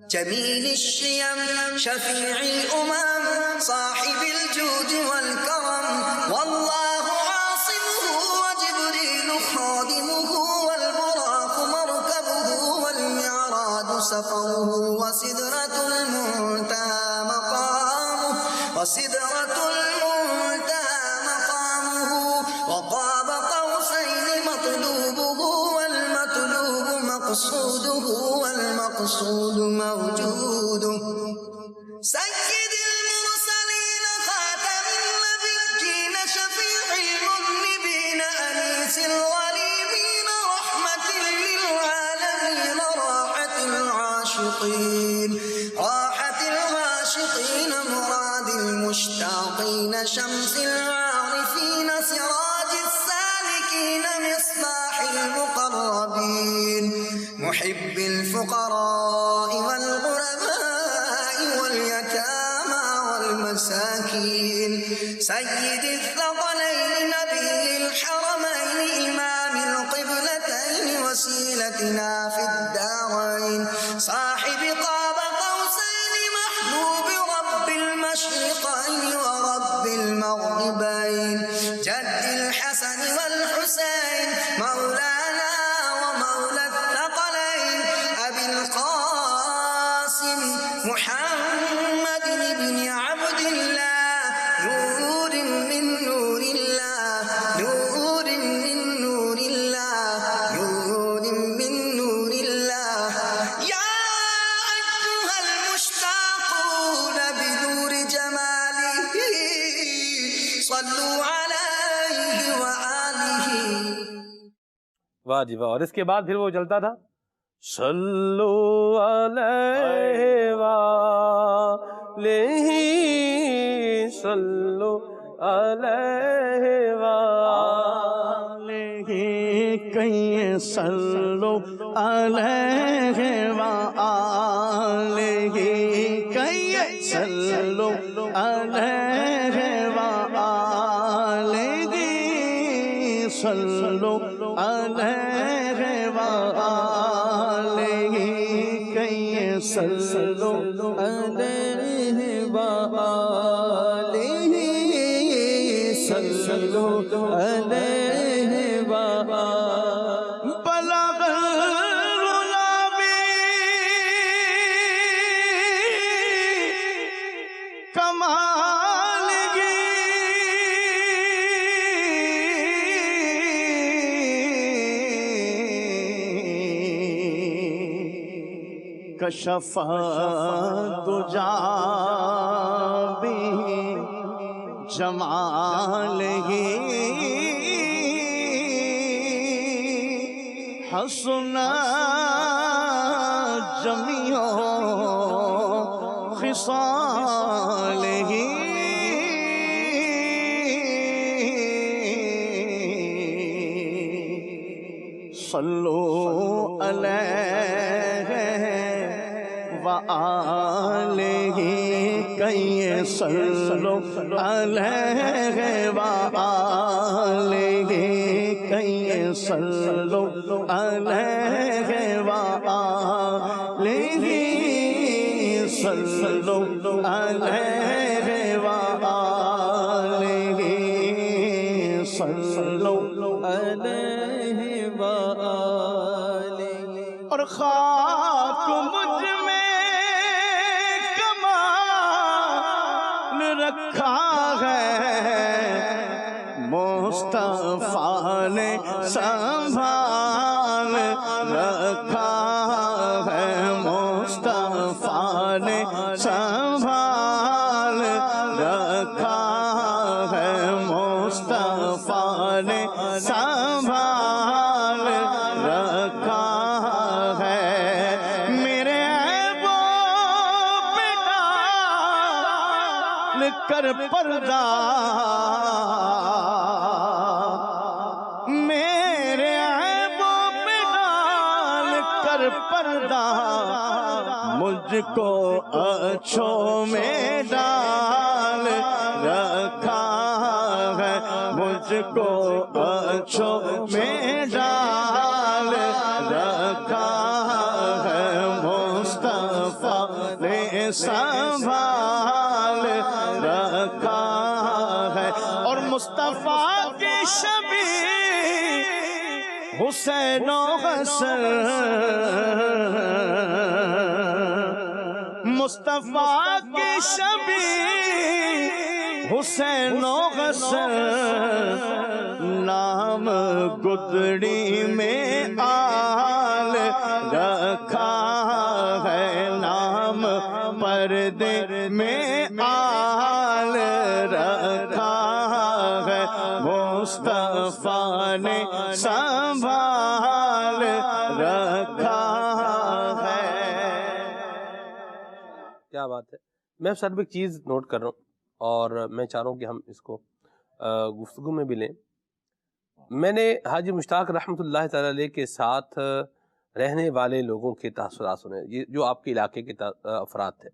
جميل الشيم شفيع الأمم صاحب الجود والكرم، والله عاصمه وجبريل خادمه والبراق مركبه والمعراج سفره، وسدرة المنتهى مقامه، وسدرة المنتهى مقامه، وقاب قوسين مطلوبه والمطلوب مقصوده والمقصود موجوده، سيد المرسلين خاتم النبيين شفيع المذنبين أنيس الغريبين رحمة للعالمين، راحة العاشقين راحة العاشقين مراد المشتاقين، شمس العارفين سراج السالكين، السالكين مصباح المقربين محب الفقراء والغرباء واليتامى والمساكين سيد الثقلين نبي الحرمين إمام القبلتين وسيلتنا في الدارين صاحب قاب قوسين محبوب رب المشرقين ورب المغربين جد الحسن والحسين مولانا ومولى الثقلين أبي القاسم محمد بن عبد الله نور من نور الله نور من نور الله نور من نور الله يا أيها المشتاقون بنور جماله صلوا عليه وآله واہ جی واہ. اور اس کے بعد پھر وہ چلتا تھا صلو علیہ وآلہ صلو علیہ وآلہ کہیں صلو علیہ وآلہ کہیں صلو علیہ وآلہ صلو علیہ وآلہ کہیں صلو علیہ وآلہ صلو علیہ وآلہ بلغ الغلابی کمالگی کشف دجا بھی جمالگی حسن جمیع خصالہ صلو علیہ وآلہ کہیں صلو علیہ وآلہ کہیں صلو علیہ وآلہ صلو علیہ وآلہ صلو علیہ وآلہ. اور خاک مجھ میں کمال رکھا ہے مصطفیٰ نے سنبھال رکھا ہے مصطفیٰ نے سنبھال رکھا ہے مصطفیٰ نے سنبھال رکھا ہے میرے عیبوں پہ ڈال کر پردہ میرے عیبوں پہ ڈال کر پردہ مجھ کو اچھوں میں ڈال رکھا ہے مجھ کو اچھوں میں ڈال رکھا ہے مصطفیٰ نے سنبھال رکھا ہے. اور مصطفیٰ کے شبیہ حسین و حسن مصطفیٰ کے شبیہ حسین و حسن نام گدڑی میں آل رکھا ہے نام پردے میں آل رکھا ہے مصطفیٰ نے سنبھال رکھا ہے. کیا بات ہے. میں سر ایک چیز نوٹ کر رہا ہوں اور میں چاہ رہا ہوں کہ ہم اس کو گفتگو میں بھی لیں. میں نے حاجی مشتاق رحمۃ اللہ تعالی علیہ کے ساتھ رہنے والے لوگوں کے تاثرات سنے، یہ جو آپ کے علاقے کے افراد تھے.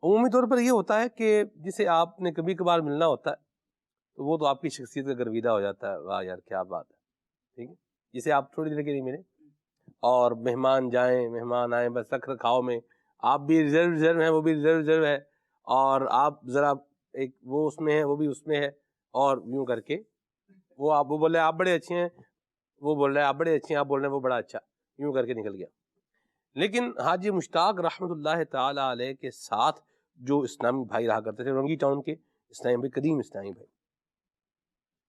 عمومی طور پر یہ ہوتا ہے کہ جسے آپ نے کبھی کبھار ملنا ہوتا ہے تو وہ تو آپ کی شخصیت کا گرویدہ ہو جاتا ہے، واہ یار کیا بات ہے، ٹھیک ہے. جسے آپ تھوڑی دیر کے لیے ملے اور مہمان جائیں مہمان آئیں، بس رکھ رکھاؤ میں آپ بھی ریزرو ہیں، وہ بھی ریزرو ہے، اور آپ ذرا ایک وہ اس میں ہے وہ بھی اس میں ہے، اور یوں کر کے وہ بول رہے ہیں آپ بڑے اچھے ہیں، وہ بول رہے ہیں آپ بڑے اچھے ہیں، آپ بول رہے ہیں وہ بڑا اچھا، یوں کر کے نکل گیا. لیکن حاجی مشتاق رحمۃ اللہ تعالی علیہ کے ساتھ جو اسلامی بھائی رہا کرتے تھے رنگی ٹاؤن کے اسلامی بھائی، قدیم اسلامی بھائی،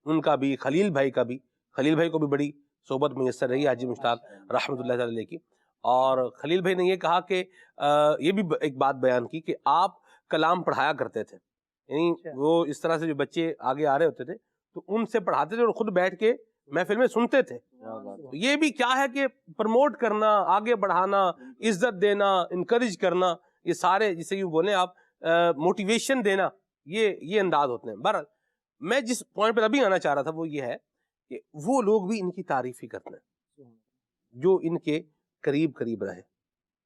ان کا بھی خلیل بھائی کا بھی، خلیل بھائی کو بھی بڑی صحبت میسر رہی حاجی مشتاق رحمۃ اللہ تعالی علیہ کی. اور خلیل بھائی نے یہ کہا کہ یہ بھی ایک بات بیان کی کہ آپ کلام پڑھایا کرتے تھے، یعنی وہ اس طرح سے جو بچے آگے آ رہے ہوتے تھے تو ان سے پڑھاتے تھے اور خود بیٹھ کے محفل میں سنتے تھے. یہ بھی کیا ہے کہ پروموٹ کرنا، آگے بڑھانا، عزت دینا، انکریج کرنا، یہ سارے جسے یوں بولیں آپ موٹیویشن دینا، یہ انداز ہوتے ہیں. بہرحال میں جس پوائنٹ پر ابھی آنا چاہ رہا تھا وہ یہ ہے کہ وہ لوگ بھی ان کی تعریف ہی کرتے ہیں جو ان کے قریب رہے،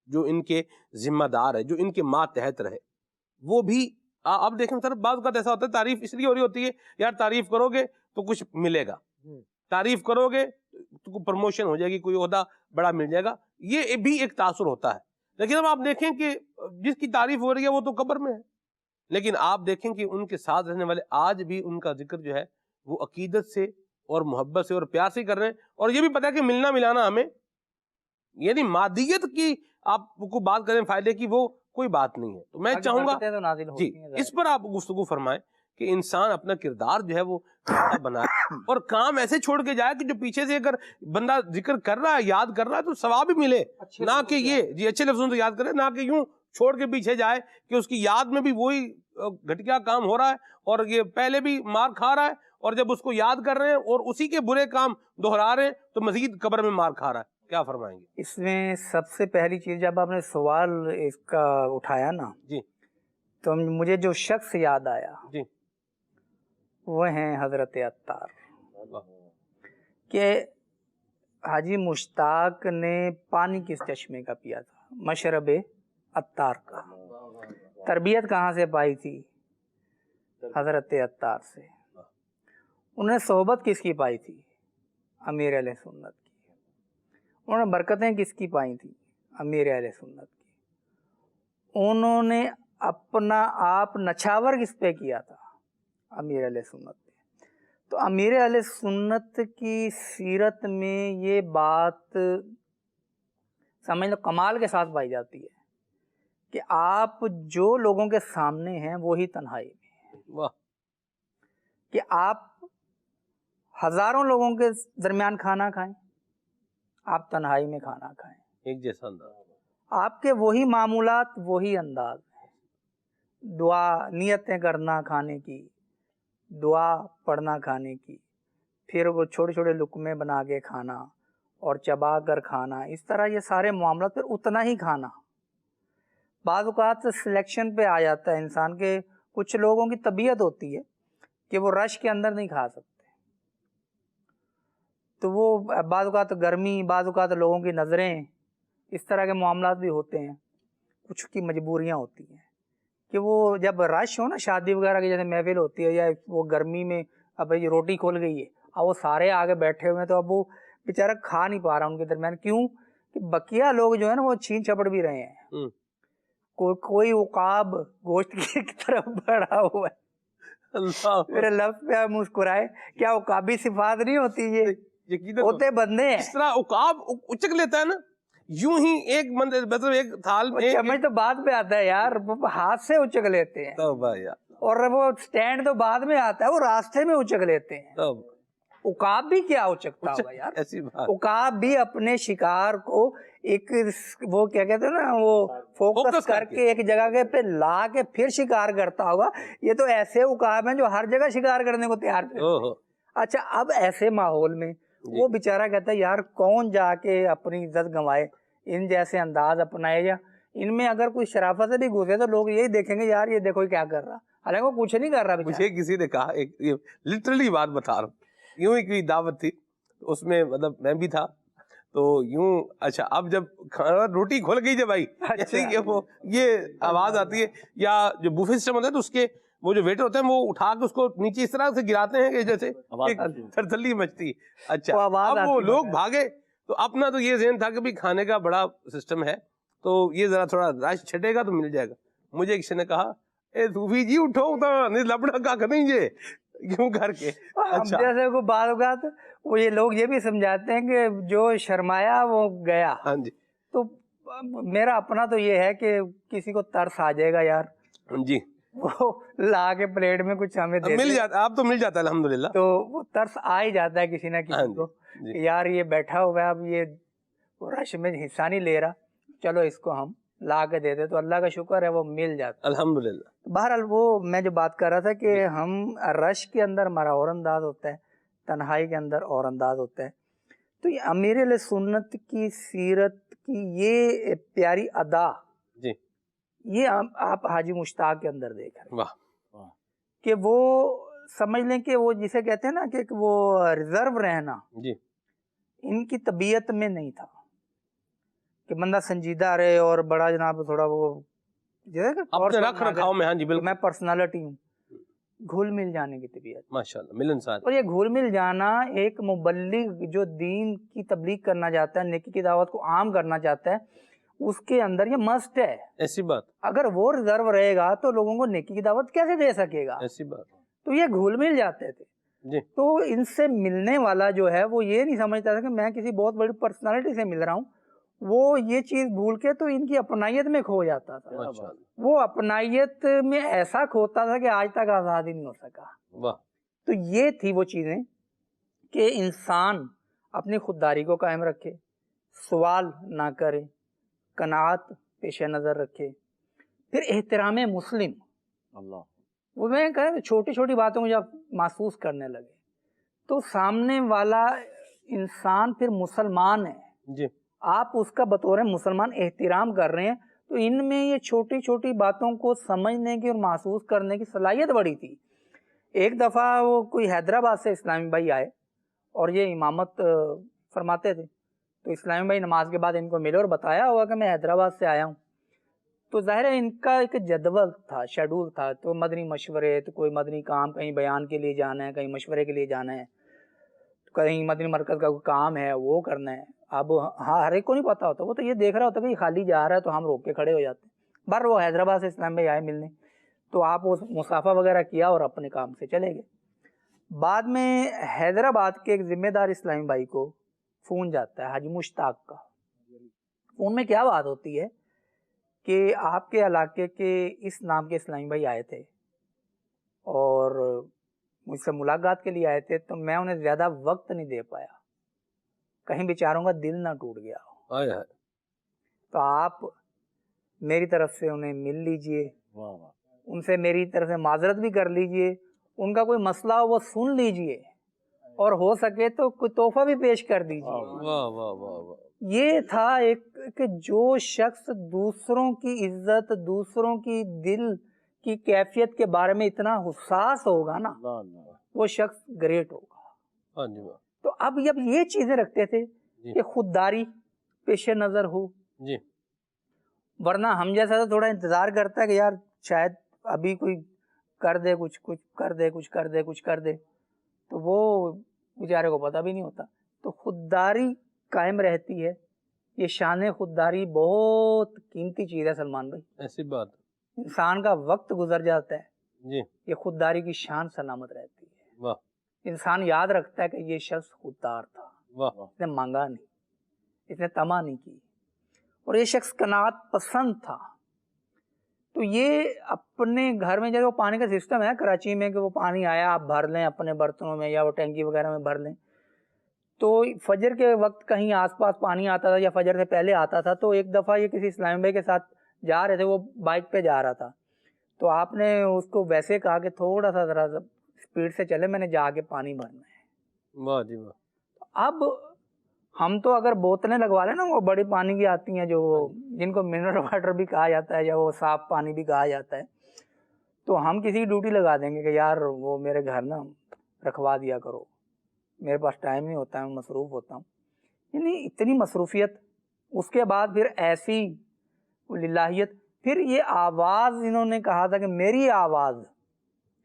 جو ان کے ذمہ دار ہے، جو ان کے ماتحت رہے. وہ بھی اب دیکھیں سر، بعض اوقات ایسا ہوتا ہے تعریف اس لیے ہو رہی ہوتی ہے یار تعریف کرو گے تو کچھ ملے گا، تعریف کرو گے تو پروموشن ہو جائے گی، کوئی عہدہ بڑا مل جائے گا، یہ بھی ایک تاثر ہوتا ہے. لیکن اب آپ دیکھیں کہ جس کی تعریف ہو رہی ہے وہ تو قبر میں ہے، لیکن آپ دیکھیں کہ ان کے ساتھ رہنے والے آج بھی ان کا ذکر جو ہے وہ عقیدت سے اور محبت سے اور پیار سے کر رہے ہیں. اور یہ بھی پتہ ہے کہ ملنا ملانا ہمیں، یعنی مادیت کی آپ کو بات کریں فائدے کی، وہ کوئی بات نہیں ہے. تو میں چاہوں گا جی اس پر آپ گفتگو فرمائیں کہ انسان اپنا کردار جو ہے وہ بنائے اور کام ایسے چھوڑ کے جائے کہ جو پیچھے سے اگر بندہ ذکر کر رہا ہے، یاد کر رہا ہے تو ثواب بھی ملے، نہ کہ یہ جی اچھے لفظوں سے یاد کرے، نہ کہ یوں چھوڑ کے پیچھے جائے کہ اس کی یاد میں بھی وہی گھٹیا کام ہو رہا ہے اور یہ پہلے بھی مار کھا رہا ہے، اور جب اس کو یاد کر رہے ہیں اور اسی کے برے کام دہرا رہے ہیں تو مزید قبر میں مار کھا رہا ہے. کیا فرمائیں گے اس میں؟ سب سے پہلی چیز جب آپ نے سوال اس کا اٹھایا نا جی تو مجھے جو شخص یاد آیا جی وہ ہیں حضرت عطار، کہ حاجی مشتاق نے پانی کس چشمے کا پیا تھا؟ مشرب عطار کا. تربیت کہاں سے پائی تھی؟ حضرت عطار سے. انہوں نے صحبت کس کی پائی تھی؟ امیر اہل سنت کی. انہوں نے برکتیں کس کی پائی تھی؟ امیر اہل سنت کی. انہوں نے اپنا آپ نچھاور کس پہ کیا تھا؟ امیر اہل سنت پہ. تو امیر اہل سنت کی سیرت میں یہ بات سمجھ لو کمال کے ساتھ پائی جاتی ہے کہ آپ جو لوگوں کے سامنے ہیں وہی تنہائی میں ہیں. کہ آپ ہزاروں لوگوں کے درمیان کھانا کھائیں، آپ تنہائی میں کھانا کھائیں، ایک جیسا انداز، آپ کے وہی معمولات وہی انداز ہیں. دعا نیتیں کرنا کھانے کی، دعا پڑھنا کھانے کی، پھر وہ چھوٹے چھوٹے لقمے بنا کے کھانا اور چبا کر کھانا، اس طرح یہ سارے معاملات. پھر اتنا ہی کھانا. بعض اوقات سلیکشن پہ آ جاتا ہے انسان کے، کچھ لوگوں کی طبیعت ہوتی ہے کہ وہ رش کے اندر نہیں کھا سکتے، تو وہ بعض اوقات گرمی، بعض اوقات لوگوں کی نظریں، اس طرح کے معاملات بھی ہوتے ہیں. کچھ کی مجبوریاں ہوتی ہیں کہ وہ جب رش ہو نا، شادی وغیرہ کی جیسے محفل ہوتی ہے، یا وہ گرمی میں اب یہ روٹی کھول گئی ہے، اب وہ سارے آگے بیٹھے ہوئے ہیں تو اب وہ بیچارہ کھا نہیں پا رہا ان کے درمیان. کیوں کہ بقیہ لوگ جو ہے نا وہ چھین چھپڑ بھی رہے ہیں. کوئی عقاب گوشت کی طرف بڑھا ہوا ہے. میرے لفظ پہ مسکرائے، کیا عقابی صفات نہیں ہوتی؟ یہ ہوتے بندے ہیں. اس طرح عقاب اچک لیتا ہے نا، یوں ہی ایک بندے مطلب ایک تھال میں چمچ تو بعد میں آتا ہے یار، ہاتھ سے اچک لیتے ہیں. اور وہ سٹینڈ تو بعد میں آتا ہے، وہ راستے میں اچک لیتے ہیں. عقاب بھی کیا اچکتا ہوگا یار؟ عقاب بھی اپنے شکار کو ایک وہ کیا کہتے ہیں نا، وہ فوکس کر کے ایک جگہ پہ لا کے پھر شکار کرتا ہوگا. یہ تو ایسے عقاب ہیں جو ہر جگہ شکار کرنے کو تیار تھے. اچھا اب ایسے ماحول میں وہ بیچارہ کہتا ہے یار کون جا کے اپنی عزت گنوائے، ان جیسے انداز اپنائے، یا ان میں اگر کوئی شرافت سے بھی گھسے تو لوگ یہی دیکھیں گے یار یہ دیکھو کیا کر رہا، حالانکہ وہ کچھ نہیں کر رہا. مجھے کسی نے کہا، ایک لٹرلی بات بتا رہا ہوں، یوں ہی کوئی دعوت تھی، اس میں مطلب میں بھی تھا، تو یوں اچھا اب جب روٹی کھل گئی جب آئی جیسے کہ وہ یہ آواز آتی ہے، یا جو بوفے سسٹم ہوتا ہے تو اس کے وہ جو ویٹر ہوتے ہیں وہ اٹھا کے اس کو نیچے اس طرح سے گراتے ہیں کہ جیسے تھرتھلی مچتی. اچھا اب وہ لوگ بھاگے، تو اپنا تو یہ ذہن تھا کہ بھی کھانے کا بڑا سسٹم ہے تو یہ ذرا تھوڑا رش چھٹے گا تو مل جائے گا. مجھے کسی نے کہا اے صوفی جی اٹھو نہیں لبڑا کا کریں گے کیوں کر کے. اچھا جیسے کو بعض اوقات وہ یہ لوگ یہ بھی سمجھاتے ہیں کہ جو شرمایا وہ گیا. ہاں جی. تو میرا اپنا تو یہ ہے کہ کسی کو ترس آ جائے گا یار جی وہ لا کے پلیٹ میں کچھ ہمیں دے مل جاتا، آپ تو مل جاتا ہے الحمدللہ، تو وہ ترس آ ہی جاتا ہے کسی نہ کسی کو کہ یار یہ بیٹھا ہوا ہے، اب یہ رش میں حصہ نہیں لے رہا، چلو اس کو ہم لا کے دے دے. تو اللہ کا شکر ہے وہ مل جاتا الحمدللہ. بہرحال وہ میں جو بات کر رہا تھا کہ ہم رش کے اندر ہمارا اور انداز ہوتا ہے، تنہائی کے اندر اور انداز ہوتا ہے. تو یہ امیر علیہ سنت کی سیرت کی یہ پیاری ادا جی یہ آپ حاجی مشتاق کے اندر دیکھ رہے ہیں کہ وہ سمجھ لیں کہ وہ جسے کہتے ہیں نا کہ وہ ریزرو رہنا جی ان کی طبیعت میں نہیں تھا کہ بندہ سنجیدہ رہے اور بڑا جناب تھوڑا وہ اپنے رکھ رکھاؤ میں. ہاں جی بالکل میں پرسنالٹی ہوں. گھل مل جانے کی طبیعت ماشاءاللہ ملنسار. اور یہ گھل مل جانا ایک مبلغ جو دین کی تبلیغ کرنا چاہتا ہے، نیکی کی دعوت کو عام کرنا چاہتا ہے، اس کے اندر یہ مسٹ ہے. ایسی بات اگر وہ ریزرو رہے گا تو لوگوں کو نیکی کی دعوت کیسے دے سکے گا؟ ایسی بات. تو یہ گھل مل جاتے تھے جی. تو ان سے ملنے والا جو ہے وہ یہ نہیں سمجھتا تھا کہ میں کسی بہت بڑی پرسنالٹی سے مل رہا ہوں، وہ یہ چیز بھول کے تو ان کی اپنائیت میں کھو جاتا تھا. وہ اپنائیت میں ایسا کھوتا تھا کہ آج تک آزادی نہیں ہو سکا. تو یہ تھی وہ چیزیں کہ انسان اپنی خودداری کو قائم رکھے، سوال نہ کرے، قناعت پیش نظر رکھے، پھر احترام مسلم. اللہ وہ میں کہا چھوٹی چھوٹی باتوں کو جب محسوس کرنے لگے تو سامنے والا انسان پھر مسلمان ہے جی، آپ اس کا بطور مسلمان احترام کر رہے ہیں، تو ان میں یہ چھوٹی چھوٹی باتوں کو سمجھنے کی اور محسوس کرنے کی صلاحیت بڑی تھی. ایک دفعہ وہ کوئی حیدرآباد سے اسلامی بھائی آئے اور یہ امامت فرماتے تھے، تو اسلامی بھائی نماز کے بعد ان کو ملے اور بتایا ہوگا کہ میں حیدرآباد سے آیا ہوں. تو ظاہر ہے ان کا ایک جدول تھا، شیڈول تھا، تو مدنی مشورے، تو کوئی مدنی کام، کہیں بیان کے لیے جانا ہے، کہیں مشورے کے لیے جانا ہے، کہیں مدنی مرکز کا کوئی کام ہے وہ کرنا ہے. اب ہاں ہر ایک کو نہیں پتا ہوتا، وہ تو یہ دیکھ رہا ہوتا کہ یہ خالی جا رہا ہے تو ہم روک کے کھڑے ہو جاتے ہیں. بر وہ حیدرآباد سے اسلام بھائی آئے ملنے، تو آپ وہ مصافحہ وغیرہ کیا اور اپنے کام سے چلے گئے. بعد میں حیدرآباد کے ایک ذمہ دار اسلامی بھائی کو فون جاتا ہے حاجی مشتاق کا. فون میں کیا بات ہوتی ہے کہ آپ کے علاقے کے اس نام کے اسلامی بھائی آئے تھے اور مجھ سے ملاقات کے لیے آئے تھے، تو میں انہیں زیادہ وقت نہیں دے پایا، کہیں بیچاروں کا دل نہ ٹوٹ گیا ہو، تو آپ میری طرف سے انہیں مل لیجئے، ان سے میری طرف سے معذرت بھی کر لیجئے، ان کا کوئی مسئلہ ہو وہ سن لیجئے، اور ہو سکے تو کوئی تحفہ بھی پیش کر دیجئے. یہ تھا ایک کہ جو شخص دوسروں کی عزت، دوسروں کی دل کی کیفیت کے بارے میں اتنا حساس ہوگا نا، وہ شخص گریٹ ہوگا. تو اب جب یہ چیزیں رکھتے تھے کہ خودداری پیش نظر ہو، ورنہ ہم جیسا تو تھوڑا انتظار کرتا ہے کہ یار شاید ابھی کوئی کر دے، کچھ کر دے، کچھ کر دے، کچھ کر دے، تو وہ بیچارے کو پتہ بھی نہیں ہوتا. تو خودداری قائم رہتی ہے. یہ شان خودداری بہت قیمتی چیز ہے سلمان بھائی. ایسی بات انسان کا وقت گزر جاتا ہے جی، یہ خودداری کی شان سلامت رہتی ہے. واہ. انسان یاد رکھتا ہے کہ یہ شخص خوددار تھا، واہ، اس نے مانگا نہیں، اس نے طمع نہیں کی، اور یہ شخص قناعت پسند تھا. تو یہ اپنے گھر میں جیسے وہ پانی کا سسٹم ہے کراچی میں کہ وہ پانی آیا آپ بھر لیں اپنے برتنوں میں یا وہ ٹینکی وغیرہ میں بھر لیں. تو فجر کے وقت کہیں آس پاس پانی آتا تھا یا فجر سے پہلے آتا تھا. تو ایک دفعہ یہ کسی اسلامی بھائی کے ساتھ جا رہے تھے، وہ بائک پہ جا رہا تھا، تو آپ نے اس کو ویسے کہا کہ تھوڑا سا ذرا اسپیڈ سے چلے، میں نے جا کے پانی بھرنا ہے. واہ جی واہ. اب ہم تو اگر بوتلیں لگوا لیں نا، وہ بڑی پانی کی آتی ہیں جو جن کو منرل واٹر بھی کہا جاتا ہے یا وہ صاف پانی بھی کہا جاتا ہے، تو ہم کسی کی ڈیوٹی لگا دیں گے کہ یار وہ میرے گھر نا رکھوا دیا کرو. میرے پاس ٹائم نہیں ہوتا ہے، میں مصروف ہوتا ہوں. یعنی اتنی مصروفیت، اس کے بعد پھر ایسی للہیت. پھر یہ آواز انہوں نے کہا تھا کہ میری آواز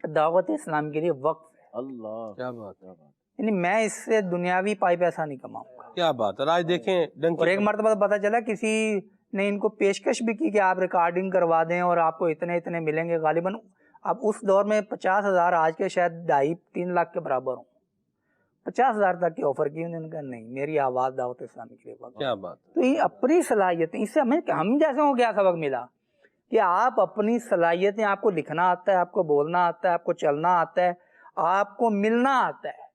دعوت اسلام کے لیے وقف ہے. اللہ، کیا بات ہے. یعنی میں اس سے دنیاوی پائی پیسہ نہیں کماؤں گا. کیا بات ہے. آج دیکھیں اور ایک مرتبہ پتہ چلا کسی نے ان کو پیشکش بھی کی کہ آپ ریکارڈنگ کروا دیں اور آپ کو اتنے اتنے ملیں گے. غالباً اب اس دور میں 50,000 آج کے شاید 2.5-3 لاکھ کے برابر ہوں. 50,000 تک کی آفر کی. انہوں نے کہا نہیں، میری آواز دعوت اسلامی کے لیے وقف. کیا بات. تو یہ اپنی صلاحیتیں، اس سے ہم جیسے ہوں کیا سبق ملا کہ آپ اپنی صلاحیتیں، آپ کو لکھنا آتا ہے، آپ کو بولنا آتا ہے، آپ کو چلنا آتا ہے، آپ کو ملنا آتا ہے،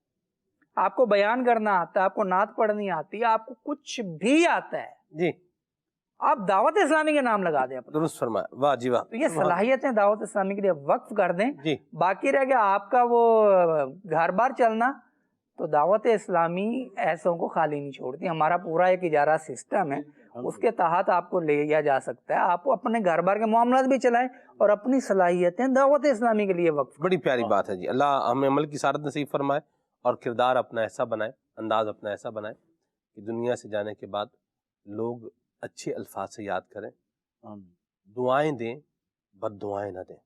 آپ کو بیان کرنا آتا ہے، آپ کو نعت پڑھنی آتی ہے، آپ کو کچھ بھی آتا ہے جی، آپ دعوت اسلامی کے نام لگا دیں. درست فرمایا. واہ جی واہ. تو یہ صلاحیتیں دعوت اسلامی کے لیے وقف کر دیں. جی. باقی رہ گیا آپ کا وہ گھر بار چلنا، تو دعوت اسلامی ایسوں کو خالی نہیں چھوڑتی. ہمارا پورا ایک اجارہ سسٹم ہے، اس کے تحت آپ کو لیا جا سکتا ہے. آپ اپنے گھر بار کے معاملات بھی چلائیں اور اپنی صلاحیتیں دعوت اسلامی کے لیے وقف. بڑی پیاری بات ہے جی. اللہ ہمیں عمل کی سعادت نصیب فرمائے اور کردار اپنا ایسا بنائے، انداز اپنا ایسا بنائے کہ دنیا سے جانے کے بعد لوگ اچھے الفاظ سے یاد کریں، دعائیں دیں، بد دعائیں نہ دیں.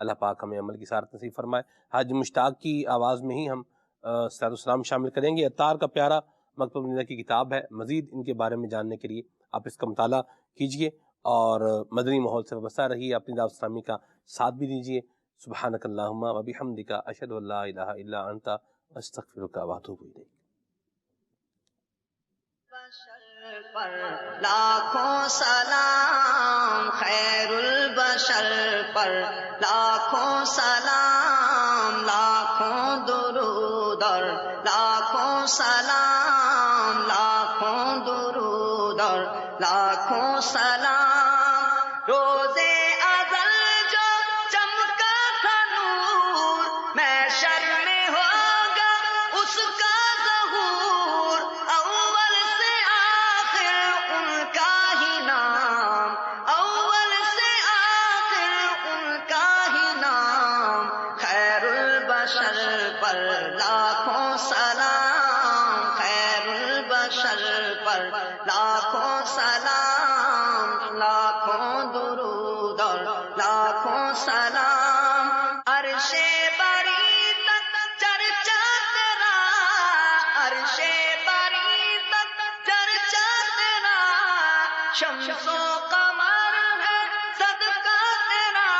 اللہ پاک ہمیں عمل کی سعادت نصیب فرمائے. حاج مشتاق کی آواز میں ہی ہم صلاۃ السلام شامل کریں گے. عطار کا پیارا مکتوب نظر کی کتاب ہے. مزید ان کے بارے میں جاننے کے لیے آپ اس کا مطالعہ کیجئے اور مدنی ماحول سے وابستہ رہیے. اپنی دعوت اسلامی کا ساتھ بھی دیجئے. سبحانک اللہم و بحمدک، اشہد ان لا الہ الا انت، استغفرک و اتوب الیک. پر لاکھوں سلام، خیر البشر پر لاکھوں سلام، لاکھوں درود اور لاکھوں سلام، لاکھوں درود اور لاکھوں سلام. روزے ازل جو چمکا تھا نور، محشر میں ہوگا اس کا ظہور. اول سے آخر ان کا ہی نام، اول سے آخر ان کا ہی نام. خیر البشر پر لاکھوں سلام، خیر البشر پر لاکھوں سلام، لاکھوں درود اور لاکھوں سلام. عرش بری تک چرچا تیرا، عرش بری تک چرچا تیرا. شمس و قمر ہے صدقہ تیرا،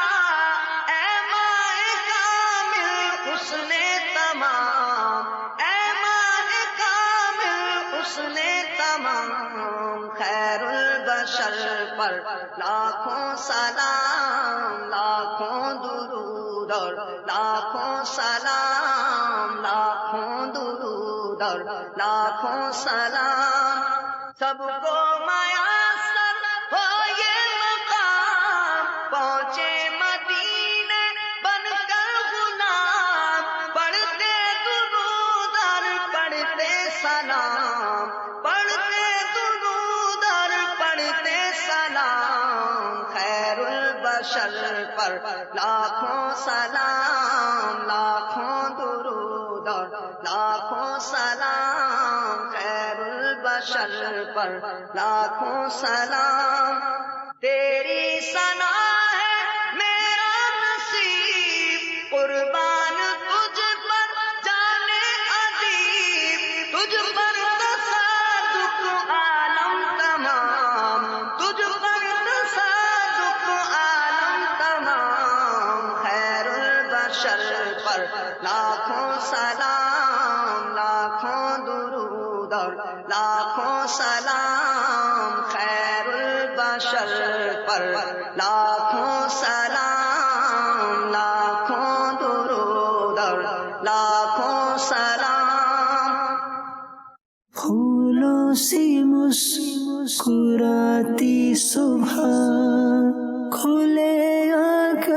اے ماہ کامل حسن تمام، اے ماہ کامل حسن تمام. خیر البشر پر لاکھوں سلام، لاکھوں درود اور لاکھوں سلام، لاکھوں درود اور لاکھوں سلام. سب کو میسر ہو یہ مقام، پہنچے مدینے بن کر غلام. پڑھتے درود اور پڑھتے سلام، پڑھتے درود اور پڑھتے سلام. خیر البشر پر لاکھوں سلام، لاکھوں درود اور لاکھوں سلام. خیر البشر پر لاکھوں سلام. تیری ثنا ہے میرا نصیب، قربان تجھ پر جانے ادیب. تجھ پر تصادق عالم تمام، تجھ پر تصادق عالم تمام. خیر البشر پر لاکھوں سلام، لاکھوں درود اور لاکھوں سلام. خیر البشر پر لاکھوں سلام، لاکھوں درود اور لاکھوں سلام. پھولوں سی مسکراتی صبح، کھلے آنکھ